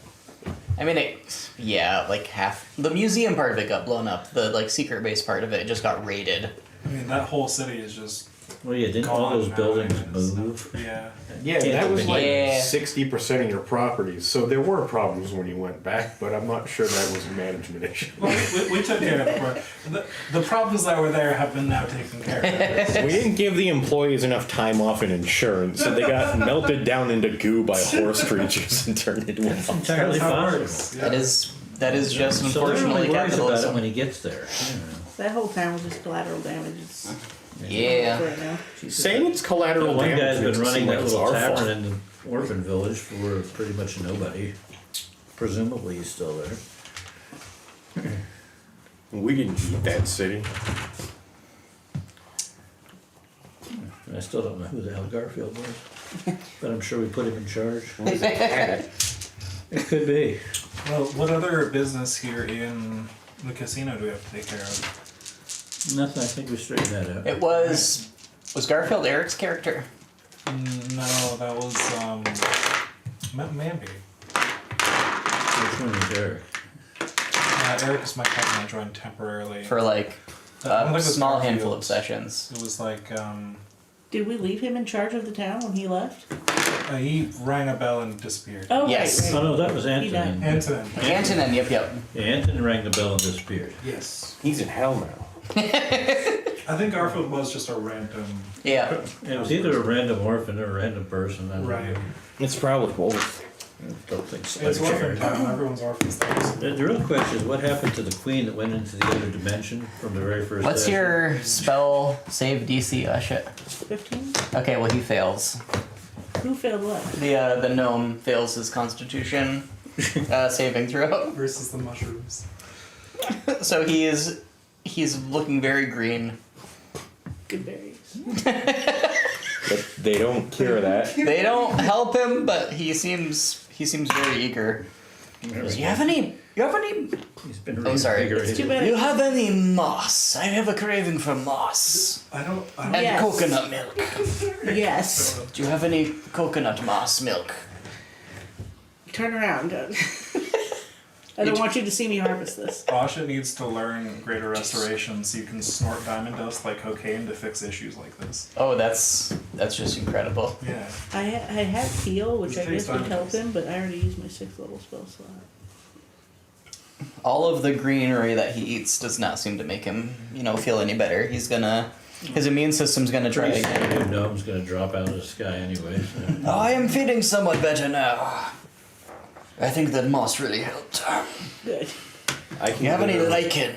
[SPEAKER 2] I mean, yeah, like half the museum part of it got blown up. The like secret base part of it just got raided.
[SPEAKER 3] I mean, that whole city is just
[SPEAKER 5] Well, yeah, didn't all
[SPEAKER 3] gone
[SPEAKER 5] those
[SPEAKER 3] now.
[SPEAKER 5] buildings
[SPEAKER 3] It's-
[SPEAKER 5] move?
[SPEAKER 3] Yeah.
[SPEAKER 1] yeah,
[SPEAKER 5] Can't
[SPEAKER 1] that was
[SPEAKER 5] have
[SPEAKER 1] like
[SPEAKER 2] been- Yeah.
[SPEAKER 1] 60% of your properties. So there were problems when you went back, but I'm not sure that was a management issue.
[SPEAKER 3] Well, we took care of the the problems that were there have been now taken care of.
[SPEAKER 6] We didn't give the employees enough time off and insurance, so they got melted down into goo by horse creatures and turned into
[SPEAKER 5] It's
[SPEAKER 6] a
[SPEAKER 5] entirely
[SPEAKER 3] That's how it
[SPEAKER 5] possible.
[SPEAKER 3] works. Yeah.
[SPEAKER 2] That is just
[SPEAKER 5] So
[SPEAKER 2] unfortunately
[SPEAKER 5] worries about it
[SPEAKER 2] capitalism.
[SPEAKER 5] when he gets there. You know.
[SPEAKER 4] That whole town was just collateral damage. It's
[SPEAKER 2] Yeah.
[SPEAKER 4] right now.
[SPEAKER 6] saying it's collateral
[SPEAKER 5] One
[SPEAKER 6] damage.
[SPEAKER 5] guy's
[SPEAKER 6] makes
[SPEAKER 5] been
[SPEAKER 6] it
[SPEAKER 5] running
[SPEAKER 6] seem
[SPEAKER 5] that
[SPEAKER 6] like it's
[SPEAKER 5] little
[SPEAKER 6] our
[SPEAKER 5] tavern
[SPEAKER 6] fault.
[SPEAKER 5] in the orphan village for pretty much nobody. Presumably he's still there.
[SPEAKER 6] We didn't eat that city.
[SPEAKER 5] And I still don't know who the hell Garfield was. But I'm sure we put him in charge. It could be.
[SPEAKER 3] Well, what other business here in the casino do we have to take care of?
[SPEAKER 5] Nothing, I think we straightened that out.
[SPEAKER 2] It was Garfield Eric's character?
[SPEAKER 3] No, that was Mambi.
[SPEAKER 5] Which one is Eric?
[SPEAKER 3] Eric is my cousin. I joined temporarily.
[SPEAKER 2] For like
[SPEAKER 3] I don't
[SPEAKER 2] a
[SPEAKER 3] think it was
[SPEAKER 2] small handful of
[SPEAKER 3] Garfield's.
[SPEAKER 2] sessions.
[SPEAKER 3] It was like
[SPEAKER 4] Did we leave him in charge of the town when he left?
[SPEAKER 3] he rang a bell and disappeared.
[SPEAKER 4] Oh,
[SPEAKER 2] Yes.
[SPEAKER 5] Oh, no, that was
[SPEAKER 4] He died.
[SPEAKER 5] Anthony.
[SPEAKER 3] Antonin.
[SPEAKER 2] Antonin, yep.
[SPEAKER 5] Yeah, Anthony rang the bell and disappeared.
[SPEAKER 3] Yes.
[SPEAKER 1] He's in hell now.
[SPEAKER 3] I think Garfield was just a random.
[SPEAKER 2] Yeah.
[SPEAKER 5] It was either a random orphan or a random person. I don't
[SPEAKER 3] Right.
[SPEAKER 5] know.
[SPEAKER 1] It's probably both.
[SPEAKER 5] I don't think so.
[SPEAKER 3] It's orphan town. Everyone's orphans things.
[SPEAKER 5] The real question is what happened to the queen that went into the other dimension from the very first
[SPEAKER 2] What's
[SPEAKER 5] session?
[SPEAKER 2] your spell save DC? Oh shit.
[SPEAKER 4] 15?
[SPEAKER 2] Okay, well he fails.
[SPEAKER 4] Who failed what?
[SPEAKER 2] The gnome fails his Constitution saving throw.
[SPEAKER 3] Versus the mushrooms.
[SPEAKER 2] So he's looking very green.
[SPEAKER 4] Good berries.
[SPEAKER 1] But they don't cure that.
[SPEAKER 2] They don't help him, but he seems very eager. Do you have any?
[SPEAKER 5] He's been
[SPEAKER 2] Oh, sorry.
[SPEAKER 4] It's too
[SPEAKER 5] reinvigorated.
[SPEAKER 4] bad.
[SPEAKER 2] Do you have any moss? I have a craving for moss
[SPEAKER 3] I don't.
[SPEAKER 2] and
[SPEAKER 4] Yes.
[SPEAKER 2] coconut milk.
[SPEAKER 4] Yes.
[SPEAKER 2] Do you have any coconut moss milk?
[SPEAKER 4] Turn around, Doug. I don't want you to see me harvest this.
[SPEAKER 3] Basha needs to learn Greater Restoration so you can snort diamond dust like cocaine to fix issues like this.
[SPEAKER 2] Oh, that's just incredible.
[SPEAKER 3] Yeah.
[SPEAKER 4] I had heal, which I
[SPEAKER 3] Takes
[SPEAKER 4] guess would help
[SPEAKER 3] time.
[SPEAKER 4] him, but I already used my 6th level spell slot.
[SPEAKER 2] All of the greenery that he eats does not seem to make him, feel any better. His immune system's gonna try
[SPEAKER 5] Pretty
[SPEAKER 2] again.
[SPEAKER 5] soon, the gnome's gonna drop out of the sky anyway. So.
[SPEAKER 2] Oh, I am feeling somewhat better now. I think that moss really helped.
[SPEAKER 4] Good.
[SPEAKER 1] I
[SPEAKER 2] Do you have any lichen?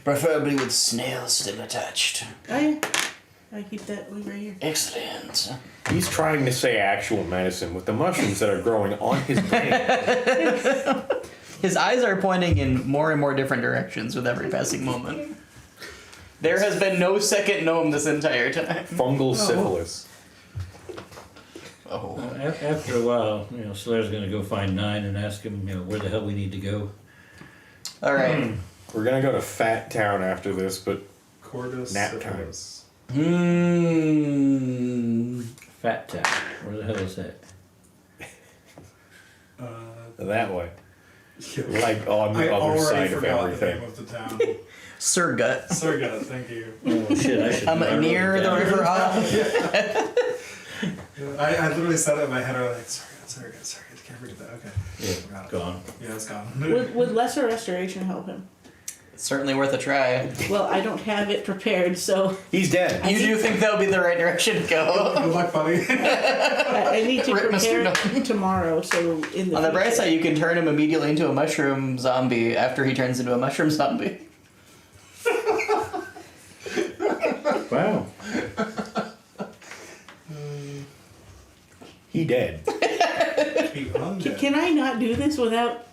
[SPEAKER 2] Preferably with snails still attached.
[SPEAKER 4] I keep that one right here.
[SPEAKER 2] Excellent.
[SPEAKER 1] He's trying to say actual medicine with the mushrooms that are growing on his brain.
[SPEAKER 2] His eyes are pointing in more and more different directions with every passing moment. There has been no second gnome this entire time.
[SPEAKER 1] Fungal syphilis.
[SPEAKER 2] Oh.
[SPEAKER 5] After a while, Slayer's gonna go find Nine and ask him, where the hell we need to go.
[SPEAKER 2] All right.
[SPEAKER 1] We're gonna go to Fat Town after this, but
[SPEAKER 3] Cordus.
[SPEAKER 1] Nap
[SPEAKER 3] syphilis.
[SPEAKER 5] Fat Town. Where the hell is that?
[SPEAKER 1] that way. Like on the
[SPEAKER 3] I
[SPEAKER 1] other
[SPEAKER 3] already
[SPEAKER 1] side of
[SPEAKER 3] forgot the
[SPEAKER 1] everything.
[SPEAKER 3] name of the town.
[SPEAKER 2] Surgut.
[SPEAKER 3] Surgut, thank you.
[SPEAKER 5] Oh shit! I should.
[SPEAKER 2] I'm
[SPEAKER 5] I wrote
[SPEAKER 2] near
[SPEAKER 5] it
[SPEAKER 2] the
[SPEAKER 5] down.
[SPEAKER 2] river.
[SPEAKER 3] I literally said it in my head. I was like, Surgut. Can't read that. Okay.
[SPEAKER 5] Yeah,
[SPEAKER 3] Forgot it.
[SPEAKER 5] gone.
[SPEAKER 3] Yeah, it's gone.
[SPEAKER 4] Would lesser restoration help him?
[SPEAKER 2] It's certainly worth a try.
[SPEAKER 4] Well, I don't have it prepared, so
[SPEAKER 1] He's dead.
[SPEAKER 2] You do think that would be the right direction to go?
[SPEAKER 3] Good luck, buddy.
[SPEAKER 4] I need to
[SPEAKER 2] Rip Mr.
[SPEAKER 4] prepare tomorrow. So in the
[SPEAKER 2] On the bright
[SPEAKER 4] future-
[SPEAKER 2] side, you can turn him immediately into a mushroom zombie after he turns into a mushroom zombie.
[SPEAKER 5] Wow.
[SPEAKER 1] He dead.
[SPEAKER 3] Be undead.
[SPEAKER 4] Can I not do this without?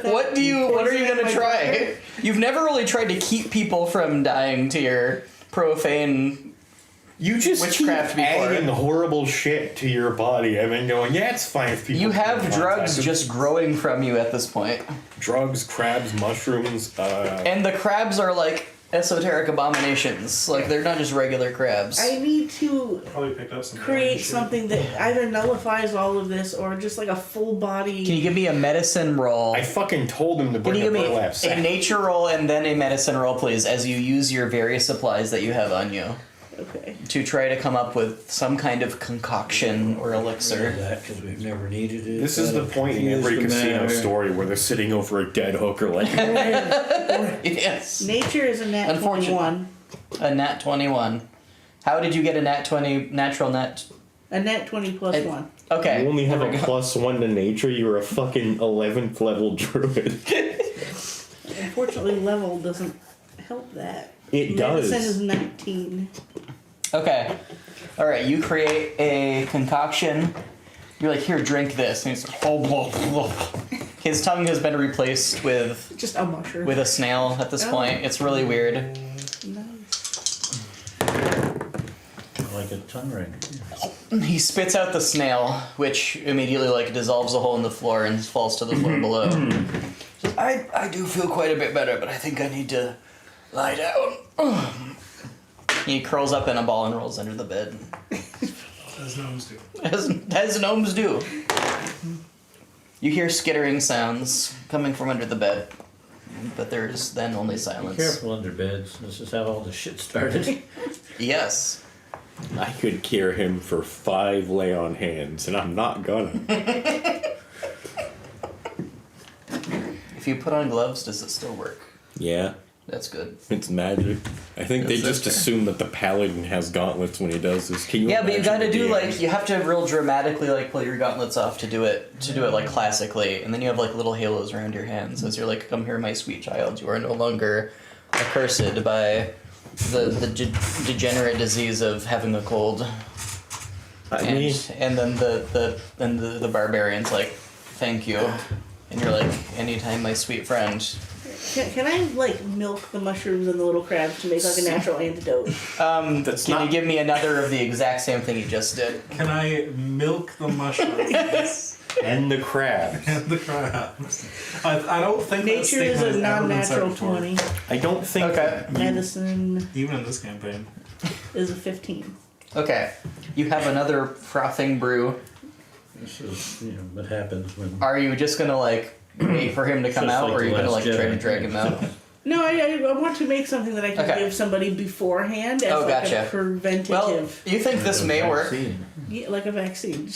[SPEAKER 2] What are you
[SPEAKER 4] poisoning
[SPEAKER 2] gonna
[SPEAKER 4] my
[SPEAKER 2] try?
[SPEAKER 4] brother?
[SPEAKER 2] You've never really tried to keep people from dying to your profane.
[SPEAKER 1] You just
[SPEAKER 2] Witchcraft
[SPEAKER 1] keep
[SPEAKER 2] before.
[SPEAKER 1] adding horrible shit to your body and then going, yeah, it's fine if people.
[SPEAKER 2] You
[SPEAKER 1] come in
[SPEAKER 2] have
[SPEAKER 1] contact
[SPEAKER 2] drugs
[SPEAKER 1] with
[SPEAKER 2] just growing from you at this point.
[SPEAKER 1] drugs, crabs, mushrooms.
[SPEAKER 2] And the crabs are like esoteric abominations. Like, they're not just regular crabs.
[SPEAKER 4] I need to
[SPEAKER 3] Probably picked up some.
[SPEAKER 4] create
[SPEAKER 3] shit.
[SPEAKER 4] something that either nullifies all of this or just like a full body.
[SPEAKER 2] Can you give me a medicine roll?
[SPEAKER 1] I fucking told him to
[SPEAKER 2] Can
[SPEAKER 1] bring
[SPEAKER 2] you
[SPEAKER 1] a
[SPEAKER 2] give me
[SPEAKER 1] burlap
[SPEAKER 2] a
[SPEAKER 1] sack.
[SPEAKER 2] nature roll and then a medicine roll, please, as you use your various supplies that you have on you
[SPEAKER 4] Okay.
[SPEAKER 2] to try to come up with some kind of concoction or elixir.
[SPEAKER 5] That because we've never needed it.
[SPEAKER 1] This is the point in every casino story where they're sitting over a dead hooker like,
[SPEAKER 2] Yes.
[SPEAKER 4] Nature is a nat
[SPEAKER 2] Unfortunate.
[SPEAKER 4] 21.
[SPEAKER 2] A nat 21. How did you get a nat 20, natural nat?
[SPEAKER 4] A nat 20 plus
[SPEAKER 2] It-
[SPEAKER 4] 1.
[SPEAKER 2] Okay.
[SPEAKER 1] you only have
[SPEAKER 2] there we
[SPEAKER 1] a
[SPEAKER 2] go.
[SPEAKER 1] +1 to nature, you're a fucking 11th level druid.
[SPEAKER 4] Unfortunately, level doesn't help that.
[SPEAKER 1] It
[SPEAKER 4] Medicine
[SPEAKER 1] does.
[SPEAKER 4] is 19.
[SPEAKER 2] Okay. Alright, you create a concoction. You're like, here, drink this. And he's like, oh, blah, blah. His tongue has been replaced with
[SPEAKER 4] Just a mushroom.
[SPEAKER 2] a snail at this
[SPEAKER 4] Oh.
[SPEAKER 2] point. It's really weird.
[SPEAKER 4] Nice.
[SPEAKER 5] like a tongue ring.
[SPEAKER 2] He spits out the snail, which immediately like dissolves a hole in the floor and falls to the floor below. I do feel quite a bit better, but I think I need to lie down. He curls up in a ball and rolls under the bed.
[SPEAKER 3] As gnomes do.
[SPEAKER 2] As gnomes do. You hear skittering sounds coming from under the bed, but there's then only
[SPEAKER 5] Be
[SPEAKER 2] silence.
[SPEAKER 5] careful under beds. This is how all the shit started.
[SPEAKER 2] Yes.
[SPEAKER 1] I could cure him for 5 lay on hands, and I'm not gonna.
[SPEAKER 2] If you put on gloves, does it still work?
[SPEAKER 1] Yeah,
[SPEAKER 2] That's good.
[SPEAKER 1] it's magic. I think they
[SPEAKER 2] That's
[SPEAKER 1] just
[SPEAKER 2] fair.
[SPEAKER 1] assume that the paladin has gauntlets when he does this. Can you?
[SPEAKER 2] Yeah, but you
[SPEAKER 1] imagine
[SPEAKER 2] gotta
[SPEAKER 1] the
[SPEAKER 2] do
[SPEAKER 1] DMs?
[SPEAKER 2] like you have to real dramatically like pull your gauntlets off to do it like classically, and then you have like little halos around your hands as you're like, "Come here, my sweet child. You are no longer accursed by the degenerate disease of having a cold."
[SPEAKER 1] I mean,
[SPEAKER 2] And then the barbarian's like, "Thank you," and you're like, "Anytime, my sweet friend."
[SPEAKER 4] Can I like milk the mushrooms and the little crabs to make like a natural antidote?
[SPEAKER 1] that's
[SPEAKER 2] Can
[SPEAKER 1] not.
[SPEAKER 2] you give me another of the exact same thing you just did?
[SPEAKER 3] Can I milk the mushrooms
[SPEAKER 1] And the crabs.
[SPEAKER 3] and the crabs? I don't think that
[SPEAKER 4] Nature is
[SPEAKER 3] statement
[SPEAKER 4] a
[SPEAKER 3] has ever been
[SPEAKER 4] non-natural
[SPEAKER 3] said before,
[SPEAKER 4] 20.
[SPEAKER 1] I don't think.
[SPEAKER 2] Okay.
[SPEAKER 4] Medicine
[SPEAKER 3] even in this campaign.
[SPEAKER 4] is a 15.
[SPEAKER 2] Okay, you have another frothing brew.
[SPEAKER 5] This is, what happens when...
[SPEAKER 2] Are you just gonna like wait for him to come
[SPEAKER 5] Just
[SPEAKER 2] out,
[SPEAKER 5] like
[SPEAKER 2] or are you
[SPEAKER 5] the
[SPEAKER 2] gonna like
[SPEAKER 5] Last
[SPEAKER 2] try to
[SPEAKER 5] Jedi.
[SPEAKER 2] drag him out?
[SPEAKER 4] No, I want to make something that I can
[SPEAKER 2] Okay.
[SPEAKER 4] give somebody beforehand as
[SPEAKER 2] Oh,
[SPEAKER 4] like
[SPEAKER 2] gotcha.
[SPEAKER 4] a preventative,
[SPEAKER 2] Well, you think this may work?
[SPEAKER 5] Vaccine.
[SPEAKER 4] yeah, like a vaccine.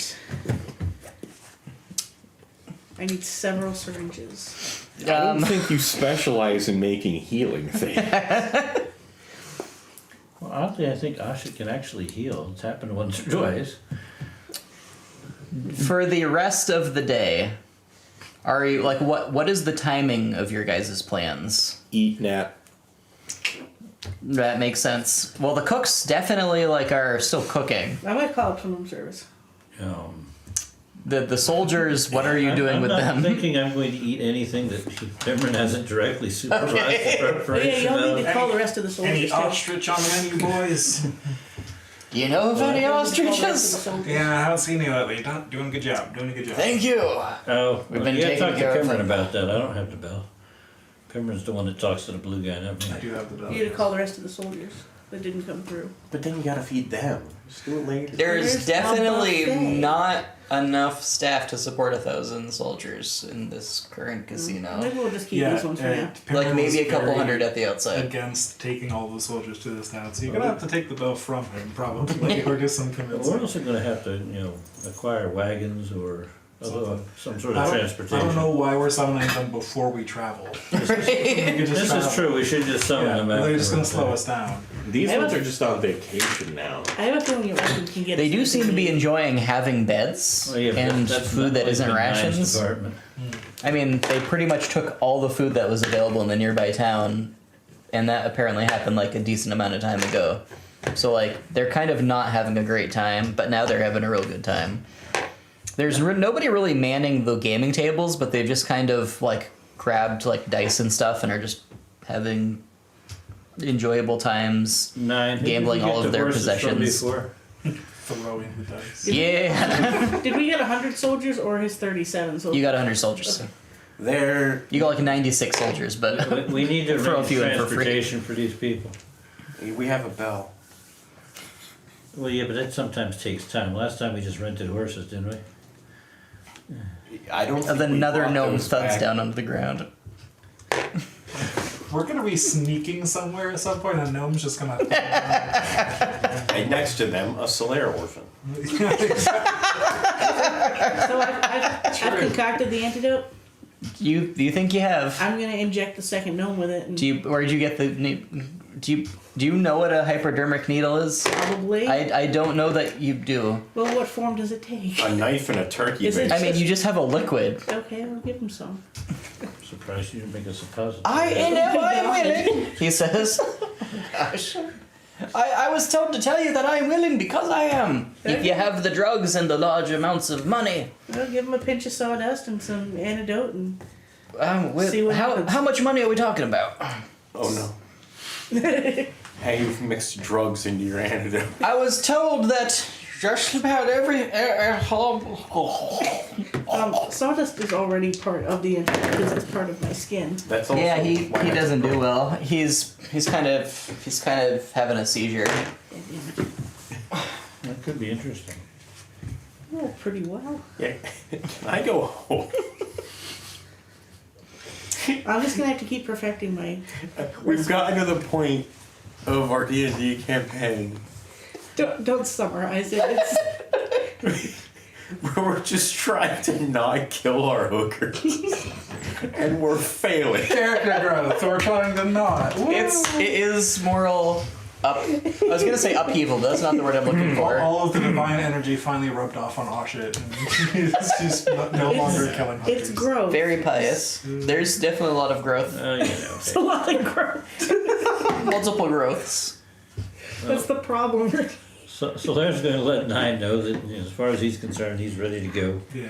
[SPEAKER 4] I need several syringes.
[SPEAKER 1] I don't think you specialize in making healing things.
[SPEAKER 5] Well, oddly, I think Asha can actually heal. It's happened once or twice.
[SPEAKER 2] For the rest of the day, are you like what is the timing of your guys' plans?
[SPEAKER 1] Eat, nap.
[SPEAKER 2] That makes sense. Well, the cooks definitely like are still cooking.
[SPEAKER 4] I might call up some room service.
[SPEAKER 2] The soldiers, what are you doing
[SPEAKER 5] I'm
[SPEAKER 2] with
[SPEAKER 5] not
[SPEAKER 2] them?
[SPEAKER 5] thinking I'm going to eat anything that Pemberton hasn't directly supervised the
[SPEAKER 4] Oh, yeah,
[SPEAKER 5] preparation
[SPEAKER 4] y'all need to
[SPEAKER 5] of.
[SPEAKER 4] call the rest of the soldiers
[SPEAKER 3] Any
[SPEAKER 4] too.
[SPEAKER 3] ostrich on the menu, boys?
[SPEAKER 2] You know of any
[SPEAKER 4] Y'all need to call the rest of the
[SPEAKER 2] ostriches?
[SPEAKER 4] soldiers.
[SPEAKER 3] Yeah, I haven't seen any lately. Doing a good job. Doing a good job.
[SPEAKER 2] Thank you.
[SPEAKER 5] Oh,
[SPEAKER 2] We've been
[SPEAKER 5] you gotta
[SPEAKER 2] taking
[SPEAKER 5] talk to
[SPEAKER 2] care of
[SPEAKER 5] Pemberton
[SPEAKER 2] them.
[SPEAKER 5] about that. I don't have to bell. Pemberton's the one that talks to the blue guy, not
[SPEAKER 3] I
[SPEAKER 5] me.
[SPEAKER 3] do have the
[SPEAKER 4] You need to call the rest of the soldiers that didn't come through.
[SPEAKER 1] But then you gotta feed them. Just do it later.
[SPEAKER 2] There's
[SPEAKER 4] There's a
[SPEAKER 2] definitely
[SPEAKER 4] buffet.
[SPEAKER 2] not enough staff to support 1,000 soldiers in this current casino.
[SPEAKER 4] Maybe we'll just keep
[SPEAKER 3] Yeah,
[SPEAKER 4] these ones for now.
[SPEAKER 2] Like maybe a
[SPEAKER 3] was
[SPEAKER 2] couple
[SPEAKER 3] very
[SPEAKER 2] hundred at the outside.
[SPEAKER 3] against taking all the soldiers to this town, so you're gonna have to take the bow from him, probably, or do some
[SPEAKER 5] But we're
[SPEAKER 3] convincing.
[SPEAKER 5] also going to have to, acquire wagons or some sort of
[SPEAKER 3] I
[SPEAKER 5] transportation.
[SPEAKER 3] don't know why we're summoning them before we travel. We could just
[SPEAKER 5] This
[SPEAKER 3] travel.
[SPEAKER 5] is true. We should just summon
[SPEAKER 3] Yeah,
[SPEAKER 5] them
[SPEAKER 3] they're just gonna
[SPEAKER 5] afterwards.
[SPEAKER 3] slow us down.
[SPEAKER 1] These
[SPEAKER 4] I
[SPEAKER 1] ones
[SPEAKER 4] have-
[SPEAKER 1] are just on vacation now.
[SPEAKER 4] I have a feeling your weapon can get
[SPEAKER 2] They
[SPEAKER 4] us
[SPEAKER 2] do seem to be
[SPEAKER 4] anything.
[SPEAKER 2] enjoying having beds
[SPEAKER 5] Well, yeah, but
[SPEAKER 2] and
[SPEAKER 5] that's
[SPEAKER 2] food that
[SPEAKER 5] always
[SPEAKER 2] isn't
[SPEAKER 5] been Nine's
[SPEAKER 2] rations.
[SPEAKER 5] department.
[SPEAKER 2] I mean, they pretty much took all the food that was available in the nearby town, and that apparently happened like a decent amount of time ago. So like they're kind of not having a great time, but now they're having a real good time. There's nobody really manning the gaming tables, but they've just kind of like grabbed like dice and stuff and are just having enjoyable times.
[SPEAKER 5] Nine. Who did
[SPEAKER 2] Gambling
[SPEAKER 5] we get
[SPEAKER 2] all of
[SPEAKER 5] the
[SPEAKER 2] their
[SPEAKER 5] horses from
[SPEAKER 2] possessions.
[SPEAKER 5] before?
[SPEAKER 3] Throwing the dice.
[SPEAKER 2] Yeah,
[SPEAKER 4] Did we get 100 soldiers or his 37 soldiers?
[SPEAKER 2] you got 100 soldiers.
[SPEAKER 1] They're
[SPEAKER 2] You got like 96 soldiers, but
[SPEAKER 5] We need to
[SPEAKER 2] Throw a
[SPEAKER 5] arrange
[SPEAKER 2] few in for free.
[SPEAKER 5] transportation for these people.
[SPEAKER 1] we have a bell.
[SPEAKER 5] Well, yeah, but that sometimes takes time. Last time we just rented horses, didn't we?
[SPEAKER 1] I don't.
[SPEAKER 2] then
[SPEAKER 1] think we
[SPEAKER 2] another
[SPEAKER 1] bought
[SPEAKER 2] gnome
[SPEAKER 1] those
[SPEAKER 2] thuds
[SPEAKER 1] back.
[SPEAKER 2] down onto the ground.
[SPEAKER 3] We're gonna be sneaking somewhere at some point, and Gnome's just gonna.
[SPEAKER 1] And next to them, a Solaire orphan.
[SPEAKER 4] So I've concocted the antidote.
[SPEAKER 2] You think you have?
[SPEAKER 4] I'm gonna inject the second gnome with it. And
[SPEAKER 2] Do you? Where'd you get the? Do you know what a hypodermic needle is?
[SPEAKER 4] probably.
[SPEAKER 2] I don't know that you do.
[SPEAKER 4] Well, what form does it take?
[SPEAKER 1] A knife and a turkey
[SPEAKER 4] Is it-
[SPEAKER 1] base.
[SPEAKER 2] I mean, you just have a liquid.
[SPEAKER 4] Okay, I'll give him some.
[SPEAKER 5] Surprised you didn't make a suppository.
[SPEAKER 2] I'm willing. He says. Gosh. I was told to tell you that I'm willing because I am. If you have the drugs and the large amounts of money.
[SPEAKER 4] I'll give him a pinch of sawdust and some antidote and See what
[SPEAKER 2] how
[SPEAKER 4] happens.
[SPEAKER 2] much money are we talking about?
[SPEAKER 1] Oh no. Hey, you've mixed drugs into your antidote.
[SPEAKER 2] I was told that just about every.
[SPEAKER 4] sawdust is already part of the antidote because it's part of my skin.
[SPEAKER 1] That's also
[SPEAKER 2] Yeah, he
[SPEAKER 1] why I-
[SPEAKER 2] doesn't do well. He's kind of having a seizure.
[SPEAKER 5] That could be interesting.
[SPEAKER 4] Oh, pretty well.
[SPEAKER 6] Yeah. Can I go home?
[SPEAKER 4] I'm just gonna have to keep perfecting my.
[SPEAKER 6] We've gotten to the point of our D&D campaign
[SPEAKER 4] Don't summarize it. It's,
[SPEAKER 6] where we're just trying to not kill our hookers. And we're failing.
[SPEAKER 3] Character growth. We're trying to not.
[SPEAKER 2] It is moral up. I was gonna say upheaval, but that's not the word I'm looking for.
[SPEAKER 3] All of the divine energy finally rubbed off on Oshit, and he's no longer killing hunters.
[SPEAKER 4] it's growth.
[SPEAKER 2] Very pious. There's definitely a lot of growth.
[SPEAKER 5] Oh, yeah,
[SPEAKER 4] It's
[SPEAKER 5] okay.
[SPEAKER 4] a lot of growth.
[SPEAKER 2] Multiple growths.
[SPEAKER 4] That's the problem.
[SPEAKER 5] So Larry's going to let Nine know that, as far as he's concerned, he's ready to go,
[SPEAKER 3] Yeah.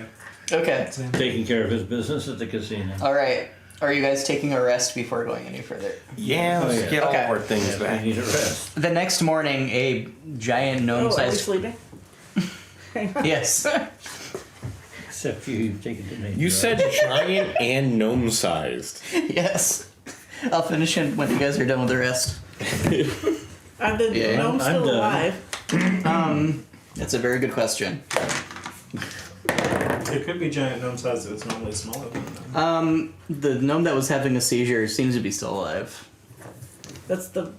[SPEAKER 2] Okay.
[SPEAKER 5] taking care of his business at the casino.
[SPEAKER 2] All right. Are you guys taking a rest before going any further?
[SPEAKER 6] Yeah, let's
[SPEAKER 5] yeah.
[SPEAKER 6] get all
[SPEAKER 2] Okay.
[SPEAKER 6] of our things
[SPEAKER 5] Yeah,
[SPEAKER 6] back.
[SPEAKER 5] we need a rest.
[SPEAKER 2] The next morning, a giant
[SPEAKER 4] Oh, are we
[SPEAKER 2] gnome-sized.
[SPEAKER 4] sleeping? Hang on.
[SPEAKER 2] Yes.
[SPEAKER 5] Except for you taking the name.
[SPEAKER 6] You said giant and gnome-sized.
[SPEAKER 2] Yes. I'll finish it when you guys are done with the rest.
[SPEAKER 4] Are the
[SPEAKER 2] Yeah,
[SPEAKER 4] gnomes
[SPEAKER 5] I'm
[SPEAKER 4] still
[SPEAKER 5] done.
[SPEAKER 4] alive?
[SPEAKER 2] That's a very good question.
[SPEAKER 3] It could be giant gnome size if it's normally smaller than them.
[SPEAKER 2] The gnome that was having a seizure seems to be still alive.
[SPEAKER 4] That's the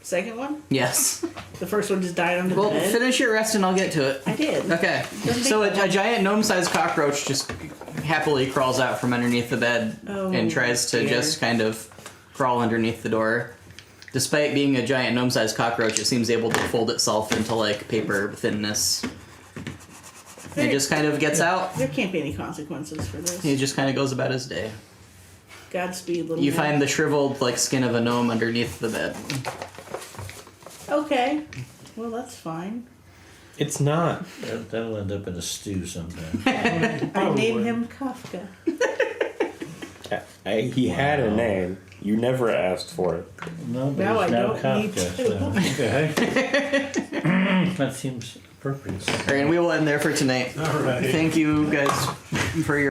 [SPEAKER 4] second one?
[SPEAKER 2] Yes.
[SPEAKER 4] The first one just died under
[SPEAKER 2] Well,
[SPEAKER 4] the bed?
[SPEAKER 2] finish your rest and I'll get to it.
[SPEAKER 4] I did.
[SPEAKER 2] Okay. So a giant gnome-sized cockroach just happily crawls out from underneath the bed
[SPEAKER 4] Oh,
[SPEAKER 2] and tries to
[SPEAKER 4] dear.
[SPEAKER 2] just kind of crawl underneath the door. Despite being a giant gnome-sized cockroach, it seems able to fold itself into like paper thinness. It just kind of gets out.
[SPEAKER 4] There can't be any consequences for this.
[SPEAKER 2] He just kind of goes about his day.
[SPEAKER 4] Godspeed, little
[SPEAKER 2] You
[SPEAKER 4] man.
[SPEAKER 2] find the shriveled like skin of a gnome underneath the bed.
[SPEAKER 4] Okay. Well, that's fine.
[SPEAKER 6] It's not.
[SPEAKER 5] That'll end up in a stew sometime.
[SPEAKER 4] I named him Kafka.
[SPEAKER 6] He had a name. You never asked for it.
[SPEAKER 5] No, but
[SPEAKER 4] Now
[SPEAKER 5] it's
[SPEAKER 4] I
[SPEAKER 5] now
[SPEAKER 4] don't need
[SPEAKER 5] Kafka,
[SPEAKER 4] to.
[SPEAKER 5] so, okay. That seems appropriate.
[SPEAKER 2] All right, and we will end there for tonight.
[SPEAKER 3] All right.
[SPEAKER 2] Thank you guys for your